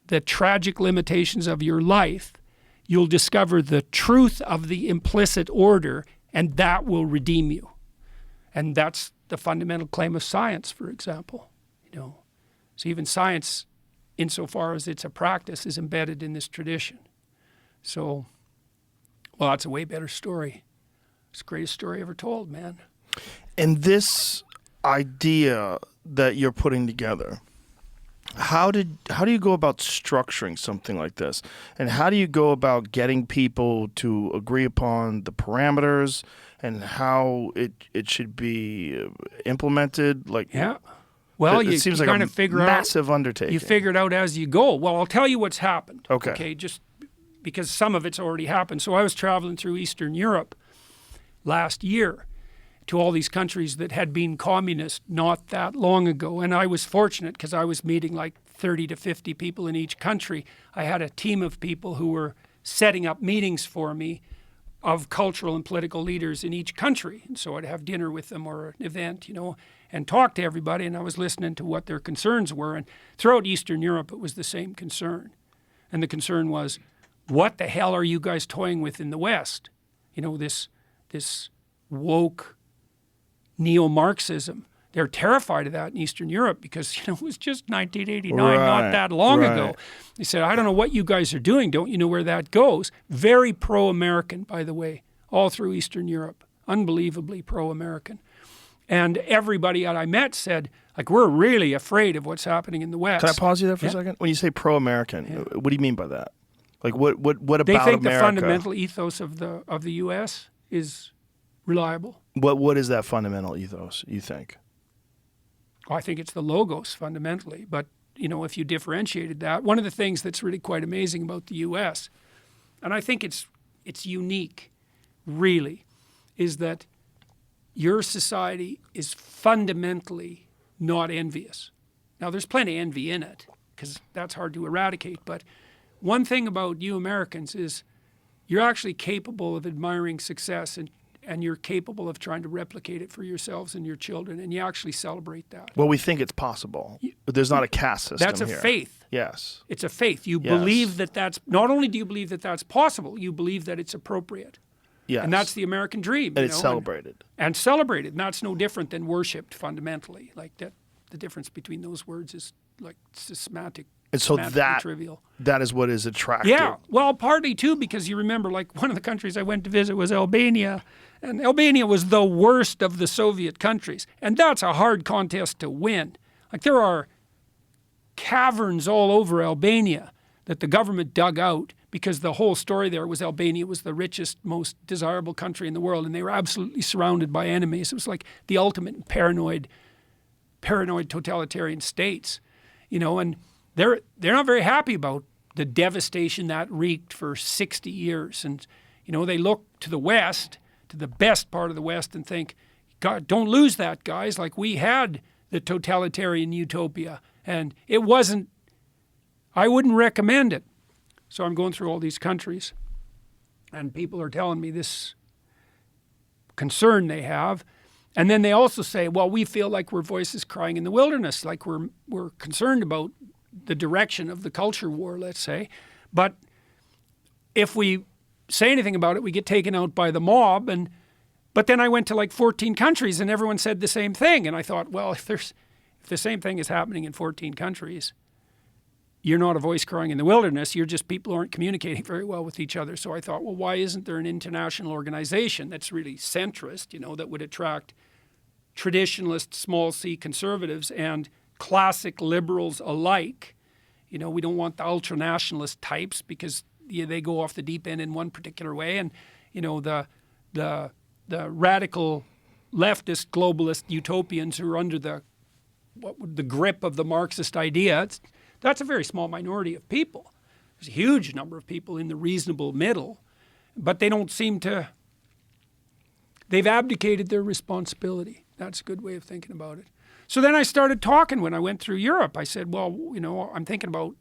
Speaker 5: the tragic limitations of your life, you'll discover the truth of the implicit order, and that will redeem you. And that's the fundamental claim of science, for example. So even science, insofar as it's a practice, is embedded in this tradition. So, well, that's a way better story. It's the greatest story ever told, man.
Speaker 4: And this idea that you're putting together, how do you go about structuring something like this? And how do you go about getting people to agree upon the parameters and how it should be implemented?
Speaker 5: Yeah. Well,
Speaker 4: it seems like
Speaker 5: kind
Speaker 4: a
Speaker 5: of figure
Speaker 4: massive undertaking.
Speaker 5: You figure it out as you go. Well, I'll tell you what's happened.
Speaker 4: Okay.
Speaker 5: Just because some of it's already happened. So I was traveling through Eastern Europe last year to all these countries that had been communist not that long ago. And I was fortunate because I was meeting like 30 to 50 people in each country. I had a team of people who were setting up meetings for me of cultural and political leaders in each country. And so I'd have dinner with them or an event, and talk to everybody. And I was listening to what their concerns were. And throughout Eastern Europe, it was the same concern. And the concern was, what the hell are you guys toying with in the West? This woke neo-Marxism, they're terrified of that in Eastern Europe because, it was just 1989, not that long ago. They said, I don't know what you guys are doing. Don't you know where that goes? Very pro-American, by the way, all through Eastern Europe. Unbelievably pro-American. And everybody that I met said, like, we're really afraid of what's happening in the West.
Speaker 4: Can I pause you there for a second? When you say pro-American, what do you mean by that? Like, what about
Speaker 5: They think
Speaker 4: America?
Speaker 5: the fundamental ethos of the U.S. is reliable.
Speaker 4: What is that fundamental ethos, you think?
Speaker 5: I think it's the logos fundamentally. But, if you differentiated that, one of the things that's really quite amazing about the U.S., and I think it's unique, really, is that your society is fundamentally not envious. Now, there's plenty of envy in it because that's hard to eradicate. But one thing about you Americans is you're actually capable of admiring success and you're capable of trying to replicate it for yourselves and your children, and you actually celebrate that.
Speaker 4: Well, we think it's possible. But there's not a caste system
Speaker 5: That's a
Speaker 4: here.
Speaker 5: faith.
Speaker 4: Yes.
Speaker 5: It's a faith. You believe that that's, not only do you believe that that's possible, you believe that it's appropriate.
Speaker 4: Yes.
Speaker 5: And that's the American dream.
Speaker 4: And it's celebrated.
Speaker 5: And celebrated. And that's no different than worshipped fundamentally. Like that, the difference between those words is like semantic.
Speaker 4: And so that
Speaker 5: trivial.
Speaker 4: That is what is attractive.
Speaker 5: Yeah. Well, partly too, because you remember, like one of the countries I went to visit was Albania. And Albania was the worst of the Soviet countries. And that's a hard contest to win. Like there are caverns all over Albania that the government dug out because the whole story there was Albania was the richest, most desirable country in the world, and they were absolutely surrounded by enemies. It was like the ultimate paranoid totalitarian states, and they're not very happy about the devastation that wreaked for 60 years. And, they look to the West, to the best part of the West, and think, God, don't lose that, guys. Like we had the totalitarian utopia, and it wasn't, I wouldn't recommend it. So I'm going through all these countries, and people are telling me this concern they have. And then they also say, well, we feel like we're voices crying in the wilderness, like we're concerned about the direction of the culture war, let's say. But if we say anything about it, we get taken out by the mob. But then I went to like 14 countries, and everyone said the same thing. And I thought, well, if the same thing is happening in 14 countries, you're not a voice crying in the wilderness. You're just people who aren't communicating very well with each other. So I thought, well, why isn't there an international organization that's really centrist, that would attract traditionalist, small c conservatives and classic liberals alike? We don't want the ultranationalist types because they go off the deep end in one particular way. And, the radical leftist globalist utopians who are under the grip of the Marxist idea, that's a very small minority of people. There's a huge number of people in the reasonable middle, but they don't seem to, they've abdicated their responsibility. That's a good way of thinking about it. So then I started talking when I went through Europe. I said, well, I'm thinking about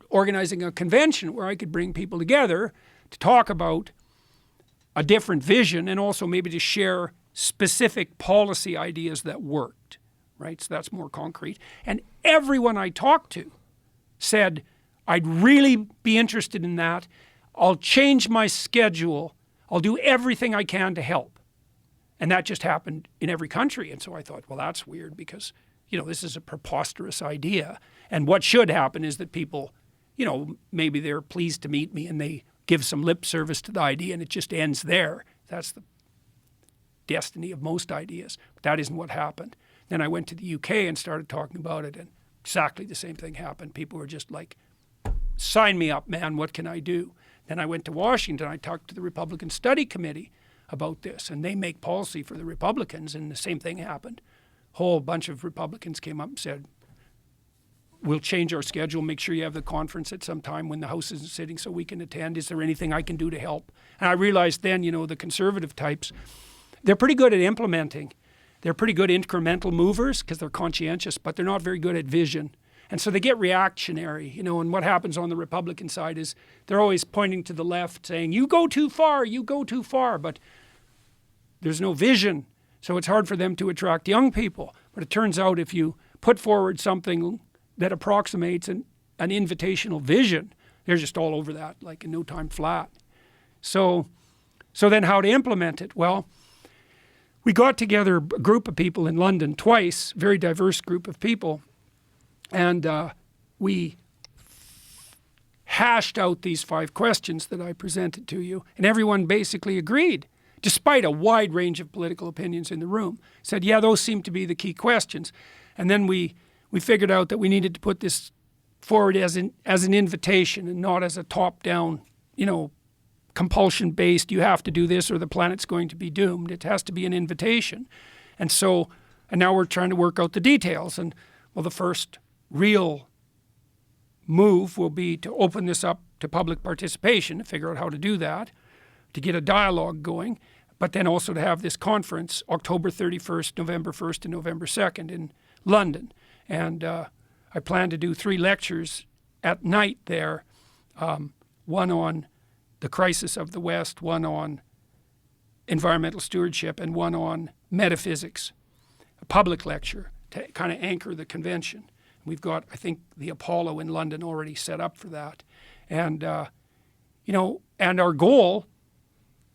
Speaker 5: organizing a convention where I could bring people together to talk about a different vision and also maybe to share specific policy ideas that worked, right? So that's more concrete. And everyone I talked to said, I'd really be interested in that. I'll change my schedule. I'll do everything I can to help. And that just happened in every country. And so I thought, well, that's weird because, this is a preposterous idea. And what should happen is that people, maybe they're pleased to meet me and they give some lip service to the idea and it just ends there. That's the destiny of most ideas. But that isn't what happened. Then I went to the UK and started talking about it, and exactly the same thing happened. People were just like, sign me up, man, what can I do? Then I went to Washington. I talked to the Republican Study Committee about this, and they make policy for the Republicans, and the same thing happened. A whole bunch of Republicans came up and said, we'll change our schedule, make sure you have the conference at some time when the House isn't sitting so we can attend. Is there anything I can do to help? And I realized then, the conservative types, they're pretty good at implementing. They're pretty good incremental movers because they're conscientious, but they're not very good at vision. And so they get reactionary, and what happens on the Republican side is they're always pointing to the left saying, you go too far, but there's no vision. So it's hard for them to attract young people. But it turns out if you put forward something that approximates an invitational vision, they're just all over that, like in no time flat. So then how to implement it? Well, we got together a group of people in London twice, very diverse group of people, and we hashed out these 5 questions that I presented to you, and everyone basically agreed, despite a wide range of political opinions in the room, said, yeah, those seem to be the key questions. And then we figured out that we needed to put this forward as an invitation and not as a top-down, compulsion-based, you have to do this or the planet's going to be doomed. It has to be an invitation. And now we're trying to work out the details. And well, the first real move will be to open this up to public participation, to figure out how to do that, to get a dialogue going, but then also to have this conference October 31st, November 1st, and November 2nd in London. And I plan to do 3 lectures at night there, one on the crisis of the West, one on environmental stewardship, and one on metaphysics, a public lecture to kind of anchor the convention. We've got, I think, the Apollo in London already set up for that. And, and our goal,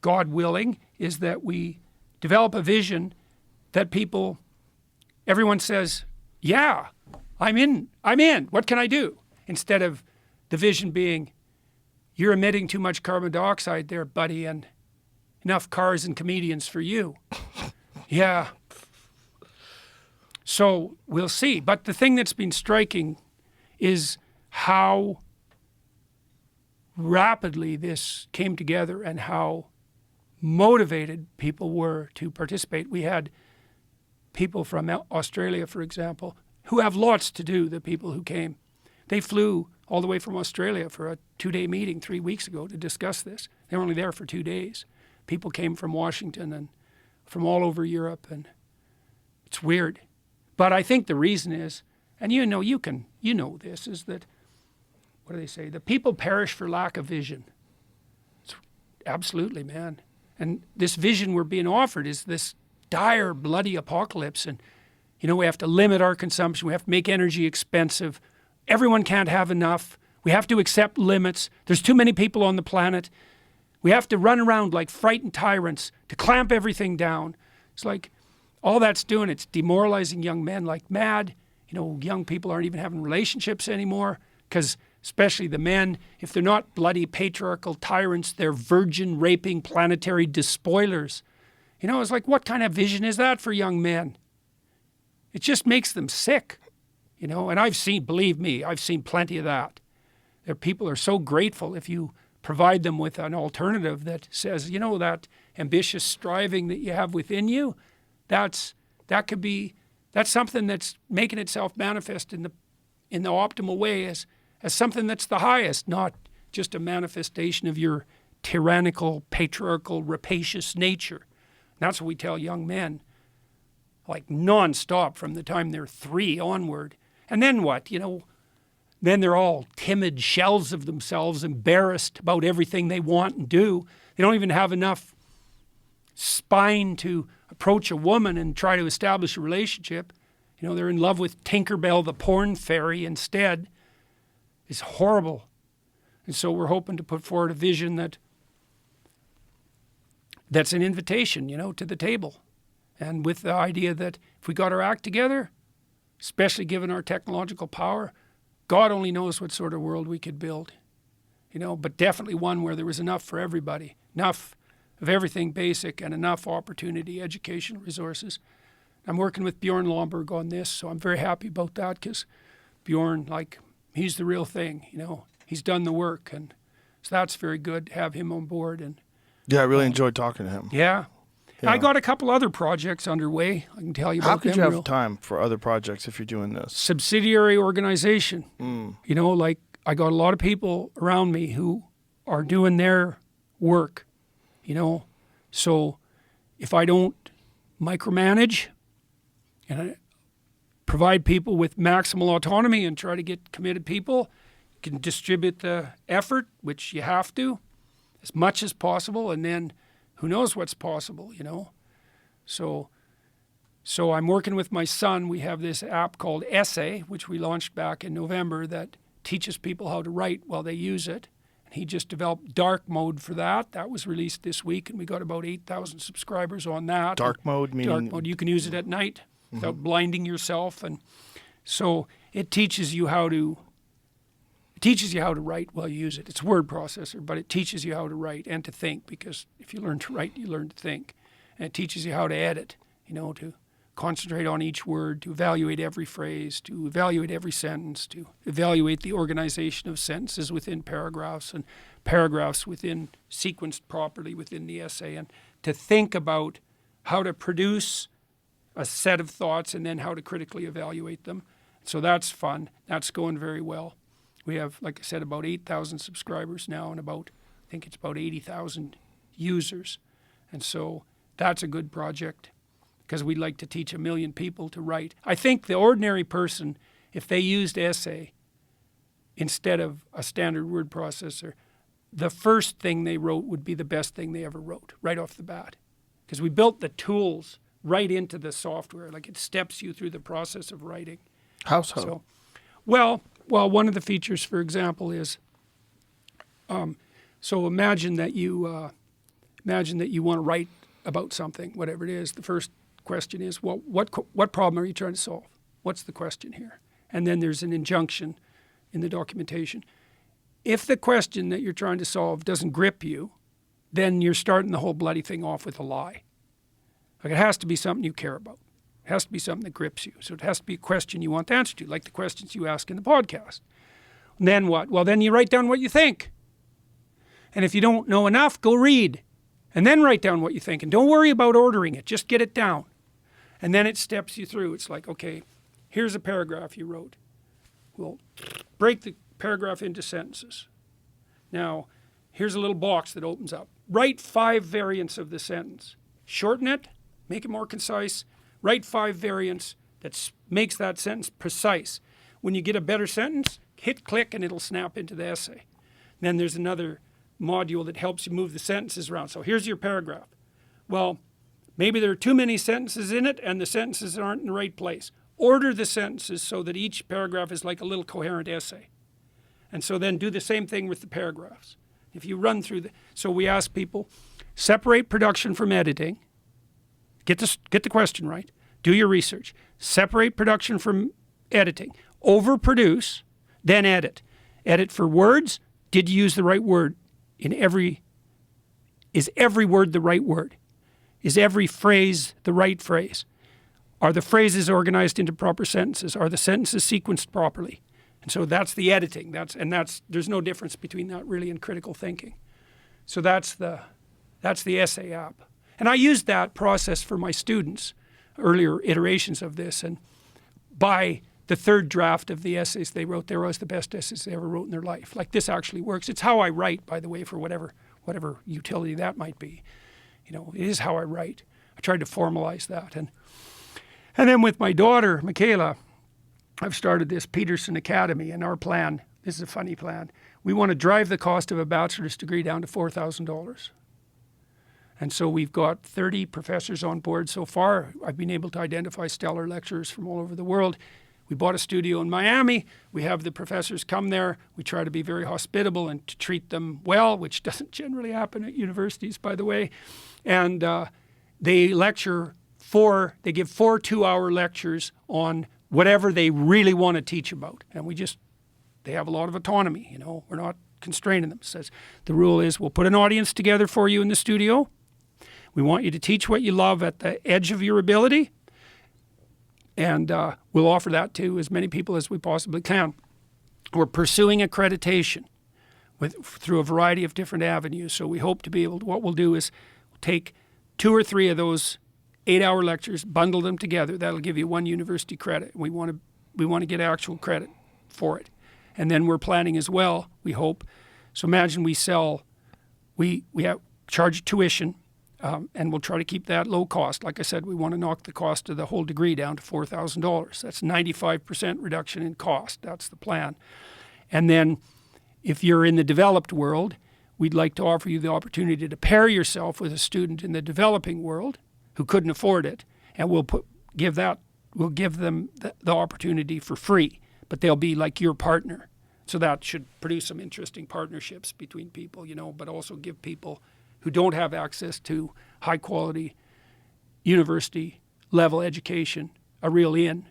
Speaker 5: God willing, is that we develop a vision that everyone says, yeah, I'm in, what can I do? Instead of the vision being, you're emitting too much carbon dioxide there, buddy, and enough cars and comedians for you. Yeah. So we'll see. But the thing that's been striking is how rapidly this came together and how motivated people were to participate. We had people from Australia, for example, who have lots to do, the people who came. They flew all the way from Australia for a 2-day meeting 3 weeks ago to discuss this. They were only there for 2 days. People came from Washington and from all over Europe, and it's weird. But I think the reason is, and you know this, is that, what do they say? The people perish for lack of vision. It's absolutely, man. And this vision we're being offered is this dire, bloody apocalypse. And, we have to limit our consumption. We have to make energy expensive. Everyone can't have enough. We have to accept limits. There's too many people on the planet. We have to run around like frightened tyrants to clamp everything down. It's like, all that's doing, it's demoralizing young men like mad. Young people aren't even having relationships anymore because especially the men, if they're not bloody patriarchal tyrants, they're virgin raping planetary despoilers. It's like, what kind of vision is that for young men? It just makes them sick, and believe me, I've seen plenty of that. People are so grateful if you provide them with an alternative that says, that ambitious striving that you have within you, that's something that's making itself manifest in the optimal way as something that's the highest, not just a manifestation of your tyrannical, patriarchal, rapacious nature. And that's what we tell young men, like nonstop from the time they're 3 onward. And then what? Then they're all timid shells of themselves, embarrassed about everything they want and do. They don't even have enough spine to approach a woman and try to establish a relationship. They're in love with Tinkerbell the porn fairy instead. It's horrible. And so we're hoping to put forward a vision that's an invitation, to the table. And with the idea that if we got our act together, especially given our technological power, God only knows what sort of world we could build. But definitely one where there was enough for everybody, enough of everything basic and enough opportunity, educational resources. I'm working with Bjorn Lomberg on this, so I'm very happy about that because Bjorn, he's the real thing, He's done the work, and so that's very good to have him on board. And
Speaker 4: yeah, I really enjoyed talking to him.
Speaker 5: Yeah. I got a couple other projects underway. I can tell you about them.
Speaker 4: How could you have time for other projects if you're doing this?
Speaker 5: Subsidiary organization. I got a lot of people around me who are doing their work, So if I don't micromanage and I provide people with maximal autonomy and try to get committed people, you can distribute the effort, which you have to, as much as possible, and then who knows what's possible, So I'm working with my son. We have this app called Essay, which we launched back in November that teaches people how to write while they use it. He just developed dark mode for that. That was released this week, and we got about 8,000 subscribers on that.
Speaker 4: Dark mode meaning?
Speaker 5: Dark mode. You can use it at night without blinding yourself, and so it teaches you how to write while you use it. It's a word processor, but it teaches you how to write and to think, because if you learn to write, you learn to think. And it teaches you how to edit, to concentrate on each word, to evaluate every phrase, to evaluate every sentence, to evaluate the organization of sentences within paragraphs and paragraphs within sequenced properly within the essay, and to think about how to produce a set of thoughts and then how to critically evaluate them. So that's fun. That's going very well. We have, like I said, about 8,000 subscribers now and I think it's about 80,000 users. And so that's a good project, because we'd like to teach 1 million people to write. I think the ordinary person, if they used essay instead of a standard word processor, the first thing they wrote would be the best thing they ever wrote, right off the bat. Because we built the tools right into the software. Like, it steps you through the process of writing.
Speaker 4: How so?
Speaker 5: Well, one of the features, for example, is, so imagine that you want to write about something, whatever it is. The first question is, well, what problem are you trying to solve? What's the question here? And then there's an injunction in the documentation. If the question that you're trying to solve doesn't grip you, then you're starting the whole bloody thing off with a lie. Like, it has to be something you care about. It has to be something that grips you. So it has to be a question you want the answer to, like the questions you ask in the podcast. And then what? Well, then you write down what you think. And if you don't know enough, go read. And then write down what you think. And don't worry about ordering it. Just get it down. And then it steps you through. It's like, okay, here's a paragraph you wrote. Well, break the paragraph into sentences. Now, here's a little box that opens up. Write 5 variants of the sentence. Shorten it, make it more concise. Write 5 variants that makes that sentence precise. When you get a better sentence, hit click and it'll snap into the essay. Then there's another module that helps you move the sentences around. So here's your paragraph. Well, maybe there are too many sentences in it and the sentences aren't in the right place. Order the sentences so that each paragraph is like a little coherent essay. And so then do the same thing with the paragraphs. If you run through so we ask people, separate production from editing. Get the question right. Do your research. Separate production from editing. Overproduce, then edit. Edit for words. Did you use the right word? Is every word the right word? Is every phrase the right phrase? Are the phrases organized into proper sentences? Are the sentences sequenced properly? And so that's the editing. There's no difference between that really and critical thinking. So that's the essay app. And I used that process for my students, earlier iterations of this, and by the third draft of the essays they wrote, they were the best essays they ever wrote in their life. Like, this actually works. It's how I write, by the way, for whatever utility that might be. It is how I write. I tried to formalize that. And then with my daughter, Michaela, I've started this Peterson Academy, and our plan, this is a funny plan, we want to drive the cost of a bachelor's degree down to $4,000. And so we've got 30 professors on board so far. I've been able to identify stellar lecturers from all over the world. We bought a studio in Miami. We have the professors come there. We try to be very hospitable and to treat them well, which doesn't generally happen at universities, by the way. And they lecture they give 4 2-hour lectures on whatever they really want to teach about. And they have a lot of autonomy, We're not constraining them. It says the rule is we'll put an audience together for you in the studio. We want you to teach what you love at the edge of your ability. And we'll offer that to as many people as we possibly can. We're pursuing accreditation through a variety of different avenues. So we hope to be able to, what we'll do is take 2 or 3 of those 8-hour lectures, bundle them together. That'll give you 1 university credit. We want to get actual credit for it. And then we're planning as well, we hope. So imagine we charge tuition, and we'll try to keep that low cost. Like I said, we want to knock the cost of the whole degree down to $4,000. That's 95% reduction in cost. That's the plan. And then if you're in the developed world, we'd like to offer you the opportunity to pair yourself with a student in the developing world who couldn't afford it, and we'll give them the opportunity for free, but they'll be like your partner. So that should produce some interesting partnerships between people, but also give people who don't have access to high quality university level education a real in.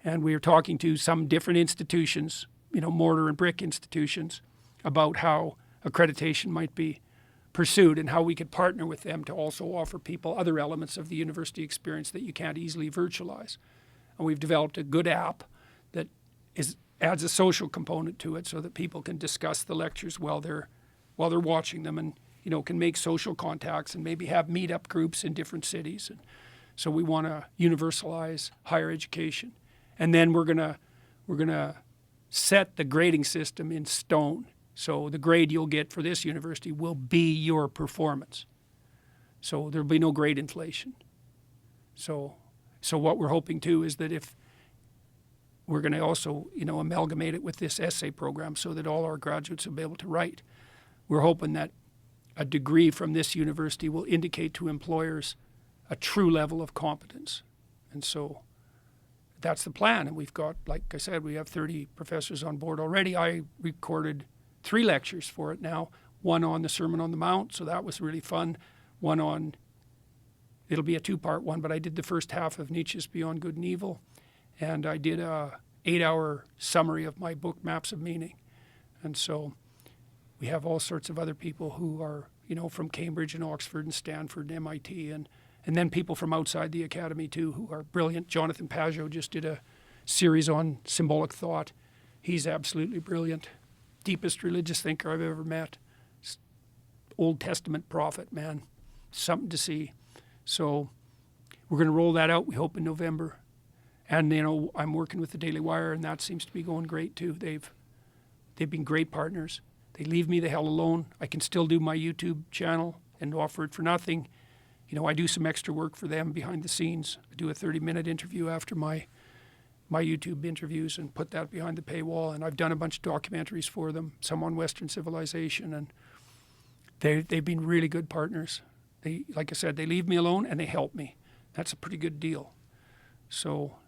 Speaker 5: And we are talking to some different institutions, mortar and brick institutions, about how accreditation might be pursued and how we could partner with them to also offer people other elements of the university experience that you can't easily virtualize. And we've developed a good app that adds a social component to it so that people can discuss the lectures while they're watching them, and can make social contacts and maybe have meetup groups in different cities. And so we want to universalize higher education, and then we're gonna set the grading system in stone. So the grade you'll get for this university will be your performance. So there'll be no grade inflation. So what we're hoping too is that if we're going to also, amalgamate it with this essay program so that all our graduates will be able to write. We're hoping that a degree from this university will indicate to employers a true level of competence. And so that's the plan. And we've got, like I said, we have 30 professors on board already. I recorded 3 lectures for it now, one on the Sermon on the Mount, so that was really fun. One on, it'll be a 2-part one, but I did the first half of Nietzsche's Beyond Good and Evil, and I did a 8-hour summary of my book, Maps of Meaning. And so we have all sorts of other people who are, from Cambridge and Oxford and Stanford and MIT, and then people from outside the academy too who are brilliant. Jonathan Pajot just did a series on symbolic thought. He's absolutely brilliant. Deepest religious thinker I've ever met. Old Testament prophet, man. Something to see. So we're going to roll that out, we hope, in November. And, I'm working with the Daily Wire, and that seems to be going great too. They've been great partners. They leave me the hell alone. I can still do my YouTube channel and offer it for nothing. I do some extra work for them behind the scenes. I do a 30-minute interview after my YouTube interviews and put that behind the paywall. And I've done a bunch of documentaries for them, some on Western civilization, and they've been really good partners. They, like I said, they leave me alone and they help me. That's a pretty good deal. So,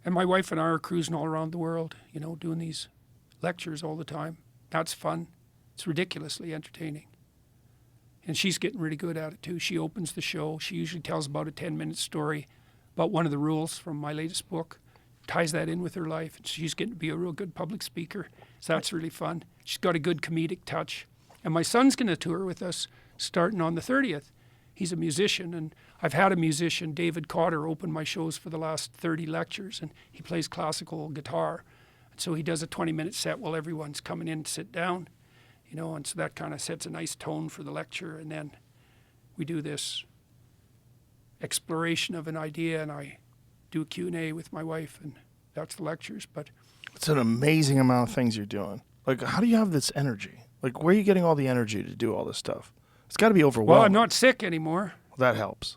Speaker 5: and my wife and I are cruising all around the world, doing these lectures all the time. That's fun. It's ridiculously entertaining. And she's getting really good at it too. She opens the show. She usually tells about a 10-minute story about one of the rules from my latest book, ties that in with her life. And she's getting to be a real good public speaker. So that's really fun. She's got a good comedic touch. And my son's going to tour with us starting on the 30th. He's a musician, and I've had a musician, David Cotter, open my shows for the last 30 lectures, and he plays classical guitar. And so he does a 20-minute set while everyone's coming in to sit down, and so that kind of sets a nice tone for the lecture. And then we do this exploration of an idea, and I do a Q&A with my wife, and that's the lectures. But
Speaker 4: it's an amazing amount of things you're doing. Like, how do you have this energy? Like, where are you getting all the energy to do all this stuff? It's got to be overwhelming.
Speaker 5: Well, I'm not sick anymore.
Speaker 4: That helps.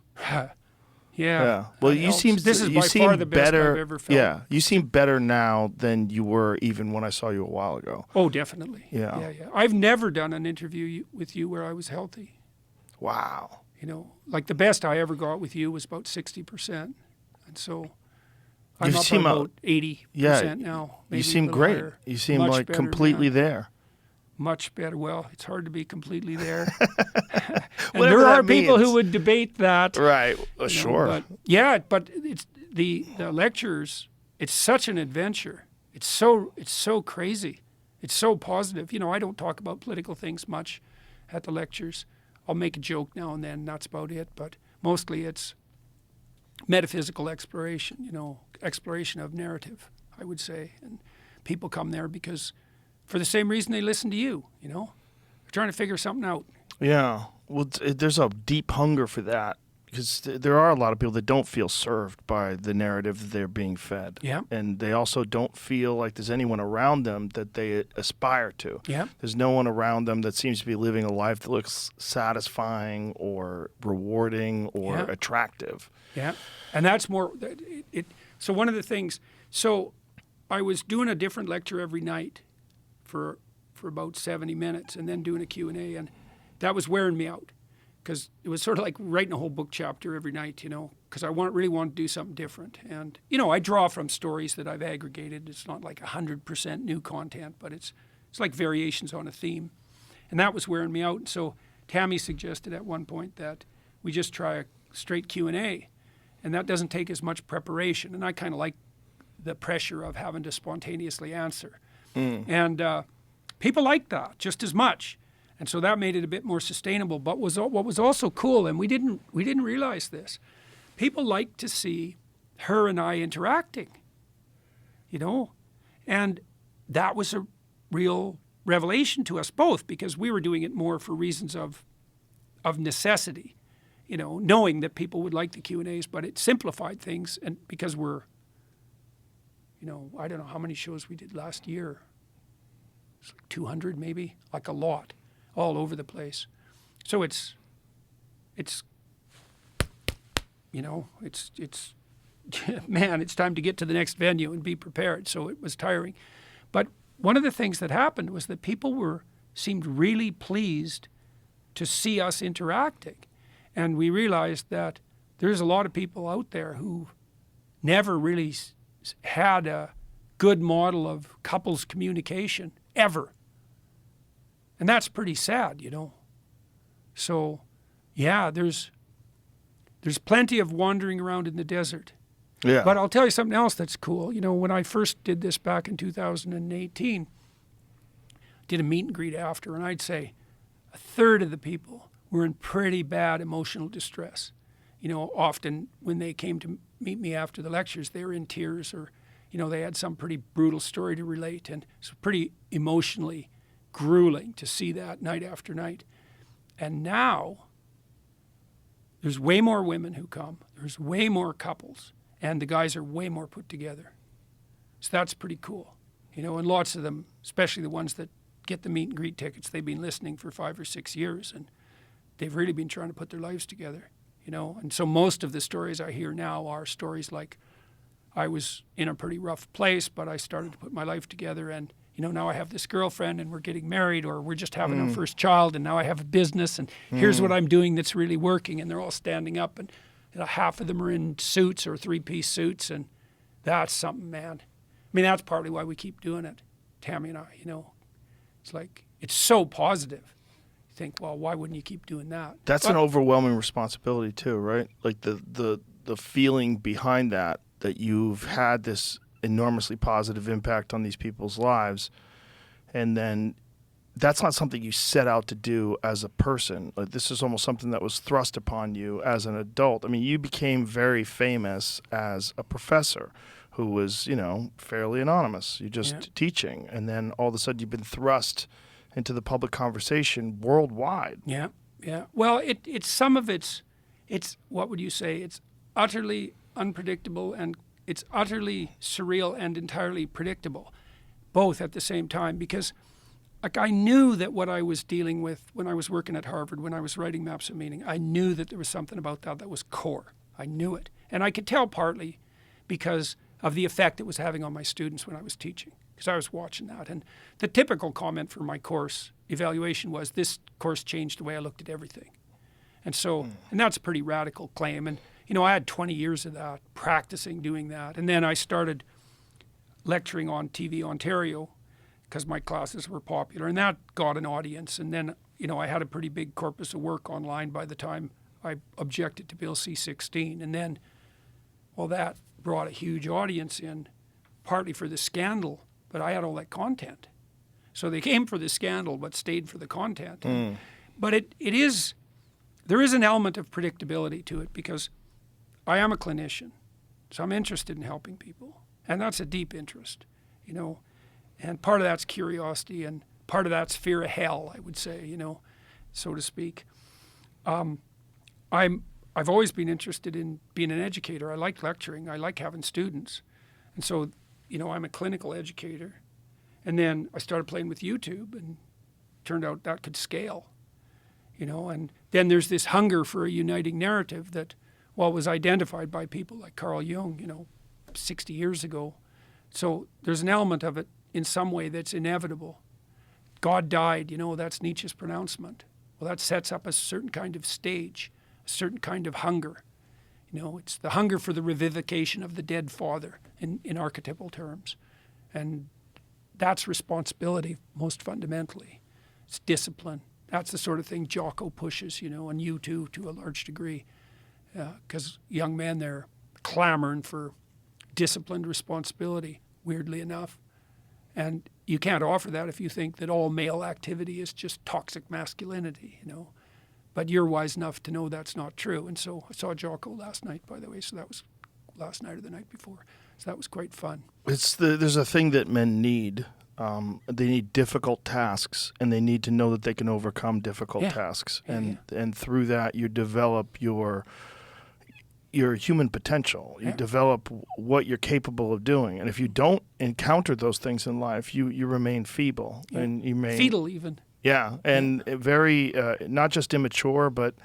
Speaker 5: Yeah.
Speaker 4: Well, you
Speaker 5: helps.
Speaker 4: seem
Speaker 5: This is
Speaker 4: you
Speaker 5: by
Speaker 4: seem
Speaker 5: far the best
Speaker 4: better.
Speaker 5: I've ever felt.
Speaker 4: Yeah, you seem better now than you were even when I saw you a while ago.
Speaker 5: Oh, definitely.
Speaker 4: Yeah.
Speaker 5: I've never done an interview with you where I was healthy.
Speaker 4: Wow.
Speaker 5: Like the best I ever got with you was about 60%, and so I'm
Speaker 4: You
Speaker 5: up
Speaker 4: seem
Speaker 5: about 80% now. Maybe
Speaker 4: You seem
Speaker 5: a little
Speaker 4: great.
Speaker 5: higher.
Speaker 4: You seem
Speaker 5: Much
Speaker 4: like
Speaker 5: better
Speaker 4: completely
Speaker 5: now.
Speaker 4: there.
Speaker 5: Much better. Well, it's hard to be completely there. And
Speaker 4: Whatever
Speaker 5: there are
Speaker 4: that
Speaker 5: people
Speaker 4: means.
Speaker 5: who would debate that.
Speaker 4: Right.
Speaker 5: know,
Speaker 4: Sure.
Speaker 5: But it's the lectures. It's such an adventure. It's so crazy. It's so positive. I don't talk about political things much at the lectures. I'll make a joke now and then. That's about it. But mostly it's metaphysical exploration. Exploration of narrative, I would say. And people come there because, for the same reason they listen to you. They're trying to figure something out.
Speaker 4: Yeah. Well, there's a deep hunger for that because there are a lot of people that don't feel served by the narrative that they're being fed.
Speaker 5: Yeah.
Speaker 4: And they also don't feel like there's anyone around them that they aspire to.
Speaker 5: Yeah.
Speaker 4: There's no one around them that seems to be living a life that looks satisfying or rewarding or attractive.
Speaker 5: Yeah. And that's more so one of the things, so I was doing a different lecture every night for about 70 minutes and then doing a Q&A, and that was wearing me out because it was sort of like writing a whole book chapter every night, because I really want to do something different. And, I draw from stories that I've aggregated. It's not like 100% new content, but it's like variations on a theme. And that was wearing me out. And so Tammy suggested at one point that we just try a straight Q&A. And that doesn't take as much preparation. And I kind of like the pressure of having to spontaneously answer. And people like that just as much. And so that made it a bit more sustainable. But what was also cool, and we didn't realize this, people like to see her and I interacting, and that was a real revelation to us both, because we were doing it more for reasons of necessity, knowing that people would like the Q&As, but it simplified things. And because we're, I don't know how many shows we did last year. It's like 200 maybe, like a lot, all over the place. So it's man, it's time to get to the next venue and be prepared. So it was tiring. But one of the things that happened was that people seemed really pleased to see us interacting. And we realized that there's a lot of people out there who never really had a good model of couples communication ever. And that's pretty sad, So, yeah, there's plenty of wandering around in the desert.
Speaker 4: Yeah.
Speaker 5: But I'll tell you something else that's cool. When I first did this back in 2018, did a meet and greet after, and I'd say a third of the people were in pretty bad emotional distress. Often when they came to meet me after the lectures, they were in tears, or, they had some pretty brutal story to relate. And it's pretty emotionally grueling to see that night after night. And now there's way more women who come. There's way more couples. And the guys are way more put together. So that's pretty cool. And lots of them, especially the ones that get the meet and greet tickets, they've been listening for 5 or 6 years, and they've really been trying to put their lives together, And so most of the stories I hear now are stories like, I was in a pretty rough place, but I started to put my life together, and now I have this girlfriend and we're getting married, or we're just having our first child, and now I have a business, and here's what I'm doing that's really working. And they're all standing up, and half of them are in suits or 3-piece suits, and that's something, man. I mean, that's partly why we keep doing it, Tammy and I, It's like, it's so positive. You think, well, why wouldn't you keep doing that?
Speaker 4: That's an overwhelming responsibility too, right? Like the feeling behind that you've had this enormously positive impact on these people's lives, and then that's not something you set out to do as a person. Like, this is almost something that was thrust upon you as an adult. I mean, you became very famous as a professor who was, fairly anonymous. You just teaching, and then all of a sudden you've been thrust into the public conversation worldwide.
Speaker 5: Yeah. Well, it's some of it's what would you say? It's utterly unpredictable, and it's utterly surreal and entirely predictable, both at the same time, because I knew that what I was dealing with when I was working at Harvard, when I was writing Maps of Meaning, I knew that there was something about that was core. I knew it. And I could tell partly because of the effect it was having on my students when I was teaching, because I was watching that. And the typical comment for my course evaluation was, this course changed the way I looked at everything. And so, and that's a pretty radical claim. And, I had 20 years of that, practicing doing that. And then I started lecturing on TV Ontario, because my classes were popular, and that got an audience. And then, I had a pretty big corpus of work online by the time I objected to Bill C-16. And then, well, that brought a huge audience in, partly for the scandal, but I had all that content. So they came for the scandal, but stayed for the content. But there is an element of predictability to it, because I am a clinician, so I'm interested in helping people. And that's a deep interest, And part of that's curiosity, and part of that's fear of hell, I would say, so to speak. I've always been interested in being an educator. I like lecturing. I like having students. And so, I'm a clinical educator. And then I started playing with YouTube, and turned out that could scale, And then there's this hunger for a uniting narrative that, was identified by people like Carl Jung, 60 years ago. So there's an element of it in some way that's inevitable. God died, that's Nietzsche's pronouncement. Well, that sets up a certain kind of stage, a certain kind of hunger. You know, it's the hunger for the revivification of the dead father in archetypal terms. And that's responsibility, most fundamentally. It's discipline. That's the sort of thing Jocko pushes, you know, and you too, to a large degree. Because young men, they're clamoring for disciplined responsibility, weirdly enough. And you can't offer that if you think that all male activity is just toxic masculinity, you know. But you're wise enough to know that's not true. And so I saw Jocko last night, by the way, so that was last night or the night before. So that was quite fun.
Speaker 4: There's a thing that men need. They need difficult tasks, and they need to know that they can overcome difficult tasks. And through that, you develop your human potential. You develop what you're capable of doing. And if you don't encounter those things in life, you remain feeble. And you remain
Speaker 5: fetal even.
Speaker 4: Yeah, and very, not just immature, but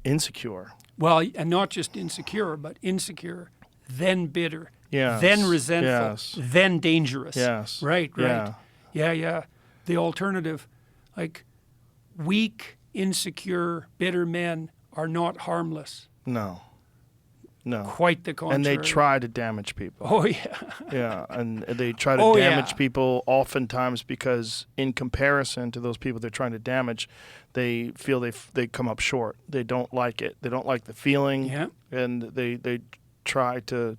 Speaker 4: insecure.
Speaker 5: Well, and not just insecure, but insecure, then bitter,
Speaker 4: Yes.
Speaker 5: then resentful,
Speaker 4: Yes.
Speaker 5: then dangerous.
Speaker 4: Yes.
Speaker 5: Right.
Speaker 4: Yeah.
Speaker 5: Yeah. The alternative, like weak, insecure, bitter men are not harmless.
Speaker 4: No.
Speaker 5: Quite the contrary.
Speaker 4: And they try to damage people.
Speaker 5: Oh, yeah.
Speaker 4: Yeah, and they try to damage
Speaker 5: yeah.
Speaker 4: people oftentimes because in comparison to those people they're trying to damage, they feel they come up short. They don't like it. They don't like the feeling.
Speaker 5: Yeah.
Speaker 4: And they try to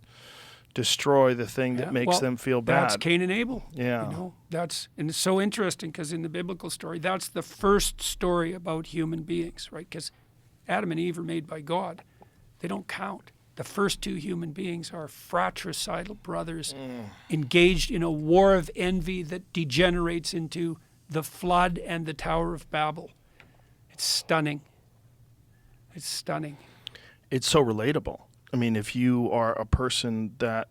Speaker 4: destroy the thing that makes them feel bad.
Speaker 5: That's Cain and Abel.
Speaker 4: Yeah.
Speaker 5: You know, and it's so interesting because in the biblical story, that's the first story about human beings, right? Because Adam and Eve are made by God. They don't count. The first two human beings are fratricidal brothers engaged in a war of envy that degenerates into the flood and the Tower of Babel. It's stunning. It's stunning.
Speaker 4: It's so relatable. I mean, if you are a person that,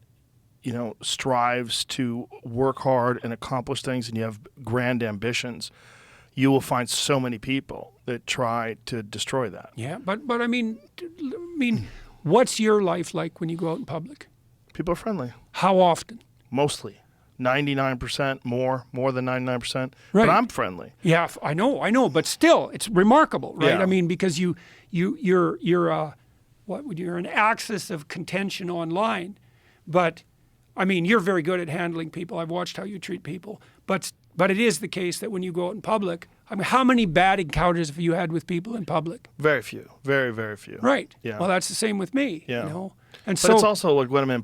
Speaker 4: you know, strives to work hard and accomplish things and you have grand ambitions, you will find so many people that try to destroy that.
Speaker 5: Yeah, but I mean, what's your life like when you go out in public?
Speaker 4: People are friendly.
Speaker 5: How often?
Speaker 4: Mostly. 99% more than 99%.
Speaker 5: Right.
Speaker 4: But I'm friendly.
Speaker 5: Yeah, I know, but still, it's remarkable, right?
Speaker 4: Yeah.
Speaker 5: I mean, because you're an axis of contention online, but I mean, you're very good at handling people. I've watched how you treat people, but it is the case that when you go out in public, I mean, how many bad encounters have you had with people in public?
Speaker 4: Very few. Very, very few.
Speaker 5: Right.
Speaker 4: Yeah.
Speaker 5: Well, that's the same with me.
Speaker 4: Yeah.
Speaker 5: You know, and
Speaker 4: But it's also like when I'm in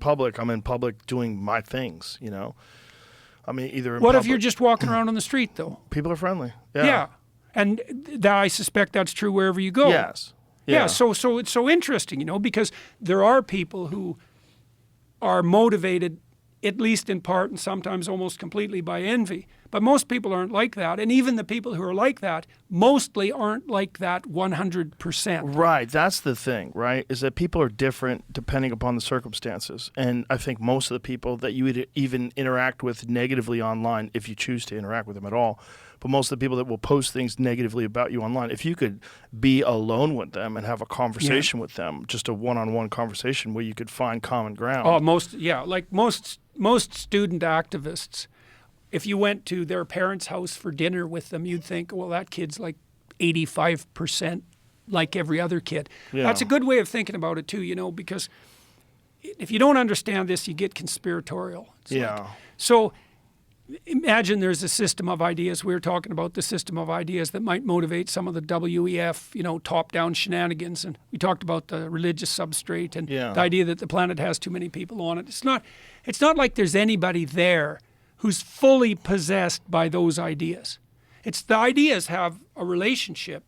Speaker 4: public doing my things, you know. I mean, either in
Speaker 5: what
Speaker 4: public,
Speaker 5: if you're just walking around on the street, though?
Speaker 4: people are friendly.
Speaker 5: Yeah. And I suspect that's true wherever you go.
Speaker 4: Yes.
Speaker 5: Yeah. So it's so interesting, you know, because there are people who are motivated, at least in part and sometimes almost completely, by envy. But most people aren't like that. And even the people who are like that mostly aren't like that 100%.
Speaker 4: Right. That's the thing, right? Is that people are different depending upon the circumstances. And I think most of the people that you would even interact with negatively online, if you choose to interact with them at all, but most of the people that will post things negatively about you online, if you could be alone with them and have a conversation with them, just a one-on-one conversation where you could find common ground.
Speaker 5: Oh, most student activists, if you went to their parents' house for dinner with them, you'd think, well, that kid's like 85% like every other kid.
Speaker 4: Yeah.
Speaker 5: That's a good way of thinking about it too, you know, because if you don't understand this, you get conspiratorial. It's
Speaker 4: Yeah.
Speaker 5: like, so imagine there's a system of ideas. We were talking about the system of ideas that might motivate some of the WEF, you know, top-down shenanigans. And we talked about the religious substrate and
Speaker 4: Yeah.
Speaker 5: the idea that the planet has too many people on it. It's not like there's anybody there who's fully possessed by those ideas. It's the ideas have a relationship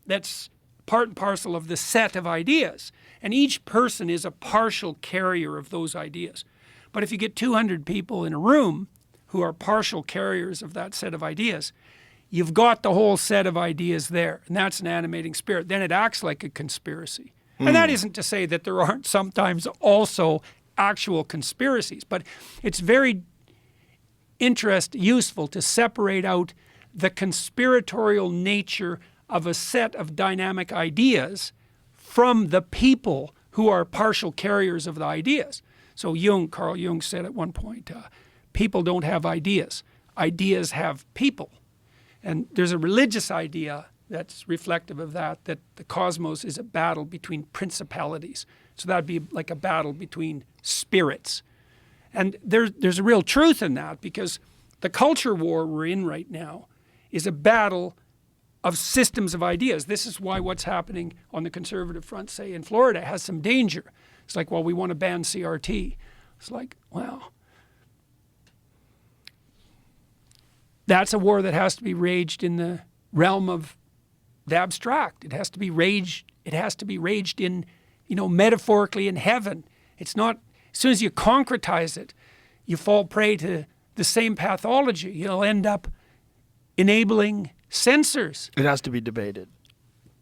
Speaker 5: that's part and parcel of the set of ideas. And each person is a partial carrier of those ideas. But if you get 200 people in a room who are partial carriers of that set of ideas, you've got the whole set of ideas there. And that's an animating spirit. Then it acts like a conspiracy. And that isn't to say that there aren't sometimes also actual conspiracies, but it's very useful to separate out the conspiratorial nature of a set of dynamic ideas from the people who are partial carriers of the ideas. So Carl Jung said at one point, people don't have ideas. Ideas have people. And there's a religious idea that's reflective of that the cosmos is a battle between principalities. So that'd be like a battle between spirits. And there's a real truth in that, because the culture war we're in right now is a battle of systems of ideas. This is why what's happening on the conservative front, say in Florida, has some danger. It's like, well, we want to ban CRT. It's like, well, that's a war that has to be waged in the realm of the abstract. It has to be waged in, metaphorically in heaven. It's not, as soon as you concretize it, you fall prey to the same pathology. You'll end up enabling censors.
Speaker 4: It has to be debated.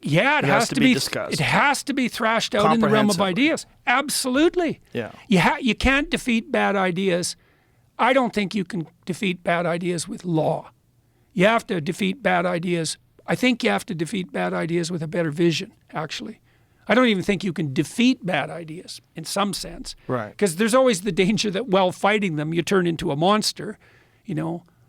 Speaker 5: Yeah, it has to be
Speaker 4: discussed.
Speaker 5: It has to be thrashed out in the realm of ideas. Absolutely.
Speaker 4: Yeah.
Speaker 5: You can't defeat bad ideas. I don't think you can defeat bad ideas with law. You have to defeat bad ideas. I think you have to defeat bad ideas with a better vision, actually. I don't even think you can defeat bad ideas in some sense.
Speaker 4: Right.
Speaker 5: Because there's always the danger that while fighting them, you turn into a monster.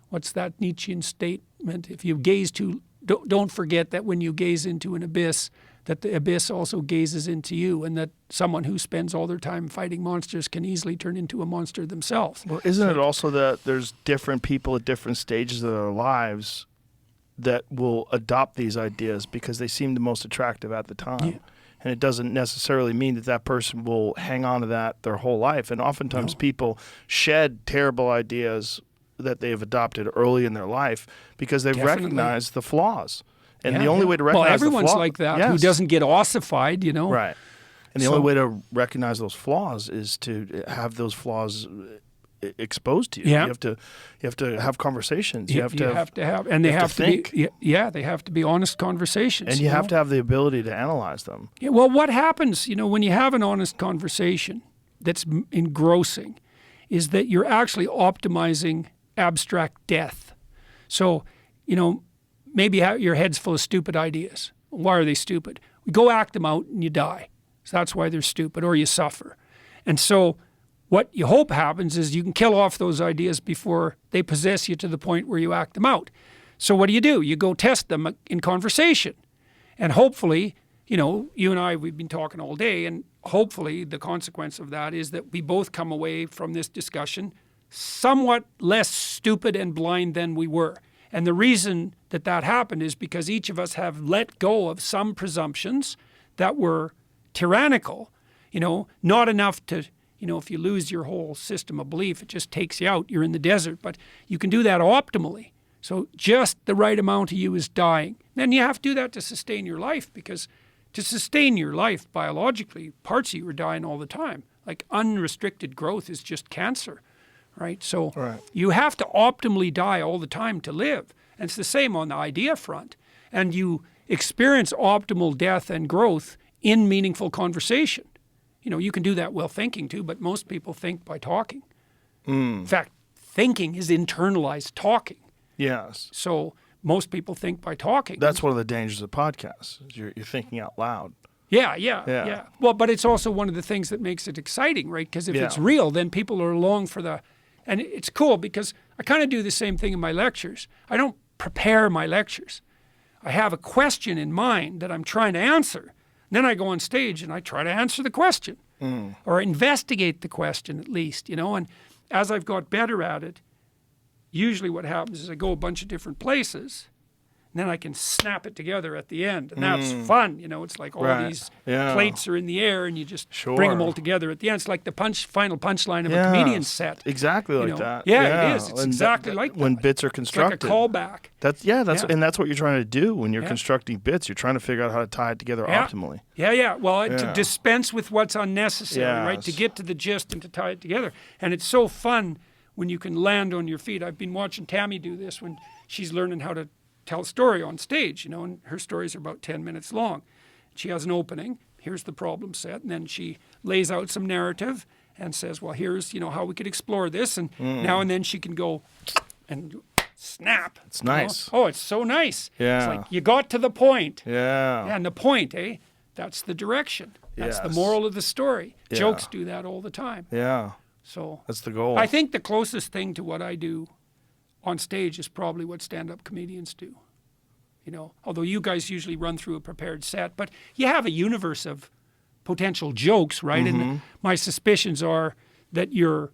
Speaker 5: What's that Nietzschean statement? If you gaze too, don't forget that when you gaze into an abyss, that the abyss also gazes into you, and that someone who spends all their time fighting monsters can easily turn into a monster themselves.
Speaker 4: Well, isn't it also that there's different people at different stages of their lives that will adopt these ideas because they seem the most attractive at the time? Yeah. And it doesn't necessarily mean that that person will hang on to that their whole life. And oftentimes people shed terrible ideas that they've adopted early in their life because they've recognized the flaws. And the only way to recognize
Speaker 5: everyone's like that, who doesn't get ossified,
Speaker 4: Right. And the only way to recognize those flaws is to have those flaws exposed to you.
Speaker 5: Yeah.
Speaker 4: You have to have conversations.
Speaker 5: They have to be honest conversations.
Speaker 4: And you have to have the ability to analyze them.
Speaker 5: Yeah, well, what happens, when you have an honest conversation that's engrossing is that you're actually optimizing abstract death. So, maybe your head's full of stupid ideas. Why are they stupid? We go act them out and you die. So that's why they're stupid, or you suffer. And so what you hope happens is you can kill off those ideas before they possess you to the point where you act them out. So what do? You go test them in conversation. And hopefully, you and I, we've been talking all day, and hopefully the consequence of that is that we both come away from this discussion somewhat less stupid and blind than we were. And the reason that happened is because each of us have let go of some presumptions that were tyrannical, not enough to, if you lose your whole system of belief, it just takes you out. You're in the desert, but you can do that optimally. So just the right amount of you is dying. Then you have to do that to sustain your life, because to sustain your life biologically, parts of you are dying all the time. Like unrestricted growth is just cancer, right? So you have to optimally die all the time to live. And it's the same on the idea front. And you experience optimal death and growth in meaningful conversation. You can do that while thinking too, but most people think by talking. In fact, thinking is internalized talking.
Speaker 4: Yes.
Speaker 5: So most people think by talking.
Speaker 4: That's one of the dangers of podcasts. You're thinking out loud.
Speaker 5: Yeah. Well, but it's also one of the things that makes it exciting, right? Because if it's real, then people are along for the... And it's cool because I kind of do the same thing in my lectures. I don't prepare my lectures. I have a question in mind that I'm trying to answer. Then I go on stage and I try to answer the question or investigate the question at least, And as I've got better at it, usually what happens is I go a bunch of different places and then I can snap it together at the end. And that's fun, It's like all these plates are in the air and you just bring them all together at the end. It's like the final punchline of a comedian's set.
Speaker 4: Exactly like that.
Speaker 5: Yeah, it is. It's exactly like that.
Speaker 4: When bits are constructed.
Speaker 5: It's like a callback.
Speaker 4: And that's what you're trying to do when you're constructing bits. You're trying to figure out how to tie it together optimally.
Speaker 5: Yeah. Well, to dispense with what's unnecessary, right? To get to the gist and to tie it together. And it's so fun when you can land on your feet. I've been watching Tammy do this when she's learning how to tell a story on stage, and her stories are about 10 minutes long. She has an opening. Here's the problem set. And then she lays out some narrative and says, well, here's, how we could explore this. And now and then she can go and snap.
Speaker 4: It's nice.
Speaker 5: Oh, it's so nice.
Speaker 4: Yeah.
Speaker 5: It's like you got to the point.
Speaker 4: Yeah.
Speaker 5: And the point, that's the direction. That's the moral of the story.
Speaker 4: Yeah.
Speaker 5: Jokes do that all the time.
Speaker 4: Yeah.
Speaker 5: So
Speaker 4: that's the goal.
Speaker 5: I think the closest thing to what I do on stage is probably what stand-up comedians do. You know, although you guys usually run through a prepared set, but you have a universe of potential jokes, right? And my suspicions are that you're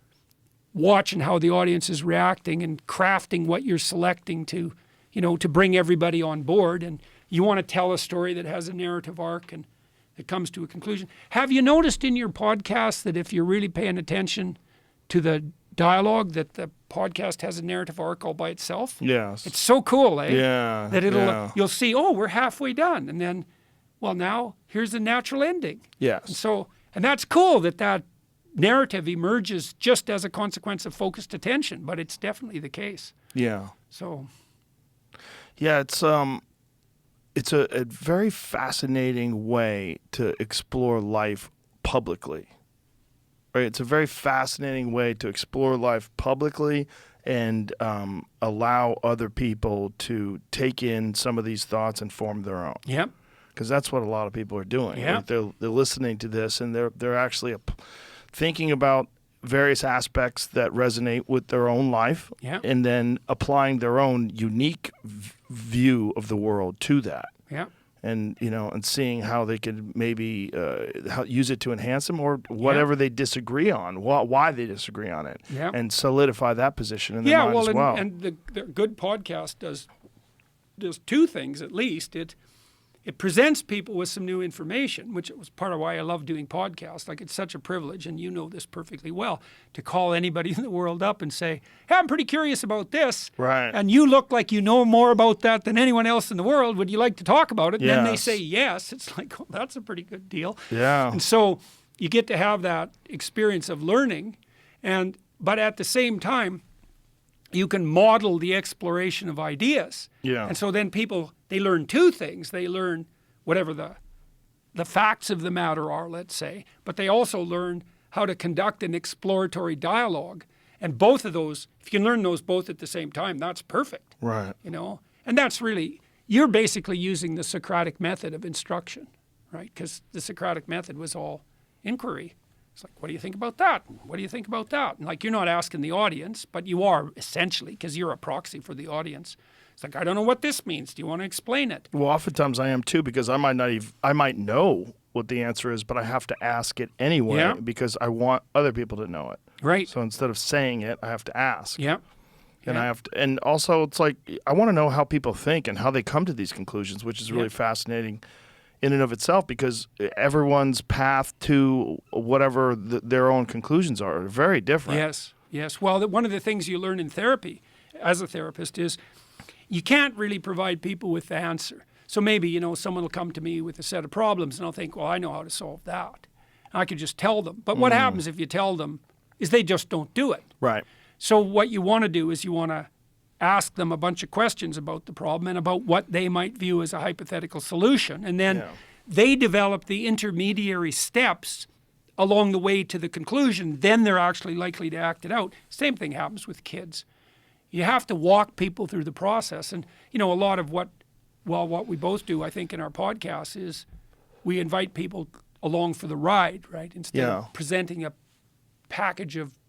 Speaker 5: watching how the audience is reacting and crafting what you're selecting to, you know, to bring everybody on board. And you want to tell a story that has a narrative arc and it comes to a conclusion. Have you noticed in your podcast that if you're really paying attention to the dialogue, that the podcast has a narrative arc all by itself?
Speaker 4: Yes.
Speaker 5: It's so cool, eh?
Speaker 4: Yeah.
Speaker 5: That
Speaker 4: yeah.
Speaker 5: you'll see, oh, we're halfway done. And then, well, now here's the natural ending.
Speaker 4: Yes.
Speaker 5: And that's cool that narrative emerges just as a consequence of focused attention, but it's definitely the case.
Speaker 4: Yeah.
Speaker 5: So.
Speaker 4: Yeah, it's a very fascinating way to explore life publicly. Right? It's a very fascinating way to explore life publicly and allow other people to take in some of these thoughts and form their own.
Speaker 5: Yep.
Speaker 4: Because that's what a lot of people are doing.
Speaker 5: Yeah.
Speaker 4: Like they're listening to this and they're actually thinking about various aspects that resonate with their own life,
Speaker 5: Yeah.
Speaker 4: and then applying their own unique view of the world to that.
Speaker 5: Yeah.
Speaker 4: And and seeing how they could maybe use it to enhance them, or whatever they disagree on, why they disagree on it,
Speaker 5: Yeah.
Speaker 4: and solidify that position in their mind as well.
Speaker 5: And the good podcast does two things at least. It presents people with some new information, which was part of why I love doing podcasts. Like, it's such a privilege, and you know this perfectly well, to call anybody in the world up and say, hey, I'm pretty curious about this.
Speaker 4: Right.
Speaker 5: And you look like you know more about that than anyone else in the world. Would you like to talk about it? And then they
Speaker 4: Yes.
Speaker 5: say yes. It's like, oh, that's a pretty good deal.
Speaker 4: Yeah.
Speaker 5: And so you get to have that experience of learning, but at the same time, you can model the exploration of ideas.
Speaker 4: Yeah.
Speaker 5: And so then people, they learn two things. They learn whatever the facts of the matter are, let's say, but they also learn how to conduct an exploratory dialogue. And both of those, if you can learn those both at the same time, that's perfect.
Speaker 4: Right.
Speaker 5: You know? And that's really, you're basically using the Socratic method of instruction, right? Because the Socratic method was all inquiry. It's like, what do you think about that? What do you think about that? And like, you're not asking the audience, but you are essentially, because you're a proxy for the audience. It's like, I don't know what this means. Do you want to explain it?
Speaker 4: Well, oftentimes I am too, because I might know what the answer is, but I have to ask it anyway,
Speaker 5: Yeah.
Speaker 4: because I want other people to know it.
Speaker 5: Right.
Speaker 4: So instead of saying it, I have to ask.
Speaker 5: Yeah.
Speaker 4: And
Speaker 5: Yeah.
Speaker 4: I have to, and also it's like, I want to know how people think and how they come to these conclusions, which is really fascinating in and of itself, because everyone's path to whatever their own conclusions are very different.
Speaker 5: Yes. Yes. Well, one of the things you learn in therapy as a therapist is you can't really provide people with the answer. So maybe, someone will come to me with a set of problems and I'll think, well, I know how to solve that. And I could just tell them. But what happens if you tell them is they just don't do it.
Speaker 4: Right.
Speaker 5: So what you want to do is you want to ask them a bunch of questions about the problem and about what they might view as a hypothetical solution. And then they develop the intermediary steps along the way to the conclusion. Then they're actually likely to act it out. Same thing happens with kids. You have to walk people through the process. And, a lot of what we both do, I think, in our podcast is we invite people along for the ride, right? Instead of presenting a package of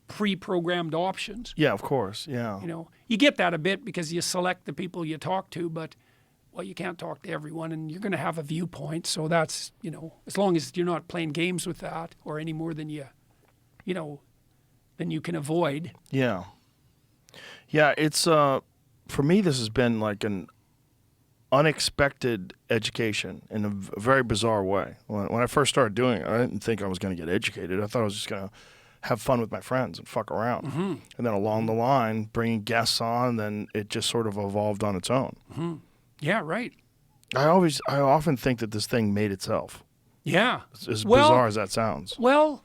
Speaker 5: pre-programmed options.
Speaker 4: Yeah, of course. Yeah.
Speaker 5: You get that a bit because you select the people you talk to, but, well, you can't talk to everyone and you're going to have a viewpoint. So that's, as long as you're not playing games with that or any more than than you can avoid.
Speaker 4: Yeah. Yeah, it's for me this has been like an unexpected education in a very bizarre way. When I first started doing it, I didn't think I was going to get educated. I thought I was just going to have fun with my friends and fuck around.
Speaker 5: Mm-hmm.
Speaker 4: And then along the line, bringing guests on, then it just sort of evolved on its own.
Speaker 5: Mm-hmm. Yeah, right.
Speaker 4: I often think that this thing made itself.
Speaker 5: Yeah.
Speaker 4: As bizarre as that sounds.
Speaker 5: Well,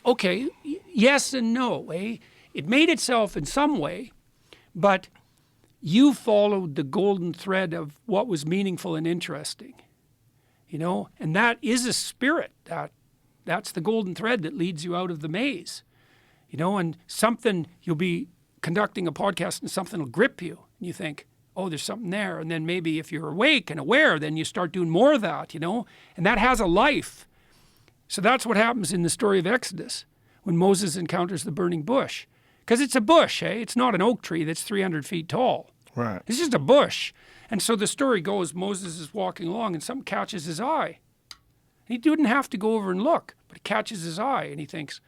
Speaker 5: okay, yes and no, eh? It made itself in some way, but you followed the golden thread of what was meaningful and interesting, and that is a spirit. That's the golden thread that leads you out of the maze, and something, you'll be conducting a podcast and something will grip you and you think, oh, there's something there. And then maybe if you're awake and aware, then you start doing more of that, and that has a life. So that's what happens in the story of Exodus when Moses encounters the burning bush. Because it's a bush, eh? It's not an oak tree that's 300 feet tall.
Speaker 4: Right.
Speaker 5: It's just a bush. And so the story goes, Moses is walking along and something catches his eye. He didn't have to go over and look, but it catches his eye and he thinks,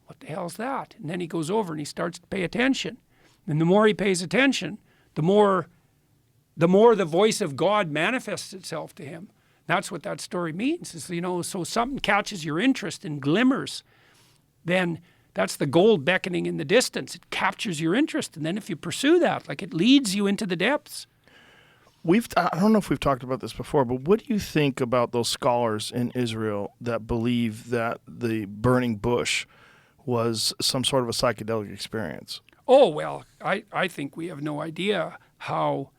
Speaker 5: what the hell's that? And then he goes over and he starts to pay attention. And the more he pays attention, the more the voice of God manifests itself to him. That's what that story means. Is, so something catches your interest and glimmers, then that's the gold beckoning in the distance. It captures your interest. And then if you pursue that, like it leads you into the depths.
Speaker 4: I don't know if we've talked about this before, but what do you think about those scholars in Israel that believe that the burning bush was some sort of a psychedelic experience?
Speaker 5: Oh, well, I think we have no idea how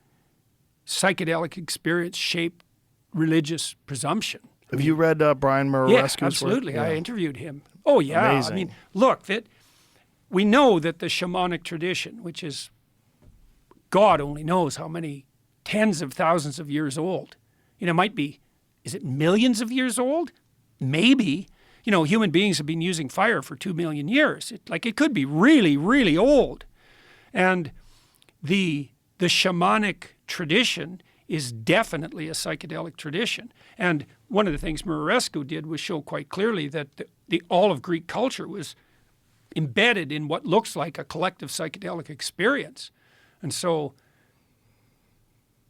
Speaker 5: psychedelic experience shaped religious presumption.
Speaker 4: Have you read Brian Murarescu's
Speaker 5: Yeah, absolutely.
Speaker 4: work?
Speaker 5: I interviewed him. Oh, yeah.
Speaker 4: Amazing.
Speaker 5: I mean, look, we know that the shamanic tradition, which is God only knows how many tens of thousands of years old. Might be, is it millions of years old? Maybe. Human beings have been using fire for 2 million years. It could be really, really old. And the shamanic tradition is definitely a psychedelic tradition. And one of the things Murarescu did was show quite clearly that all of Greek culture was embedded in what looks like a collective psychedelic experience. And so,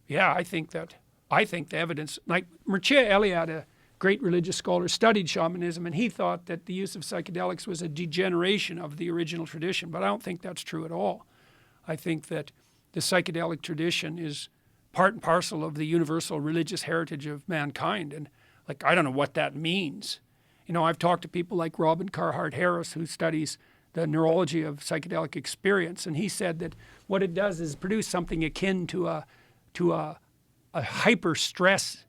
Speaker 5: yeah, I think the evidence, like Mircea Eliade, a great religious scholar, studied shamanism, and he thought that the use of psychedelics was a degeneration of the original tradition, but I don't think that's true at all. I think that the psychedelic tradition is part and parcel of the universal religious heritage of mankind, and I don't know what that means. I've talked to people like Robin Carhart Harris, who studies the neurology of psychedelic experience, and he said that what it does is produce something akin to a hyper stress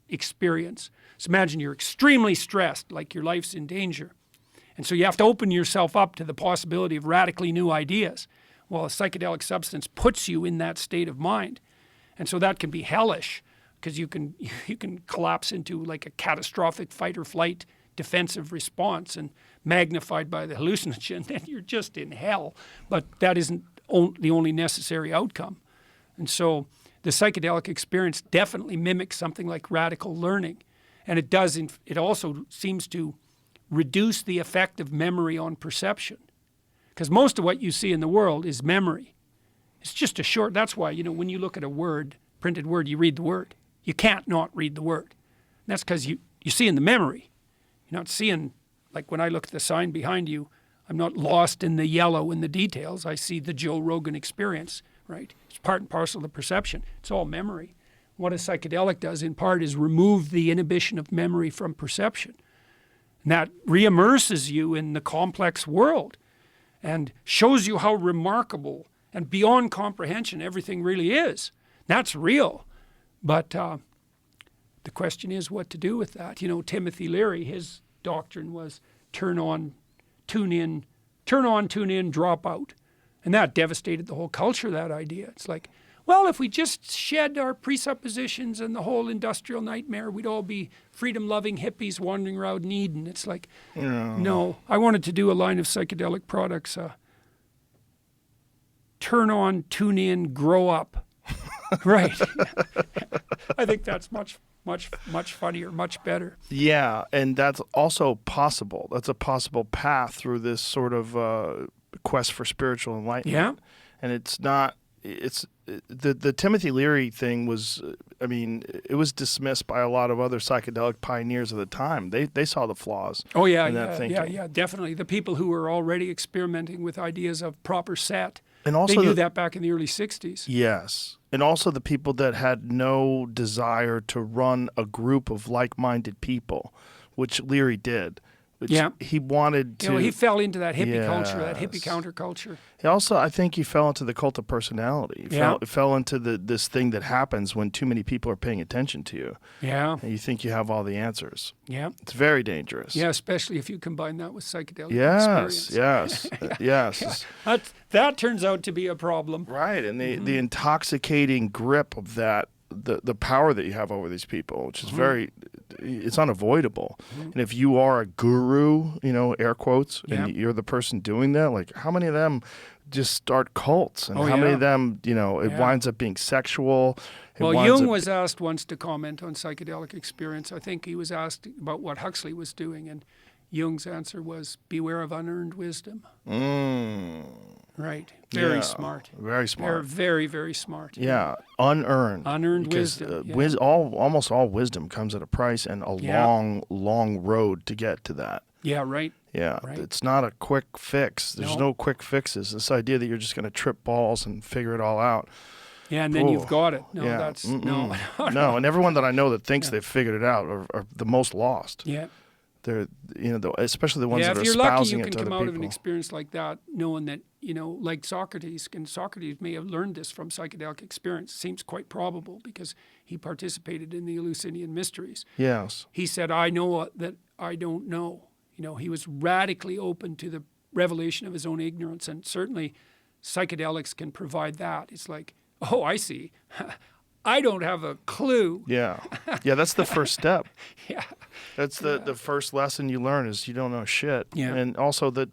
Speaker 5: experience. So imagine you're extremely stressed, like your life's in danger. And so you have to open yourself up to the possibility of radically new ideas. Well, a psychedelic substance puts you in that state of mind. And so that can be hellish because you can collapse into like a catastrophic fight or flight defensive response, and magnified by the hallucinogen, then you're just in hell. But that isn't the only necessary outcome. And so the psychedelic experience definitely mimics something like radical learning. And it also seems to reduce the effect of memory on perception. Because most of what you see in the world is memory. It's just that's why, when you look at a word, printed word, you read the word. You can't not read the word. And that's because you see in the memory. You're not seeing, like when I look at the sign behind you, I'm not lost in the yellow in the details. I see the Joe Rogan experience, right? It's part and parcel of the perception. It's all memory. What a psychedelic does in part is remove the inhibition of memory from perception. And that re-immerses you in the complex world and shows you how remarkable and beyond comprehension everything really is. That's real. But the question is what to do with that. Timothy Leary, his doctrine was turn on, tune in, drop out. And that devastated the whole culture, that idea. It's like, well, if we just shed our presuppositions and the whole industrial nightmare, we'd all be freedom-loving hippies wandering around in Eden. It's like, no. I wanted to do a line of psychedelic products. Turn on, tune in, grow up. Right. I think that's much funnier, much better.
Speaker 4: Yeah, and that's also possible. That's a possible path through this sort of quest for spiritual enlightenment.
Speaker 5: Yeah.
Speaker 4: And the Timothy Leary thing was, it was dismissed by a lot of other psychedelic pioneers of the time. They saw the flaws.
Speaker 5: Oh yeah,
Speaker 4: in that thinking.
Speaker 5: yeah, definitely. The people who were already experimenting with ideas of proper set,
Speaker 4: and also
Speaker 5: they knew that back in the early 60s.
Speaker 4: Yes. And also the people that had no desire to run a group of like-minded people, which Leary did. Which he wanted to.
Speaker 5: He fell into that hippie culture, that hippie counterculture.
Speaker 4: He also, I think he fell into the cult of personality. He fell into this thing that happens when too many people are paying attention to you.
Speaker 5: Yeah.
Speaker 4: And you think you have all the answers.
Speaker 5: Yeah.
Speaker 4: It's very dangerous.
Speaker 5: Yeah, especially if you combine that with psychedelic experience.
Speaker 4: Yes.
Speaker 5: That turns out to be a problem.
Speaker 4: Right, and the intoxicating grip of that, the power that you have over these people, which is it's unavoidable. And if you are a guru, air quotes, and you're the person doing that, like how many of them just start cults, and
Speaker 5: Oh,
Speaker 4: how many
Speaker 5: yeah.
Speaker 4: of them, it
Speaker 5: Yeah.
Speaker 4: winds up being sexual. It
Speaker 5: Well,
Speaker 4: winds
Speaker 5: Jung
Speaker 4: up-
Speaker 5: was asked once to comment on psychedelic experience. I think he was asked about what Huxley was doing, and Jung's answer was, beware of unearned wisdom. Right. Very
Speaker 4: Yeah,
Speaker 5: smart.
Speaker 4: Very
Speaker 5: They're
Speaker 4: smart.
Speaker 5: very, very smart.
Speaker 4: Yeah, unearned.
Speaker 5: Unearned
Speaker 4: Because,
Speaker 5: wisdom, yeah.
Speaker 4: almost all wisdom comes at a price and a
Speaker 5: Yeah.
Speaker 4: long, long road to get to that.
Speaker 5: Yeah, right.
Speaker 4: Yeah,
Speaker 5: Right.
Speaker 4: it's not a quick fix. There's
Speaker 5: No.
Speaker 4: no quick fixes. This idea that you're just going to trip balls and figure it all out.
Speaker 5: Yeah, and then
Speaker 4: Ooh.
Speaker 5: you've got it. No,
Speaker 4: Yeah.
Speaker 5: that's no.
Speaker 4: No, and everyone that I know that thinks they've figured it out are the most lost.
Speaker 5: Yeah.
Speaker 4: They're, especially the ones
Speaker 5: Yeah,
Speaker 4: that
Speaker 5: if
Speaker 4: are
Speaker 5: you're lucky,
Speaker 4: espousing
Speaker 5: you
Speaker 4: it
Speaker 5: can
Speaker 4: to
Speaker 5: come
Speaker 4: other
Speaker 5: out of an
Speaker 4: people.
Speaker 5: experience like that knowing that, like Socrates, and Socrates may have learned this from psychedelic experience. Seems quite probable because he participated in the Eleusinian mysteries.
Speaker 4: Yes.
Speaker 5: He said, I know that I don't know. He was radically open to the revelation of his own ignorance, and certainly psychedelics can provide that. It's like, oh, I see. I don't have a clue.
Speaker 4: Yeah. Yeah, that's the first step.
Speaker 5: Yeah.
Speaker 4: That's the first lesson you learn is you don't know shit.
Speaker 5: Yeah.
Speaker 4: And also the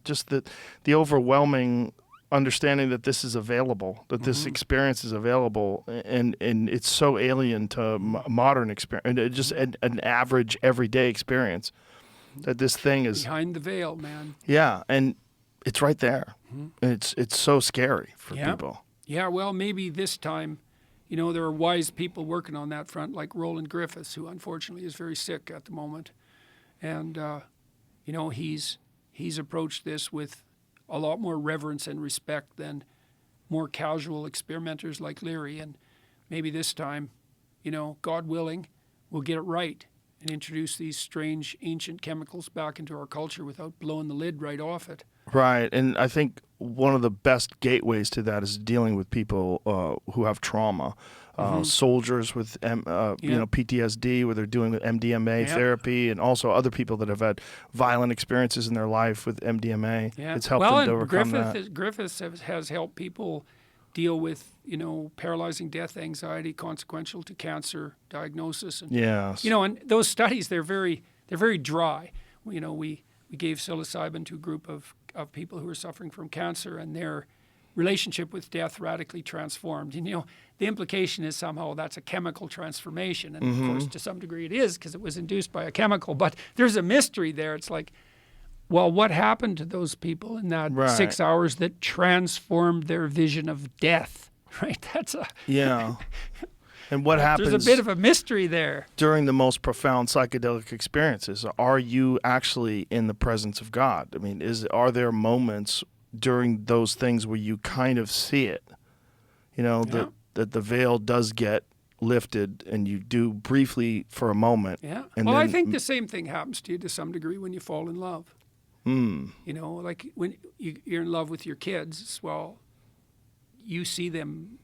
Speaker 4: overwhelming understanding that this is available, that this experience is available, and it's so alien to modern experience, and just an average everyday experience, that this thing is,
Speaker 5: Behind the veil, man.
Speaker 4: yeah, and it's right there. And it's so scary for
Speaker 5: Yeah.
Speaker 4: people.
Speaker 5: Yeah, well, maybe this time, there are wise people working on that front, like Roland Griffiths, who unfortunately is very sick at the moment. And, he's approached this with a lot more reverence and respect than more casual experimenters like Leary. And maybe this time, God willing, we'll get it right and introduce these strange ancient chemicals back into our culture without blowing the lid right off it.
Speaker 4: Right, and I think one of the best gateways to that is dealing with people who have trauma, soldiers with PTSD, where they're doing MDMA
Speaker 5: Yeah.
Speaker 4: therapy, and also other people that have had violent experiences in their life with MDMA.
Speaker 5: Yeah.
Speaker 4: It's helped
Speaker 5: well,
Speaker 4: them to
Speaker 5: and
Speaker 4: overcome that.
Speaker 5: Griffiths has helped people deal with, paralyzing death anxiety consequential to cancer diagnosis. And,
Speaker 4: Yes.
Speaker 5: and those studies, they're very dry. We gave psilocybin to a group of people who were suffering from cancer, and their relationship with death radically transformed. The implication is somehow that's a chemical transformation. And of course, to some degree it is, because it was induced by a chemical. But there's a mystery there. It's like, well, what happened to those people in that
Speaker 4: Right.
Speaker 5: 6 hours that transformed their vision of death? Right?
Speaker 4: Yeah. And what happens
Speaker 5: There's a bit of a mystery there.
Speaker 4: during the most profound psychedelic experiences? Are you actually in the presence of God? I mean, are there moments during those things where you kind of see it? That the veil does get lifted, and you do briefly for a moment.
Speaker 5: Yeah.
Speaker 4: And
Speaker 5: Well, I
Speaker 4: then-
Speaker 5: think the same thing happens to you to some degree when you fall in love. Like when you're in love with your kids, well, you see them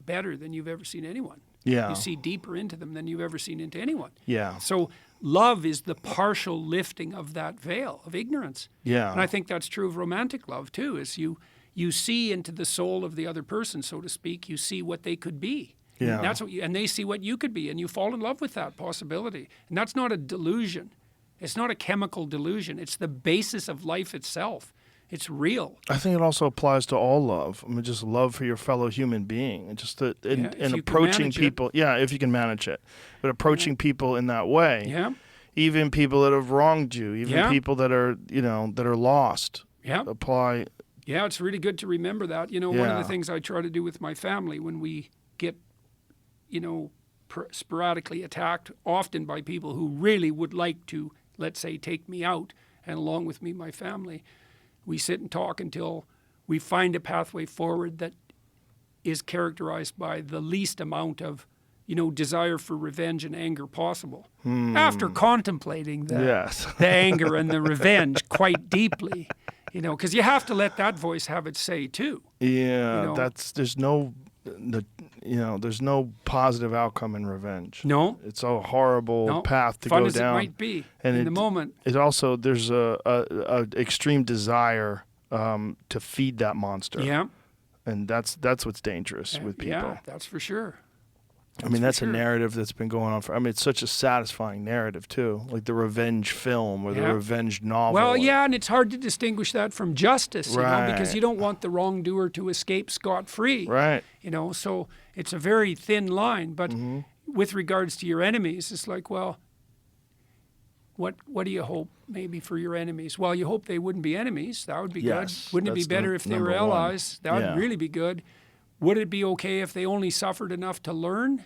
Speaker 5: better than you've ever seen anyone.
Speaker 4: Yeah.
Speaker 5: You see deeper into them than you've ever seen into anyone.
Speaker 4: Yeah.
Speaker 5: So love is the partial lifting of that veil of ignorance.
Speaker 4: Yeah.
Speaker 5: And I think that's true of romantic love too, is you see into the soul of the other person, so to speak. You see what they could be.
Speaker 4: Yeah.
Speaker 5: And that's and they see what you could be, and you fall in love with that possibility. And that's not a delusion. It's not a chemical delusion. It's the basis of life itself. It's real.
Speaker 4: I think it also applies to all love. I mean, just love for your fellow human being, and just
Speaker 5: if
Speaker 4: and
Speaker 5: you can
Speaker 4: approaching
Speaker 5: manage it.
Speaker 4: people. Yeah, if you can manage it, but approaching people in that way.
Speaker 5: Yeah.
Speaker 4: Even people that have wronged you, even
Speaker 5: Yeah.
Speaker 4: people that are that are lost.
Speaker 5: Yeah.
Speaker 4: Apply.
Speaker 5: Yeah, it's really good to remember that. One of
Speaker 4: Yeah.
Speaker 5: the things I try to do with my family when we get, sporadically attacked, often by people who really would like to, let's say, take me out, and along with me, my family, we sit and talk until we find a pathway forward that is characterized by the least amount of, desire for revenge and anger possible. After contemplating
Speaker 4: Yes.
Speaker 5: the anger and the revenge quite deeply, because you have to let that voice have its say too.
Speaker 4: Yeah,
Speaker 5: know.
Speaker 4: there's no positive outcome in revenge.
Speaker 5: No.
Speaker 4: It's a horrible
Speaker 5: No,
Speaker 4: path to
Speaker 5: fun
Speaker 4: go
Speaker 5: as
Speaker 4: down.
Speaker 5: it might be
Speaker 4: And
Speaker 5: in the moment.
Speaker 4: It also there's a extreme desire to feed that monster.
Speaker 5: Yeah,
Speaker 4: And that's what's dangerous with people.
Speaker 5: yeah, that's for sure.
Speaker 4: I mean, that's
Speaker 5: for sure.
Speaker 4: a narrative that's been going on for. I mean, it's such a satisfying narrative too, like the revenge film or the
Speaker 5: Yeah.
Speaker 4: revenge novel.
Speaker 5: Well, yeah, and it's hard to distinguish that from justice, you know, because
Speaker 4: Right.
Speaker 5: you don't want the wrongdoer to escape scot-free.
Speaker 4: Right.
Speaker 5: You know, so it's a very thin line. But
Speaker 4: Mm-hmm.
Speaker 5: with regards to your enemies, it's like, well, what do you hope maybe for your enemies? Well, you hope they wouldn't be enemies. That would be
Speaker 4: Yes,
Speaker 5: good. Wouldn't it be
Speaker 4: that's the
Speaker 5: better if they were
Speaker 4: number one.
Speaker 5: allies? That
Speaker 4: Yeah.
Speaker 5: would really be good. Would it be okay if they only suffered enough to learn?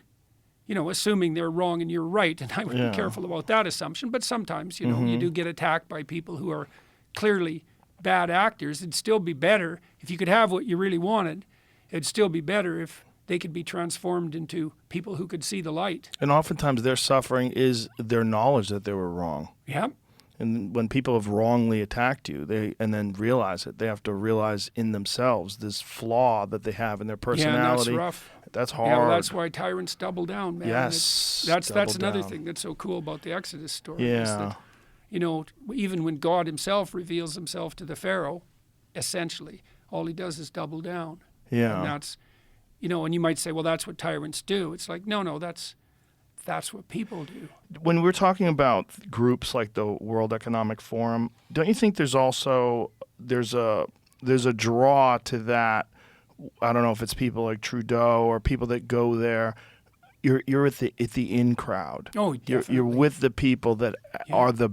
Speaker 5: You know, assuming they're wrong and you're right. And I would
Speaker 4: Yeah.
Speaker 5: be careful about that assumption. But sometimes, you know, you do get attacked by people who are clearly bad actors. It'd still be better if you could have what you really wanted. It'd still be better if they could be transformed into people who could see the light.
Speaker 4: And oftentimes their suffering is their knowledge that they were wrong.
Speaker 5: Yeah.
Speaker 4: And when people have wrongly attacked you, and then realize it, they have to realize in themselves this flaw that they have in their personality.
Speaker 5: Yeah, and that's rough.
Speaker 4: That's hard.
Speaker 5: Yeah, well, that's why tyrants double down, man.
Speaker 4: Yes,
Speaker 5: That's
Speaker 4: double
Speaker 5: another
Speaker 4: down.
Speaker 5: thing that's so cool about the Exodus story. Is
Speaker 4: Yeah.
Speaker 5: that, you know, even when God himself reveals himself to the Pharaoh, essentially, all he does is double down.
Speaker 4: Yeah.
Speaker 5: And that's, you know, and you might say, well, that's what tyrants do. It's like, no, that's what people do.
Speaker 4: When we're talking about groups like the World Economic Forum, don't you think there's also there's a draw to that? I don't know if it's people like Trudeau or people that go there. You're at the in crowd.
Speaker 5: Oh,
Speaker 4: You're
Speaker 5: definitely.
Speaker 4: with the people that
Speaker 5: Yeah.
Speaker 4: are the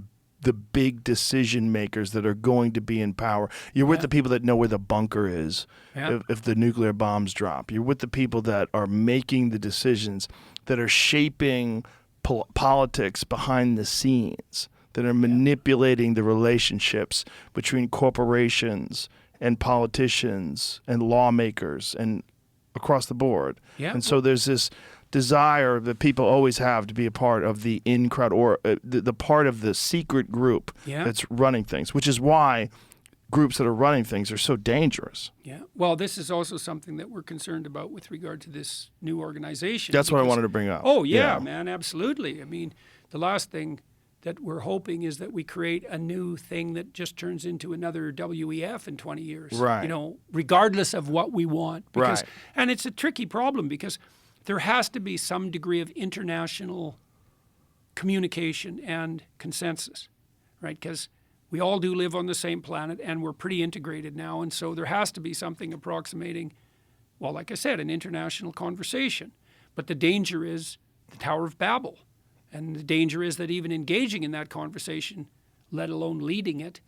Speaker 4: big decision makers that are going to be in power. You're with
Speaker 5: Yeah.
Speaker 4: the people that know where the bunker is
Speaker 5: Yeah.
Speaker 4: if the nuclear bombs drop. You're with the people that are making the decisions, that are shaping politics behind the scenes, that are manipulating the relationships between corporations and politicians and lawmakers and across the board.
Speaker 5: Yeah.
Speaker 4: And so there's this desire that people always have to be a part of the in crowd or the part of the secret group
Speaker 5: Yeah.
Speaker 4: that's running things, which is why groups that are running things are so dangerous.
Speaker 5: Yeah. Well, this is also something that we're concerned about with regard to this new organization.
Speaker 4: That's what I
Speaker 5: because-
Speaker 4: wanted to bring up.
Speaker 5: Oh, yeah, man, absolutely. I mean, the last thing that we're hoping is that we create a new thing that just turns into another WEF in 20 years.
Speaker 4: Right.
Speaker 5: You know, regardless of what we want. Because,
Speaker 4: Right.
Speaker 5: And it's a tricky problem because there has to be some degree of international communication and consensus, right? Because we all do live on the same planet and we're pretty integrated now. And so there has to be something approximating, well, like I said, an international conversation. But the danger is the Tower of Babel. And the danger is that even engaging in that conversation, let alone leading it,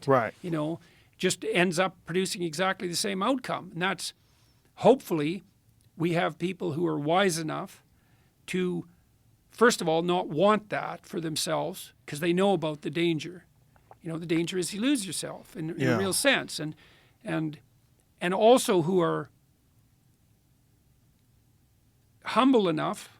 Speaker 4: Right.
Speaker 5: you know, just ends up producing exactly the same outcome. And that's, hopefully, we have people who are wise enough to, first of all, not want that for themselves because they know about the danger. You know, the danger is you lose yourself in
Speaker 4: Yeah.
Speaker 5: a real sense. And also who are humble enough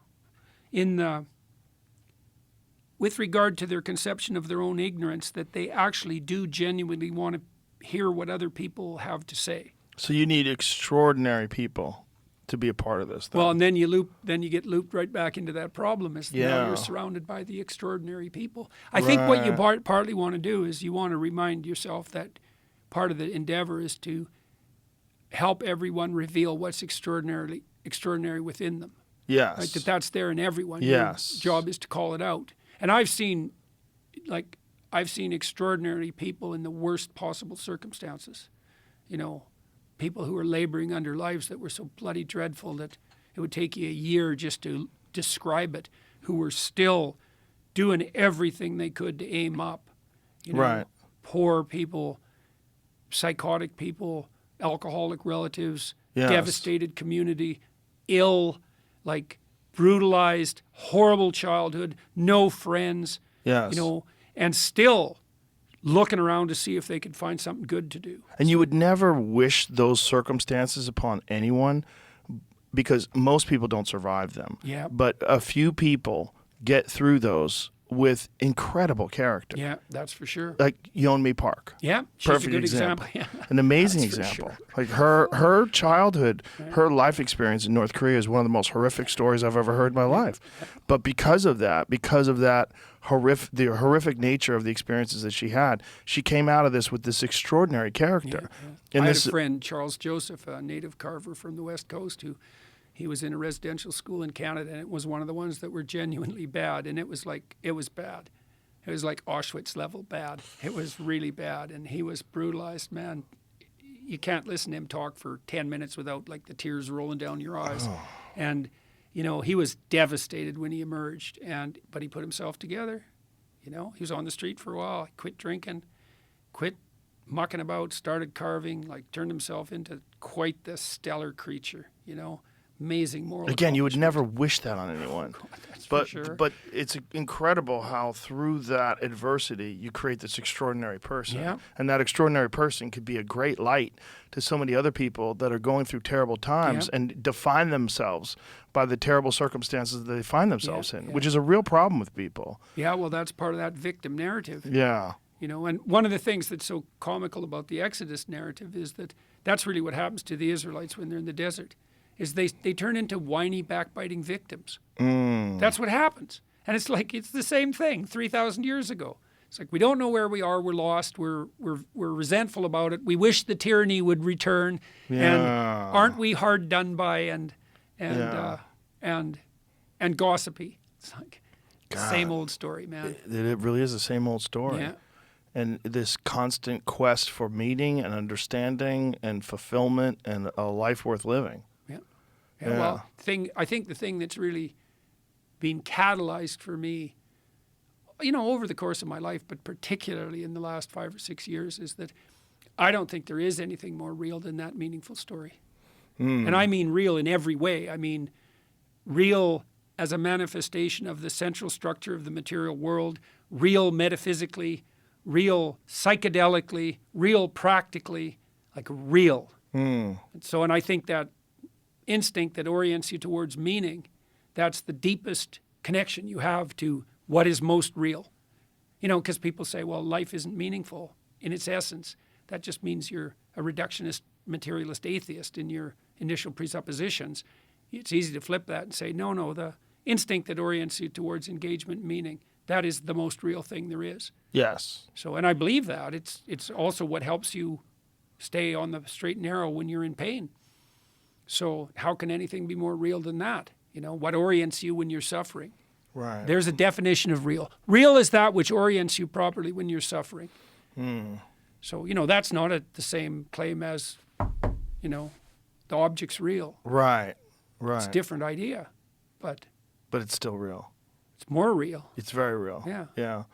Speaker 5: with regard to their conception of their own ignorance that they actually do genuinely want to hear what other people have to say.
Speaker 4: So you need extraordinary people to be a part of this thing.
Speaker 5: Well, and then you get looped right back into that problem is now
Speaker 4: Yeah.
Speaker 5: you're surrounded by the extraordinary people. I think what you
Speaker 4: Right.
Speaker 5: partly want to do is you want to remind yourself that part of the endeavor is to help everyone reveal what's extraordinary within them.
Speaker 4: yes.
Speaker 5: Right? That's there in everyone.
Speaker 4: Yes.
Speaker 5: Your job is to call it out. And I've seen extraordinary people in the worst possible circumstances. You know, people who are laboring under lives that were so bloody dreadful that it would take you a year just to describe it, who were still doing everything they could to aim up. You know,
Speaker 4: Right.
Speaker 5: Poor people, psychotic people, alcoholic relatives,
Speaker 4: Yes.
Speaker 5: devastated community, ill, like brutalized, horrible childhood, no friends,
Speaker 4: Yes.
Speaker 5: you know, and still looking around to see if they could find something good to do.
Speaker 4: And you would never wish those circumstances upon anyone because most people don't survive them.
Speaker 5: Yeah.
Speaker 4: But a few people get through those with incredible character.
Speaker 5: Yeah, that's for sure.
Speaker 4: Like Yeonmi Park.
Speaker 5: Yeah, she's
Speaker 4: Perfect
Speaker 5: a good
Speaker 4: example.
Speaker 5: example. Yeah.
Speaker 4: An amazing
Speaker 5: That's for
Speaker 4: example.
Speaker 5: sure.
Speaker 4: Like her childhood, her life experience in North Korea is one of the most horrific stories I've ever heard in my life. But because of that the horrific nature of the experiences that she had, she came out of this with this extraordinary character.
Speaker 5: Yeah.
Speaker 4: And
Speaker 5: I had
Speaker 4: this
Speaker 5: a friend, Charles Joseph, a native carver from the West Coast, who he was in a residential school in Canada, and it was one of the ones that were genuinely bad. And it was bad. It was like Auschwitz level bad. It was really bad. And he was brutalized, man. You can't listen to him talk for 10 minutes without like the tears rolling down your eyes. And, you know, he was devastated when he emerged, but he put himself together. You know, he was on the street for a while, quit drinking, quit mucking about, started carving, like turned himself into quite the stellar creature, you know, amazing moral.
Speaker 4: Again, you would never wish that on anyone.
Speaker 5: That's
Speaker 4: but
Speaker 5: for sure.
Speaker 4: but it's incredible how through that adversity you create this extraordinary person.
Speaker 5: Yeah.
Speaker 4: And that extraordinary person could be a great light to so many other people that are going through terrible times
Speaker 5: Yeah.
Speaker 4: and define themselves by the terrible circumstances that they find themselves in,
Speaker 5: Yeah.
Speaker 4: which is a real problem with people.
Speaker 5: Yeah, well, that's part of that victim narrative.
Speaker 4: Yeah.
Speaker 5: You know, and one of the things that's so comical about the Exodus narrative is that that's really what happens to the Israelites when they're in the desert, is they turn into whiny, backbiting victims. That's what happens. And it's like, it's the same thing 3,000 years ago. It's like, we don't know where we are, we're lost, we're resentful about it, we wish the tyranny would return, and aren't we hard done by and gossipy. It's like, same old story, man.
Speaker 4: It really is the same old story.
Speaker 5: Yeah.
Speaker 4: And this constant quest for meaning and understanding and fulfillment and a life worth living.
Speaker 5: Yeah, well, I think the thing that's really been catalyzed for me, you know, over the course of my life, but particularly in the last 5 or 6 years, is that I don't think there is anything more real than that meaningful story. And I mean real in every way. I mean real as a manifestation of the central structure of the material world, real metaphysically, real psychedelically, real practically, like real. And I think that instinct that orients you towards meaning, that's the deepest connection you have to what is most real. You know, because people say, well, life isn't meaningful in its essence. That just means you're a reductionist, materialist atheist in your initial presuppositions. It's easy to flip that and say, no, the instinct that orients you towards engagement and meaning, that is the most real thing there is.
Speaker 4: Yes.
Speaker 5: So, and I believe that. It's also what helps you stay on the straight and narrow when you're in pain. So how can anything be more real than that? You know, what orients you when you're suffering?
Speaker 4: Right.
Speaker 5: There's a definition of real. Real is that which orients you properly when you're suffering. So, you know, that's not the same claim as, you know, the object's real.
Speaker 4: Right.
Speaker 5: It's a different idea, but
Speaker 4: it's still real.
Speaker 5: it's more real.
Speaker 4: It's very real.
Speaker 5: Yeah.
Speaker 4: Yeah.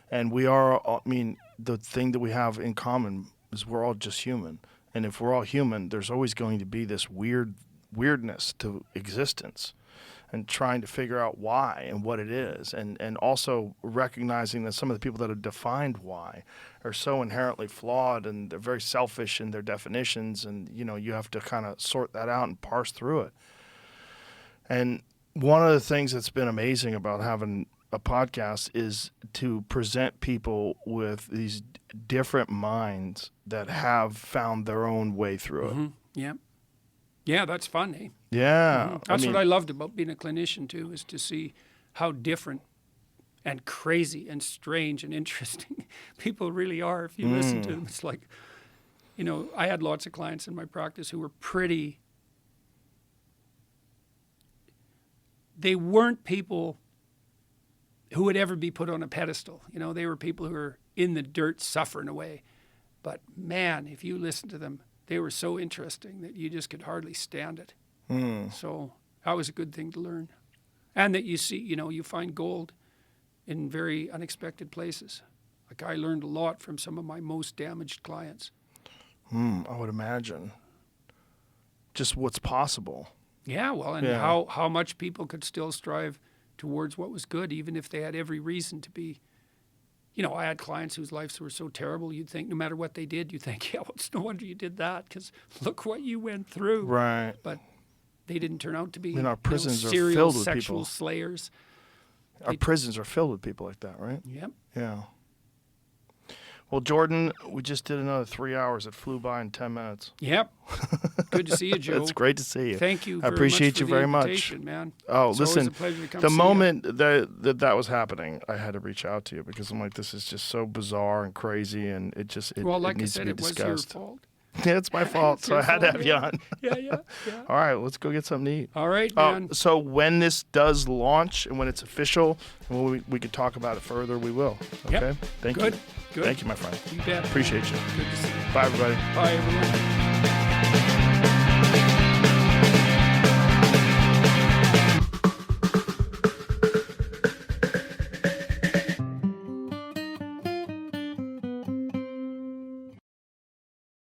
Speaker 4: And we are, I mean, the thing that we have in common is we're all just human. And if we're all human, there's always going to be this weirdness to existence and trying to figure out why and what it is. And also recognizing that some of the people that have defined why are so inherently flawed and they're very selfish in their definitions. And, you know, you have to kind of sort that out and parse through it. And one of the things that's been amazing about having a podcast is to present people with these different minds that have found their own way through it.
Speaker 5: Yeah. Yeah, that's fun, eh?
Speaker 4: Yeah.
Speaker 5: That's what I loved about being a clinician, too, is to see how different and crazy and strange and interesting people really are if you listen to them. It's like, you know, I had lots of clients in my practice who were they weren't people who would ever be put on a pedestal. You know, they were people who were in the dirt suffering away. But man, if you listen to them, they were so interesting that you just could hardly stand it. So that was a good thing to learn. And that you see, you know, you find gold in very unexpected places. Like I learned a lot from some of my most damaged clients.
Speaker 4: I would imagine. Just what's possible.
Speaker 5: Yeah, well, and how much people could still strive towards what was good, even if they had every reason to be. You know, I had clients whose lives were so terrible, you'd think no matter what they did, you'd think, yeah, well, it's no wonder you did that, because look what you went through.
Speaker 4: Right.
Speaker 5: But they didn't turn out to be
Speaker 4: Our prisons are
Speaker 5: serial
Speaker 4: filled with
Speaker 5: sexual
Speaker 4: people.
Speaker 5: slayers.
Speaker 4: Our prisons are filled with people like that, right?
Speaker 5: Yep.
Speaker 4: Yeah. Well, Jordan, we just did another 3 hours. It flew by in 10 minutes.
Speaker 5: Yep. Good to see you, Joe.
Speaker 4: It's great to see you.
Speaker 5: Thank you
Speaker 4: I
Speaker 5: very
Speaker 4: appreciate
Speaker 5: much
Speaker 4: you
Speaker 5: for the
Speaker 4: very much.
Speaker 5: invitation, man.
Speaker 4: Oh,
Speaker 5: It's
Speaker 4: listen,
Speaker 5: always a pleasure to come
Speaker 4: the
Speaker 5: see
Speaker 4: moment that was happening, I had to reach out to you because I'm like, this is just so bizarre and crazy, and it
Speaker 5: Well, like I
Speaker 4: needs
Speaker 5: said,
Speaker 4: to
Speaker 5: it
Speaker 4: be
Speaker 5: was your
Speaker 4: discussed.
Speaker 5: fault.
Speaker 4: Yeah, it's my fault. So I had to have you on.
Speaker 5: Yeah.
Speaker 4: All right, let's go get something to eat.
Speaker 5: All right, man.
Speaker 4: So when this does launch and when it's official, and when we could talk about it further, we will. Okay?
Speaker 5: Yep.
Speaker 4: Thank
Speaker 5: Good.
Speaker 4: you.
Speaker 5: Good.
Speaker 4: Thank you, my friend.
Speaker 5: You bet.
Speaker 4: Appreciate you.
Speaker 5: Good to see you.
Speaker 4: Bye, everybody.
Speaker 5: Bye, everyone.